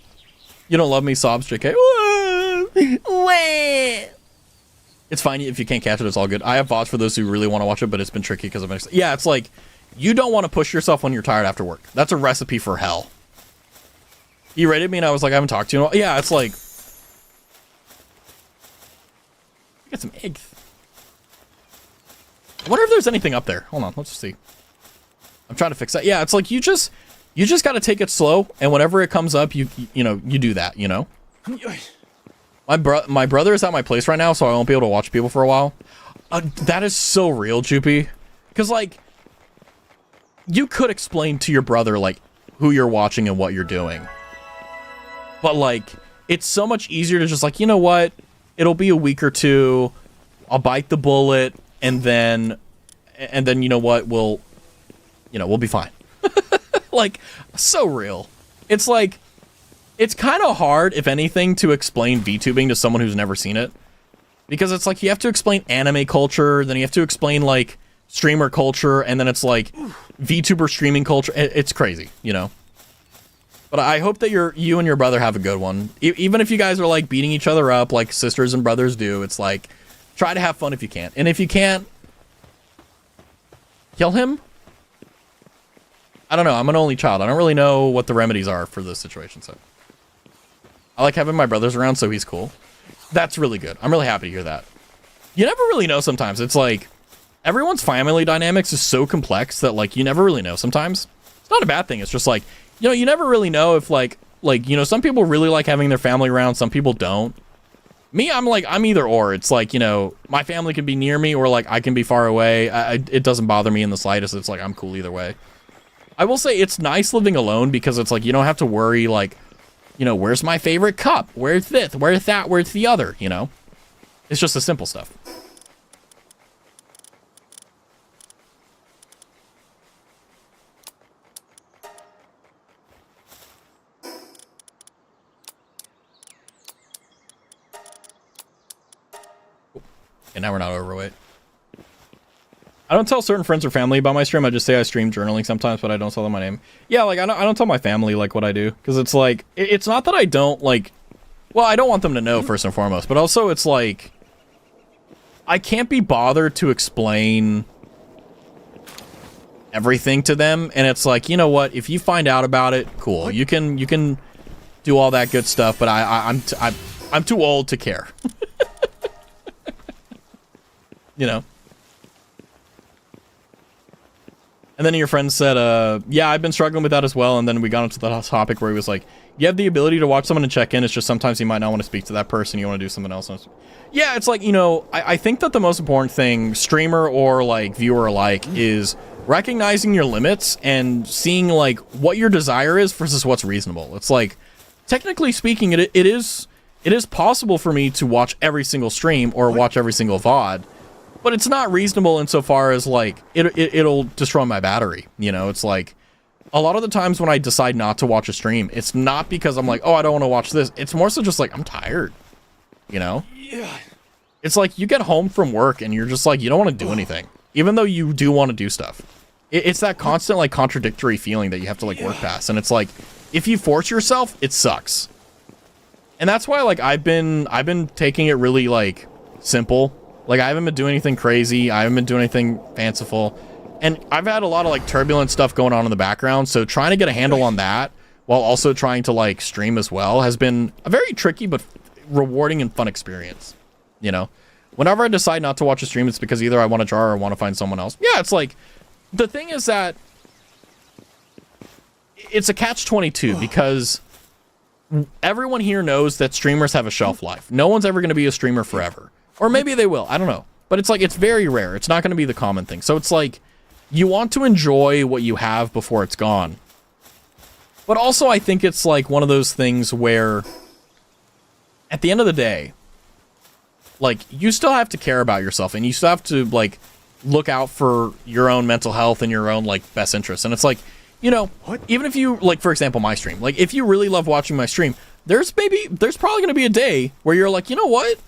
You don't love me, sobs, JK. It's fine if you can't catch it, it's all good. I have VODs for those who really want to watch it, but it's been tricky because of... Yeah, it's like, you don't want to push yourself when you're tired after work. That's a recipe for hell. He rated me and I was like, I haven't talked to you in a while. Yeah, it's like... Get some eggs. I wonder if there's anything up there. Hold on, let's see. I'm trying to fix that. Yeah, it's like you just got to take it slow, and whenever it comes up, you do that, you know? My brother is at my place right now, so I won't be able to watch people for a while. That is so real, Joopy. Because, like, you could explain to your brother, like, who you're watching and what you're doing. But, like, it's so much easier to just, like, you know what? It'll be a week or two. I'll bite the bullet, and then you know what? We'll be fine. Like, so real. It's like, it's kind of hard, if anything, to explain VTubing to someone who's never seen it. Because it's like, you have to explain anime culture, then you have to explain, like, streamer culture, and then it's like, VTuber streaming culture. It's crazy, you know? But I hope that you and your brother have a good one. Even if you guys are, like, beating each other up like sisters and brothers do, it's like, try to have fun if you can. And if you can't, kill him? I don't know. I'm an only child. I don't really know what the remedies are for this situation, so. I like having my brothers around, so he's cool. That's really good. I'm really happy to hear that. You never really know sometimes. It's like, everyone's family dynamics is so complex that, like, you never really know sometimes. It's not a bad thing. It's just like, you know, you never really know if, like, you know, some people really like having their family around, some people don't. Me, I'm either or. It's like, you know, my family can be near me, or, like, I can be far away. It doesn't bother me in the slightest. It's like, I'm cool either way. I will say it's nice living alone because it's like, you don't have to worry, like, you know, where's my favorite cup? Where's this? Where's that? Where's the other? You know? It's just the simple stuff. And now we're not overweight. I don't tell certain friends or family about my stream. I just say I stream journaling sometimes, but I don't tell them my name. Yeah, like, I don't tell my family, like, what I do. Because it's like, it's not that I don't, like... Well, I don't want them to know, first and foremost. But also, it's like... I can't be bothered to explain everything to them. And it's like, you know what? If you find out about it, cool. You can do all that good stuff, but I'm too old to care. You know? And then your friend said, yeah, I've been struggling with that as well. And then we got into the topic where he was like, you have the ability to watch someone and check in. It's just sometimes you might not want to speak to that person. You want to do something else. Yeah, it's like, you know, I think that the most important thing, streamer or, like, viewer alike, is recognizing your limits and seeing, like, what your desire is versus what's reasonable. It's like, technically speaking, it is possible for me to watch every single stream or watch every single VOD. But it's not reasonable insofar as, like, it'll destroy my battery, you know? It's like, a lot of the times when I decide not to watch a stream, it's not because I'm like, oh, I don't want to watch this. It's more so just like, I'm tired, you know? Yeah. It's like, you get home from work and you're just like, you don't want to do anything, even though you do want to do stuff. It's that constant, like, contradictory feeling that you have to, like, work past. And it's like, if you force yourself, it sucks. And that's why, like, I've been taking it really, like, simple. Like, I haven't been doing anything crazy. I haven't been doing anything fanciful. And I've had a lot of, like, turbulent stuff going on in the background. So trying to get a handle on that while also trying to, like, stream as well has been a very tricky but rewarding and fun experience. You know? Whenever I decide not to watch a stream, it's because either I want to draw or I want to find someone else. Yeah, it's like... The thing is that... It's a catch-22 because... Everyone here knows that streamers have a shelf life. No one's ever going to be a streamer forever. Or maybe they will. I don't know. But it's like, it's very rare. It's not going to be the common thing. So it's like, you want to enjoy what you have before it's gone. But also, I think it's like one of those things where, at the end of the day, like, you still have to care about yourself, and you still have to, like, look out for your own mental health and your own, like, best interests. And it's like, you know, even if you, like, for example, my stream, like, if you really love watching my stream, there's probably going to be a day where you're like, you know what?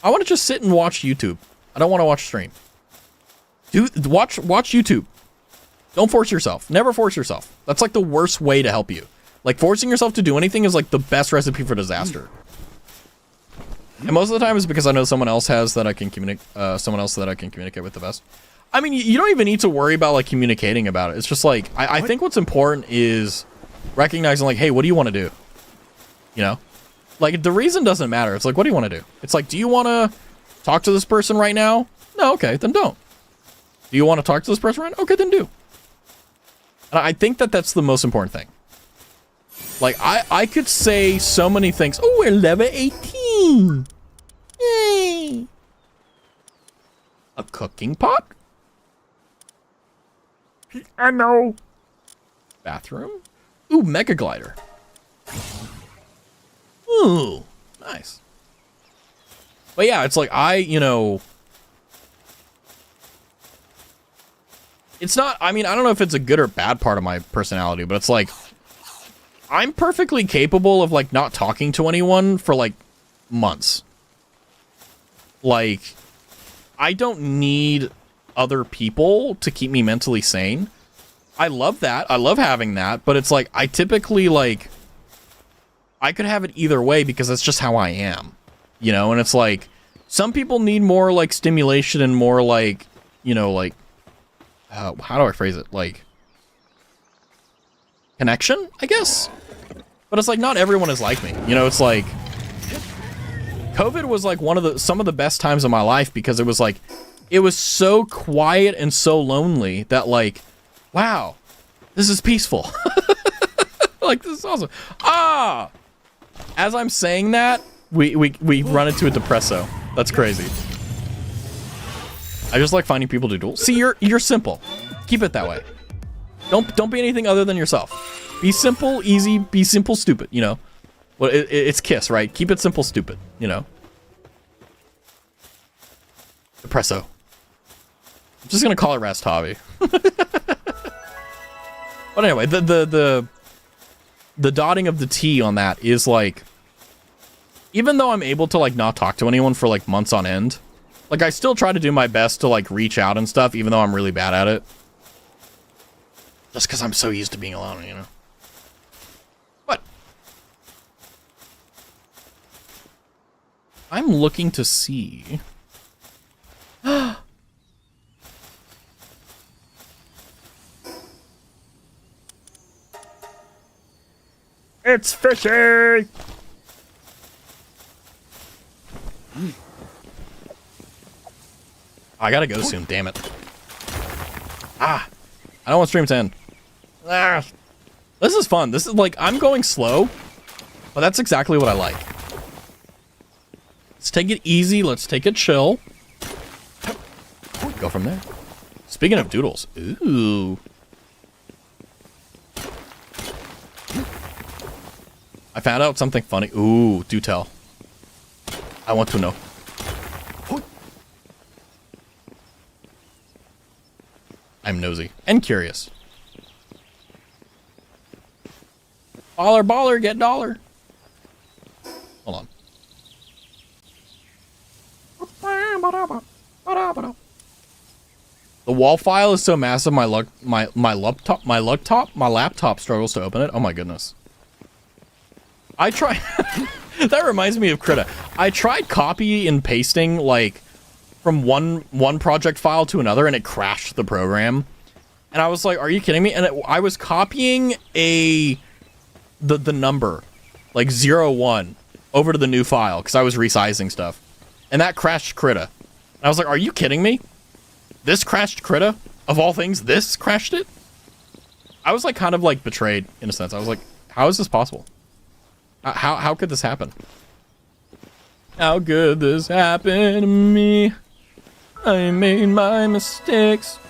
I want to just sit and watch YouTube. I don't want to watch stream. Watch YouTube. Don't force yourself. Never force yourself. That's like the worst way to help you. Like, forcing yourself to do anything is like the best recipe for disaster. And most of the time it's because I know someone else that I can communicate with the best. I mean, you don't even need to worry about like communicating about it. It's just like, I think what's important is recognizing like, hey, what do you want to do? You know? Like, the reason doesn't matter. It's like, what do you want to do? It's like, do you want to talk to this person right now? No, okay, then don't. Do you want to talk to this person right now? Okay, then do. And I think that's the most important thing. Like, I could say so many things. Oh, we're level 18. Yay. A cooking pot? I know. Bathroom? Ooh, Mega Glider. Ooh, nice. But yeah, it's like, you know, it's not, I mean, I don't know if it's a good or bad part of my personality, but it's like, I'm perfectly capable of, like, not talking to anyone for, like, months. Like, I don't need other people to keep me mentally sane. I love that. I love having that, but it's like, I typically, like, I could have it either way because that's just how I am, you know? And it's like, some people need more, like, stimulation and more, like, you know, like, how do I phrase it? Like, connection, I guess? But it's like, not everyone is like me. You know, it's like, COVID was like some of the best times of my life because it was like, it was so quiet and so lonely that like, wow, this is peaceful. Like, this is awesome. Ah! As I'm saying that, we run into a depresso. That's crazy. I just like finding people to duel. See, you're simple. Keep it that way. Don't be anything other than yourself. Be simple, easy. Be simple, stupid. You know, well, it's Kiss, right? Keep it simple, stupid. You know. Depresso. I'm just gonna call it Raztavi. But anyway, the dotting of the T on that is like, even though I'm able to like not talk to anyone for like months on end. Like, I still try to do my best to, like, reach out and stuff, even though I'm really bad at it. Just because I'm so used to being alone, you know? But I'm looking to see... It's fishy! I gotta go soon, damn it. Ah! I don't want stream to end. Ah! This is fun. This is like, I'm going slow, but that's exactly what I like. Let's take it easy. Let's take it chill. Go from there. Speaking of doodles. Ooh. I found out something funny. Ooh, do tell. I want to know. I'm nosy and curious. Baller, baller, get dollar. Hold on. The wall file is so massive. My laptop struggles to open it. Oh my goodness. I try. That reminds me of Krita. I tried copy and pasting like from one project file to another, and it crashed the program. And I was like, "Are you kidding me?" And I was copying the number, like 01, over to the new file because I was resizing stuff, and that crashed Krita. And I was like, "Are you kidding me? This crashed Krita? Of all things, this crashed it?" I was like, kind of like betrayed in a sense. I was like, "How is this possible? How could this happen? How could this happen to me? I made my mistakes.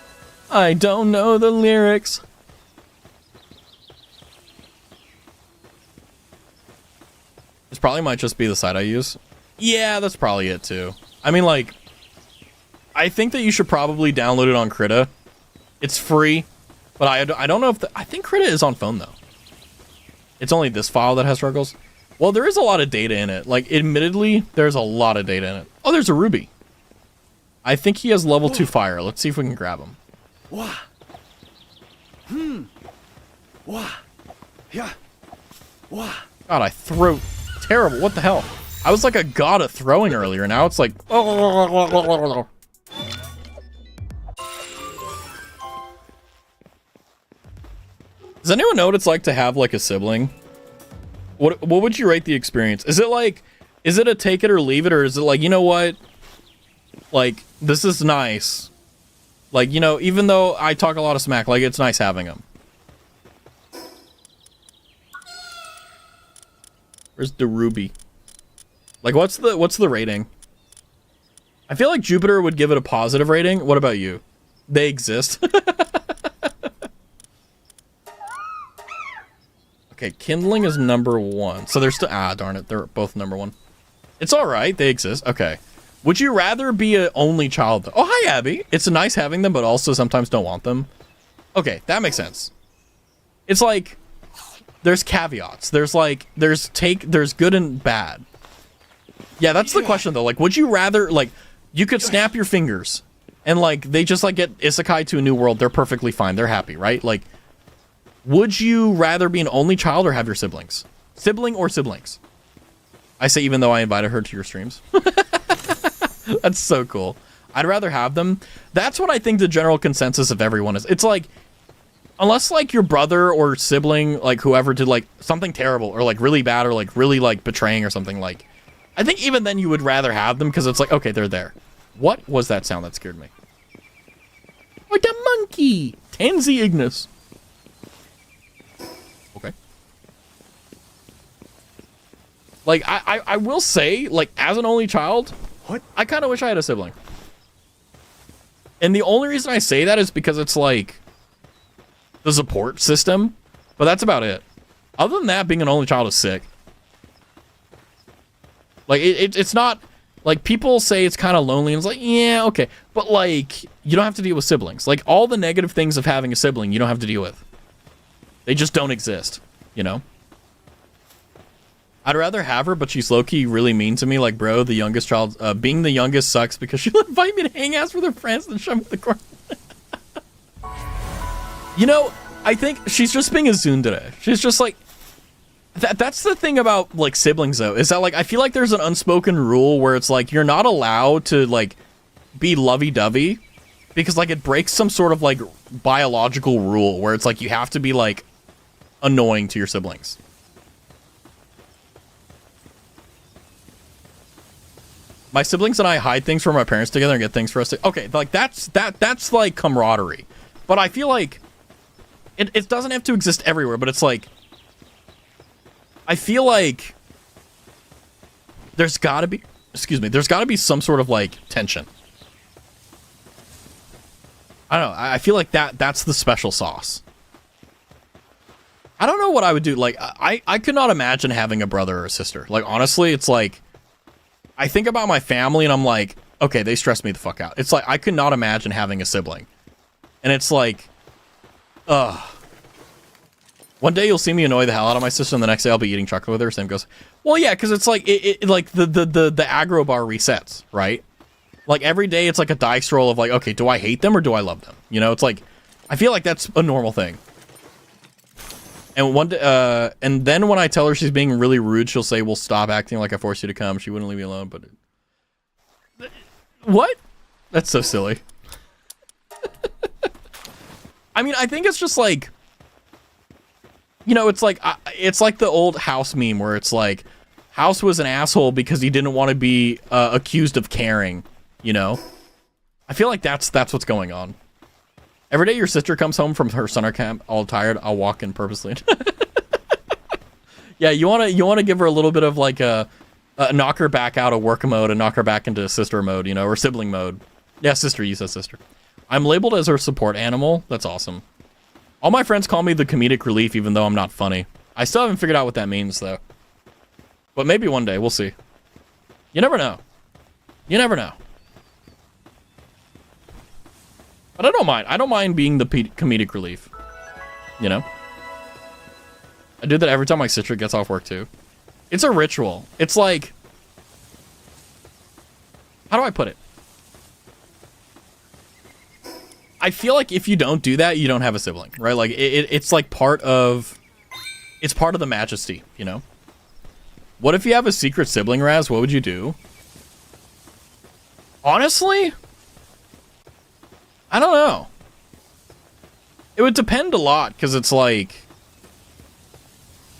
I don't know the lyrics. This probably might just be the site I use. Yeah, that's probably it too. I mean, like, I think that you should probably download it on Krita. It's free, but I don't know if I think Krita is on phone though. It's only this file that has struggles. Well, there is a lot of data in it. Like, admittedly, there's a lot of data in it. Oh, there's a Ruby. I think he has level 2 fire. Let's see if we can grab him. Wah. Wah. Yeah. Wah. God, I throw terrible. What the hell? I was like a god of throwing earlier. Now it's like. Does anyone know what it's like to have like a sibling? What would you rate the experience? Is it like, is it a take it or leave it, or is it like, you know what? Like, this is nice. Like, you know, even though I talk a lot of smack, like, it's nice having them. Where's the Ruby? Like, what's the rating? I feel like Jupiter would give it a positive rating. What about you? They exist. Okay, kindling is number 1. So they're still, darn it, they're both number 1. It's all right, they exist. Okay. Would you rather be an only child? Oh, hi, Abby. It's nice having them, but also sometimes don't want them. Okay, that makes sense. It's like, there's caveats. There's like, there's good and bad. Yeah, that's the question though. Like, would you rather, like, you could snap your fingers and like, they just like get isekai to a new world. They're perfectly fine. They're happy, right? Like, would you rather be an only child or have your siblings? Sibling or siblings? I say even though I invited her to your streams. That's so cool. I'd rather have them. That's what I think the general consensus of everyone is. It's like, unless like your brother or sibling, like whoever did like something terrible or like really bad or like really like betraying or something, like, I think even then you would rather have them because it's like, okay, they're there. What was that sound that scared me? Like a monkey. Tansy Ignis. Okay. Like, I will say, like, as an only child, What? I kind of wish I had a sibling. And the only reason I say that is because it's like the support system, but that's about it. Other than that, being an only child is sick. Like, it's not, like, people say it's kind of lonely, and it's like, yeah, okay. But, like, you don't have to deal with siblings. Like, all the negative things of having a sibling, you don't have to deal with. They just don't exist, you know? I'd rather have her, but she's low-key really mean to me. Like, bro, the youngest child, being the youngest sucks because she'll invite me to hang out with her friends and shove me in the corner. You know, I think she's just being a tsundere. She's just like, that's the thing about, like, siblings, though, is that, like, I feel like there's an unspoken rule where it's like, you're not allowed to, like, be lovey-dovey because, like, it breaks some sort of, like, biological rule where it's like, you have to be, like, annoying to your siblings. My siblings and I hide things from our parents together and get things for us to... Okay, like, that's like, camaraderie. But I feel like it doesn't have to exist everywhere, but it's like... I feel like there's gotta be... Excuse me. There's gotta be some sort of, like, tension. I don't know. I feel like that's the special sauce. I don't know what I would do. Like, I could not imagine having a brother or a sister. Like, honestly, it's like... I think about my family and I'm like, okay, they stress me the fuck out. It's like, I could not imagine having a sibling. And it's like, one day you'll see me annoy the hell out of my sister and the next day I'll be eating chocolate with her. Sam goes, well, yeah, because it's like, it like the aggro bar resets, right? Like every day it's like a dice roll of like, okay, do I hate them or do I love them? You know, it's like, I feel like that's a normal thing. And and then when I tell her she's being really rude, she'll say, well, stop acting like I forced you to come. She wouldn't leave me alone, but... What? That's so silly. I mean, I think it's just like... You know, it's like the old House meme where it's like, House was an asshole because he didn't want to be accused of caring, you know? I feel like that's what's going on. Every day your sister comes home from her summer camp all tired, I'll walk in purposely. Yeah, you wanna give her a little bit of like a knock her back out of work mode and knock her back into sister mode, you know, or sibling mode. Yeah, sister, you said sister. I'm labeled as her support animal. That's awesome. All my friends call me the comedic relief, even though I'm not funny. I still haven't figured out what that means, though. But maybe one day, we'll see. You never know. You never know. But I don't mind. I don't mind being the comedic relief. You know? I do that every time my sister gets off work, too. It's a ritual. It's like... How do I put it? I feel like if you don't do that, you don't have a sibling, right? Like, it's like part of... It's part of the majesty, you know? What if you have a secret sibling, Raz? What would you do? Honestly? I don't know. It would depend a lot, because it's like...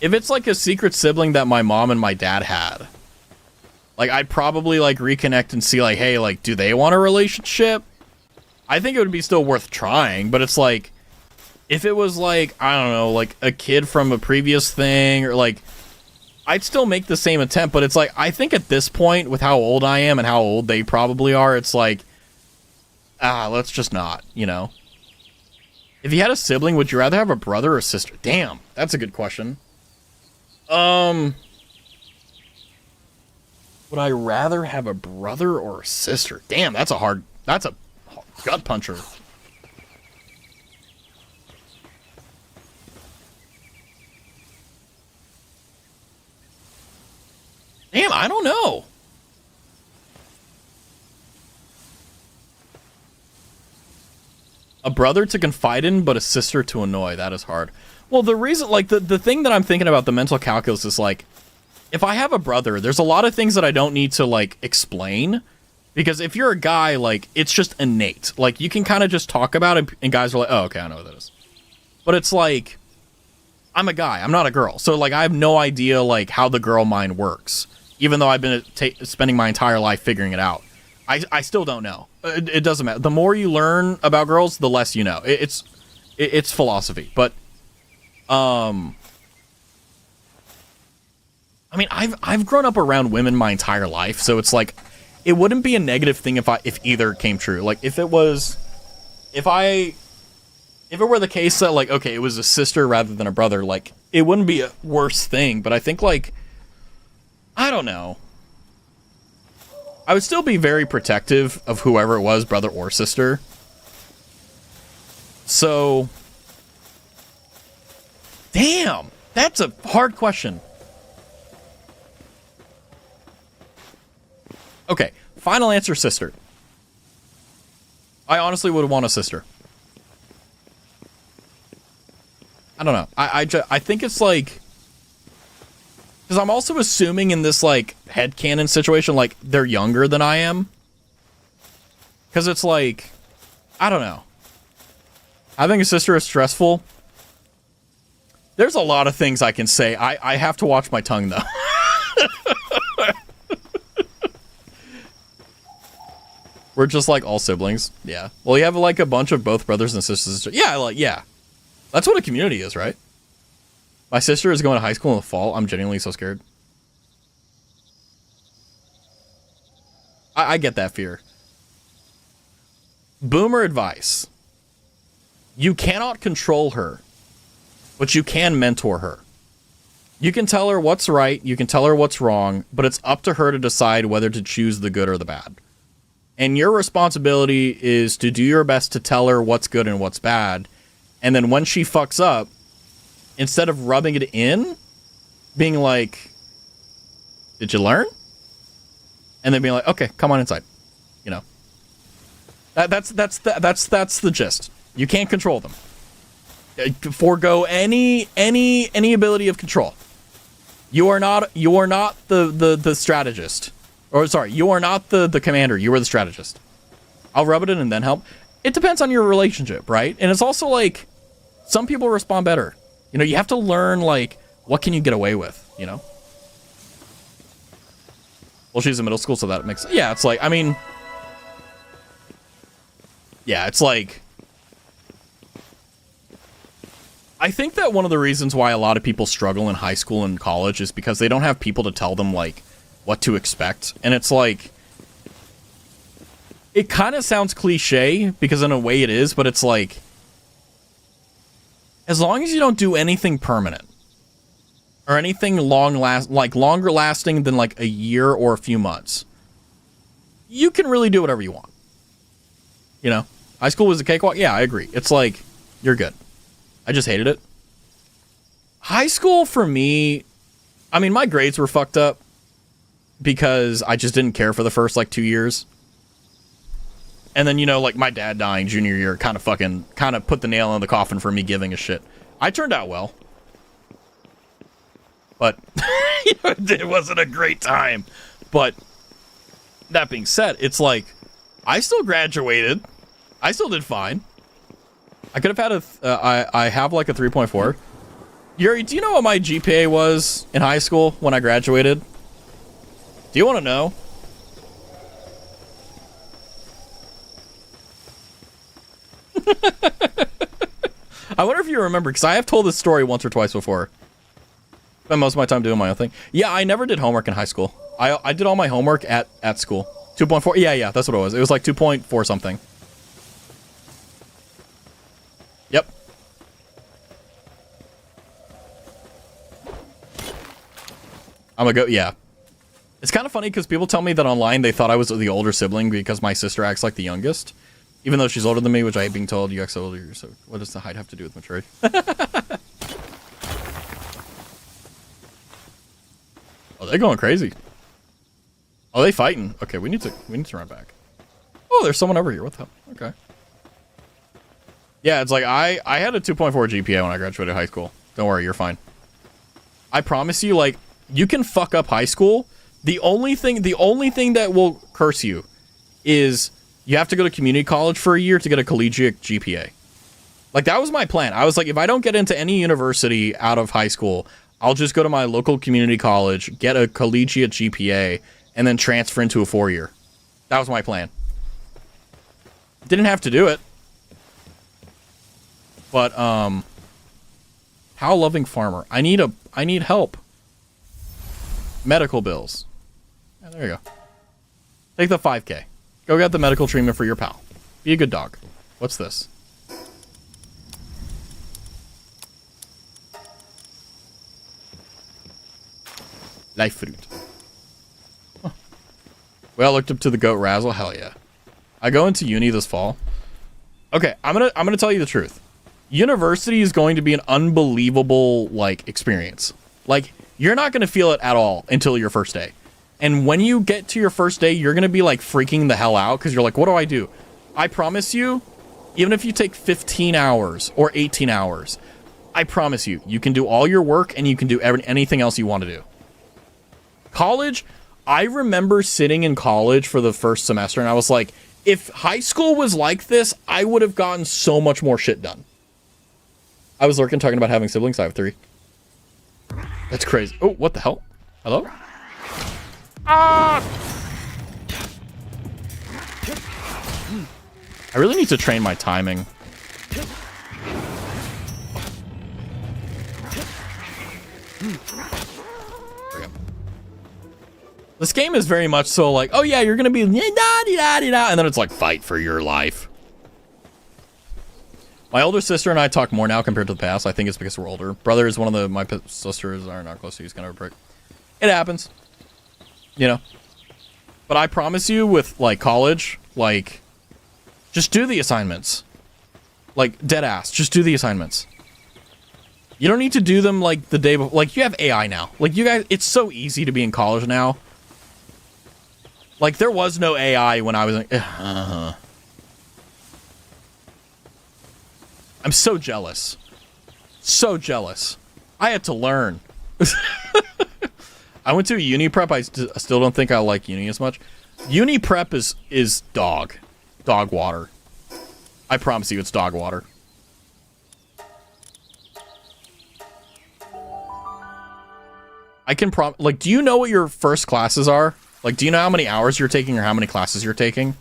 If it's like a secret sibling that my mom and my dad had, like, I'd probably, like, reconnect and see, like, hey, like, do they want a relationship? I think it would be still worth trying, but it's like... If it was, like, I don't know, like, a kid from a previous thing, or, like... I'd still make the same attempt, but it's like, I think at this point, with how old I am and how old they probably are, it's like... let's just not, you know? If you had a sibling, would you rather have a brother or sister? Damn, that's a good question. Would I rather have a brother or a sister? Damn, that's a gut puncher. Damn, I don't know. A brother to confide in, but a sister to annoy. That is hard. Well, the reason, like, the thing that I'm thinking about, the mental calculus is, like, if I have a brother, there's a lot of things that I don't need to, like, explain. Because if you're a guy, like, it's just innate. Like, you can kind of just talk about it, and guys are like, oh, okay, I know what that is. But it's like, I'm a guy. I'm not a girl. So, like, I have no idea, like, how the girl mind works. Even though I've been spending my entire life figuring it out. I still don't know. It doesn't matter. The more you learn about girls, the less you know. It's philosophy. But, I mean, I've grown up around women my entire life, so it's like, it wouldn't be a negative thing if either came true. Like, if it were the case that, like, okay, it was a sister rather than a brother, like, it wouldn't be a worse thing. But I think, like, I don't know. I would still be very protective of whoever it was, brother or sister. So, damn, that's a hard question. Okay, final answer, sister. I honestly would want a sister. I don't know. I think it's like... Because I'm also assuming in this, like, headcanon situation, like, they're younger than I am. Because it's like, I don't know. Having a sister is stressful. There's a lot of things I can say. I have to watch my tongue, though. We're just, like, all siblings. Yeah. Well, you have, like, a bunch of both brothers and sisters. Yeah, like, yeah. That's what a community is, right? My sister is going to high school in the fall. I'm genuinely so scared. I get that fear. Boomer advice. You cannot control her, but you can mentor her. You can tell her what's right, you can tell her what's wrong, but it's up to her to decide whether to choose the good or the bad. And your responsibility is to do your best to tell her what's good and what's bad. And then when she fucks up, instead of rubbing it in, being like, did you learn? And then being like, okay, come on inside. You know. That's the gist. You can't control them. Forgo any ability of control. You are not the strategist. Or sorry, you are not the commander, you are the strategist. I'll rub it in and then help. It depends on your relationship, right? And it's also like, some people respond better. You know, you have to learn, like, what can you get away with, you know? Well, she's in middle school, so that makes sense. Yeah, it's like, I mean... Yeah, it's like... I think that one of the reasons why a lot of people struggle in high school and college is because they don't have people to tell them, like, what to expect. And it's like... it kind of sounds cliche because in a way it is, but it's like, as long as you don't do anything permanent or anything longer lasting than like a year or a few months, you can really do whatever you want. You know, high school was a cakewalk. Yeah, I agree. It's like, you're good. I just hated it. High school for me, I mean, my grades were fucked up because I just didn't care for the first like 2 years. And then, you know, like my dad dying junior year kind of put the nail in the coffin for me giving a shit. I turned out well. But you know, it wasn't a great time. But that being said, it's like, I still graduated. I still did fine. I could have had I have like a 3.4. Yuri, do you know what my GPA was in high school when I graduated? Do you want to know? I wonder if you remember, because I have told this story once or twice before. Spent most of my time doing my own thing. Yeah, I never did homework in high school. I did all my homework at school. 2.4. Yeah, that's what it was. It was like 2.4 something. Yep. I'm gonna go, yeah. It's kind of funny because people tell me that online they thought I was the older sibling because my sister acts like the youngest. Even though she's older than me, which I hate being told, you act so older, so what does the height have to do with maturity? Oh, they're going crazy. Oh, they fighting. Okay, we need to run back. Oh, there's someone over here. What the hell? Okay. Yeah, it's like I had a 2.4 GPA when I graduated high school. Don't worry, you're fine. I promise you, like, you can fuck up high school. The only thing that will curse you is you have to go to community college for a year to get a collegiate GPA. Like, that was my plan. I was like, if I don't get into any university out of high school, I'll just go to my local community college, get a collegiate GPA, and then transfer into a 4-year. That was my plan. Didn't have to do it. But, how loving farmer. I need help. Medical bills. Yeah, there you go. Take the 5K. Go get the medical treatment for your pal. Be a good dog. What's this? Life fruit. Huh. We all looked up to the goat Razzle. Hell yeah. I go into uni this fall. Okay, I'm gonna tell you the truth. University is going to be an unbelievable like experience. Like, you're not gonna feel it at all until your first day. And when you get to your first day, you're going to be like freaking the hell out because you're like, what do I do? I promise you, even if you take 15 hours or 18 hours, I promise you, you can do all your work and you can do anything else you want to do. College, I remember sitting in college for the first semester and I was like, if high school was like this, I would have gotten so much more shit done. I was lurking talking about having siblings. I have 3. That's crazy. Oh, what the hell? Hello? Ah! I really need to train my timing. There we go. This game is very much so like, oh yeah, you're gonna be da-di-da-di-da, and then it's like, fight for your life. My older sister and I talk more now compared to the past. I think it's because we're older. Brother is one of my sisters are not close to. He's kind of a prick. It happens. You know, but I promise you with like college, like just do the assignments, like dead ass, just do the assignments. You don't need to do them like the day before. Like, you have AI now, like you guys, it's so easy to be in college now. Like, there was no AI when I was in, I'm so jealous. So jealous. I had to learn. I went to a uni prep. I still don't think I like uni as much. Uni prep is dog water. I promise you, it's dog water. I can like, do you know what your first classes are? Like, do you know how many hours you're taking or how many classes you're taking?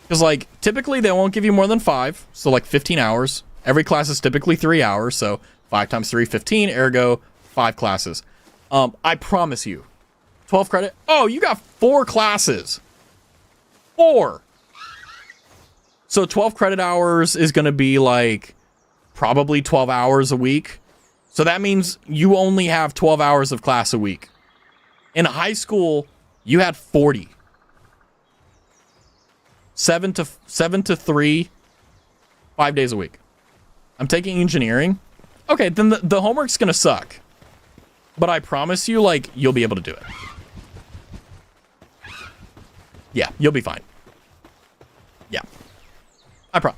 Because, like, typically they won't give you more than 5. So, like, 15 hours. Every class is typically 3 hours. So, 5 times 3, 15. Ergo, 5 classes. I promise you, 12 credit. Oh, you got 4 classes. 4. So 12 credit hours is going to be like probably 12 hours a week. So that means you only have 12 hours of class a week. In high school, you had 40. 7 to 3, 5 days a week. I'm taking engineering. Okay, then the homework's going to suck. But I promise you, like, you'll be able to do it. Yeah, you'll be fine. Yeah.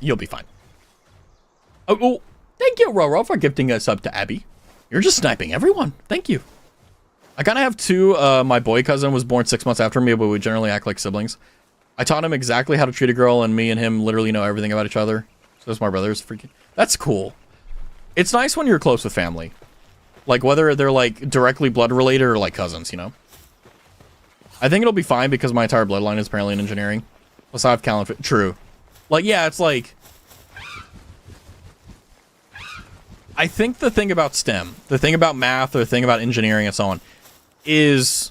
You'll be fine. Oh, thank you, Roro, for gifting us up to Abby. You're just sniping everyone. Thank you. I kind of have 2. My boy cousin was born 6 months after me, but we generally act like siblings. I taught him exactly how to treat a girl, and me and him literally know everything about each other. So it's my brother's freaking... That's cool. It's nice when you're close with family. Like, whether they're, like, directly blood related or, like, cousins, you know? I think it'll be fine because my entire bloodline is apparently in engineering. Plus, I have Callan... True. Like, yeah, it's like... I think the thing about STEM, the thing about math, or the thing about engineering and so on, is...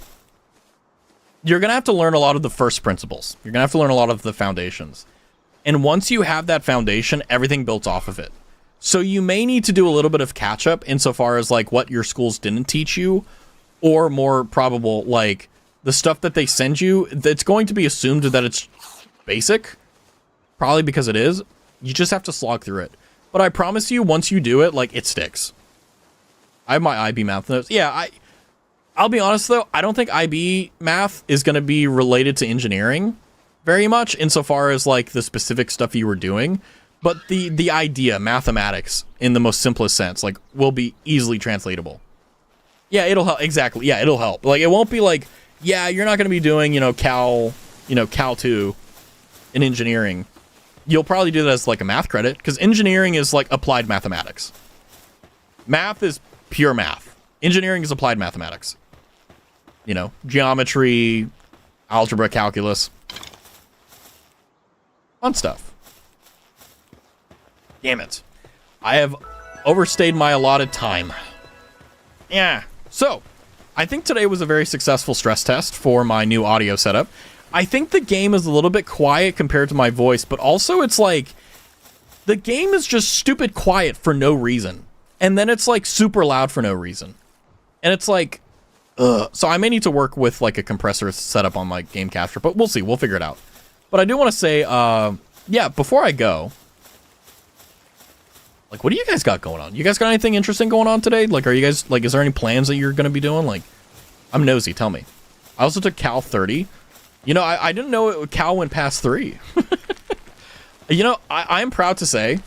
You're going to have to learn a lot of the first principles. You're going to have to learn a lot of the foundations. And once you have that foundation, everything builds off of it. So you may need to do a little bit of catch-up insofar as, like, what your schools didn't teach you, or more probable, like, the stuff that they send you, that's going to be assumed that it's basic, probably because it is. You just have to slog through it. But I promise you, once you do it, like, it sticks. I have my IB math notes. Yeah, I'll be honest, though, I don't think IB math is going to be related to engineering very much, insofar as, like, the specific stuff you were doing. But the idea, mathematics, in the most simplest sense, like, will be easily translatable. Yeah, it'll help. Exactly. Yeah, it'll help. Like, it won't be like, yeah, you're not going to be doing, Cal 2 in engineering. You'll probably do that as, like, a math credit, because engineering is, like, applied mathematics. Math is pure math. Engineering is applied mathematics. Geometry, algebra, calculus. Fun stuff. Damn it. I have overstayed my allotted time. Yeah. So, I think today was a very successful stress test for my new audio setup. I think the game is a little bit quiet compared to my voice, but also it's like, the game is just stupid quiet for no reason. And then it's like super loud for no reason. And it's like, ugh. So I may need to work with like a compressor setup on my game capture, but we'll see. We'll figure it out. But I do want to say, yeah, before I go, like, what do you guys got going on? You guys got anything interesting going on today? Like, are you guys, like, is there any plans that you're going to be doing? Like, I'm nosy, tell me. I also took Cal 30. I didn't know Cal went past 3. I'm proud to say,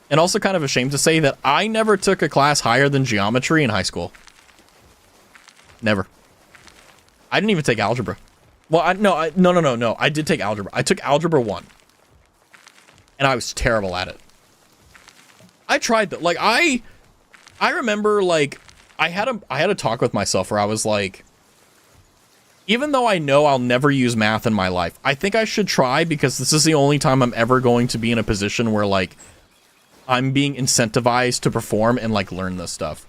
and also kind of ashamed to say, that I never took a class higher than geometry in high school. Never. I didn't even take algebra. Well, no. I did take algebra. I took algebra 1. And I was terrible at it. I tried that. Like, I remember, like, I had a talk with myself where I was like, even though I know I'll never use math in my life, I think I should try, because this is the only time I'm ever going to be in a position where, like, I'm being incentivized to perform and, like, learn this stuff.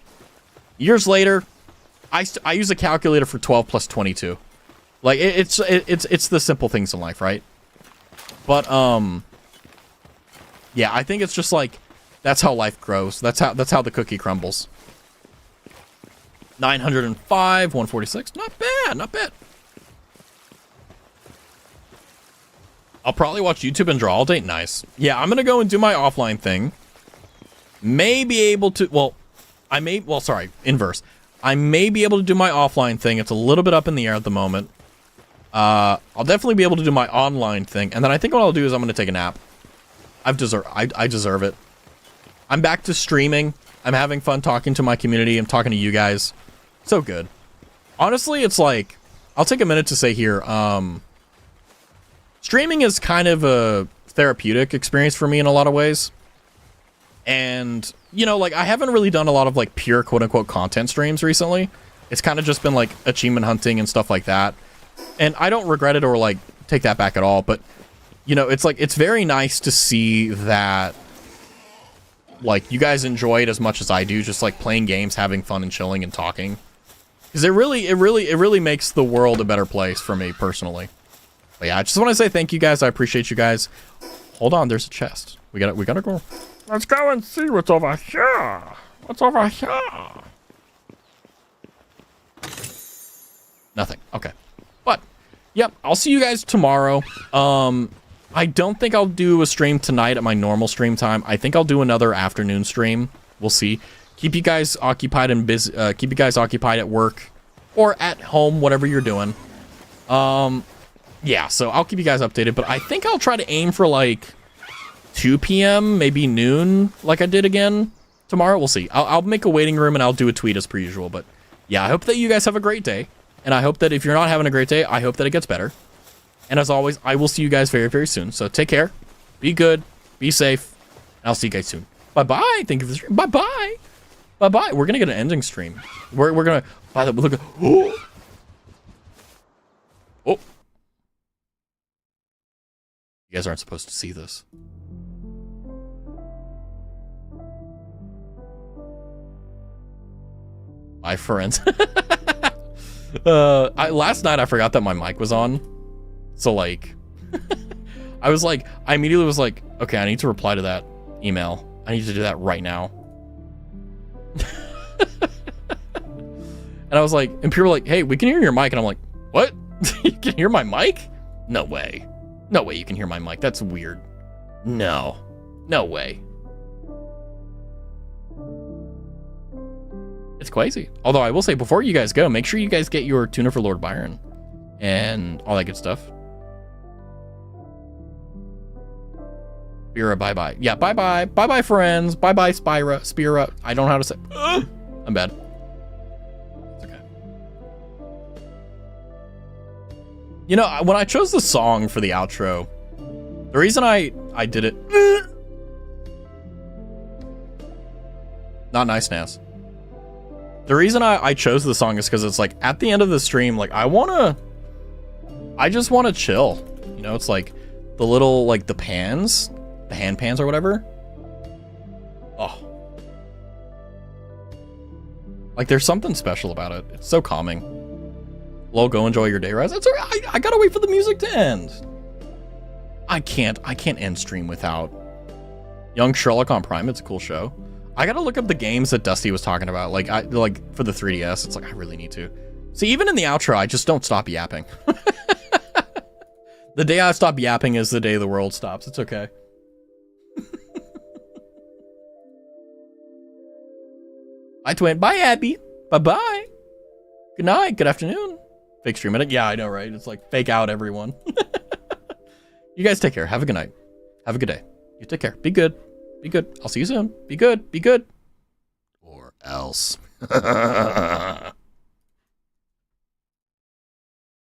Years later, I use a calculator for 12 plus 22. Like, it's the simple things in life, right? But, yeah, I think it's just, like, that's how life grows. That's how the cookie crumbles. 905, 146. Not bad, not bad. I'll probably watch YouTube and draw all day. Nice. Yeah, I'm going to go and do my offline thing. May be able to... inverse. I may be able to do my offline thing. It's a little bit up in the air at the moment. I'll definitely be able to do my online thing. And then I think what I'll do is I'm going to take a nap. I deserve it. I'm back to streaming. I'm having fun talking to my community. I'm talking to you guys. So good. Honestly, it's like, I'll take a minute to say here, streaming is kind of a therapeutic experience for me in a lot of ways. And, like, I haven't really done a lot of, like, pure quote-unquote content streams recently. It's kind of just been, like, achievement hunting and stuff like that. And I don't regret it or, like, take that back at all. But, it's like, it's very nice to see that, like, you guys enjoy it as much as I do, just like playing games, having fun and chilling and talking. Because it really makes the world a better place for me personally. But yeah, I just want to say thank you guys. I appreciate you guys. Hold on, there's a chest. We gotta go. Let's go and see what's over here. What's over here? Nothing. Okay. But, yep, I'll see you guys tomorrow. I don't think I'll do a stream tonight at my normal stream time. I think I'll do another afternoon stream. We'll see. Keep you guys occupied and busy. Keep you guys occupied at work or at home, whatever you're doing. Yeah, so I'll keep you guys updated. But I think I'll try to aim for like 2 p.m., maybe noon, like I did again tomorrow. We'll see. I'll make a waiting room and I'll do a tweet as per usual. But yeah, I hope that you guys have a great day. And I hope that if you're not having a great day, I hope that it gets better. And as always, I will see you guys very, very soon. So take care. Be good. Be safe. And I'll see you guys soon. Bye-bye. Thank you for the stream. Bye-bye. Bye-bye. We're going to get an ending stream. We're going to... By the way, look at... Oh! Oh! You guys aren't supposed to see this. My friends. Last night I forgot that my mic was on. So like, I immediately was like, okay, I need to reply to that email. I need to do that right now. And I was like, and people were like, hey, we can hear your mic. And I'm like, what? You can hear my mic? No way. No way you can hear my mic. That's weird. No. No way. It's crazy. Although I will say, before you guys go, make sure you guys get your tuna for Lord Byron and all that good stuff. Spira, bye-bye. Yeah, bye-bye. Bye-bye, friends. Bye-bye, Spira. I don't know how to say... I'm bad. It's okay. You know, when I chose the song for the outro, the reason I did it... Not nice, Naz. The reason I chose the song is because it's like, at the end of the stream, like, I just want to chill. You know, it's like the little, like, the pans, the hand pans or whatever. Oh. Like, there's something special about it. It's so calming. Lol, go enjoy your day, Raz. It's all right. I gotta wait for the music to end. I can't end stream without Young Sherlock on Prime. It's a cool show. I gotta look up the games that Dusty was talking about. Like, for the 3DS, it's like, I really need to. See, even in the outro, I just don't stop yapping. The day I stop yapping is the day the world stops. It's okay. Bye, Twin. Bye, Abby. Bye-bye. Good night. Good afternoon. Fake stream it. Yeah, I know, right? It's like, fake out, everyone. You guys take care. Have a good night. Have a good day. You take care. Be good. Be good. I'll see you soon. Be good. Be good. Or else.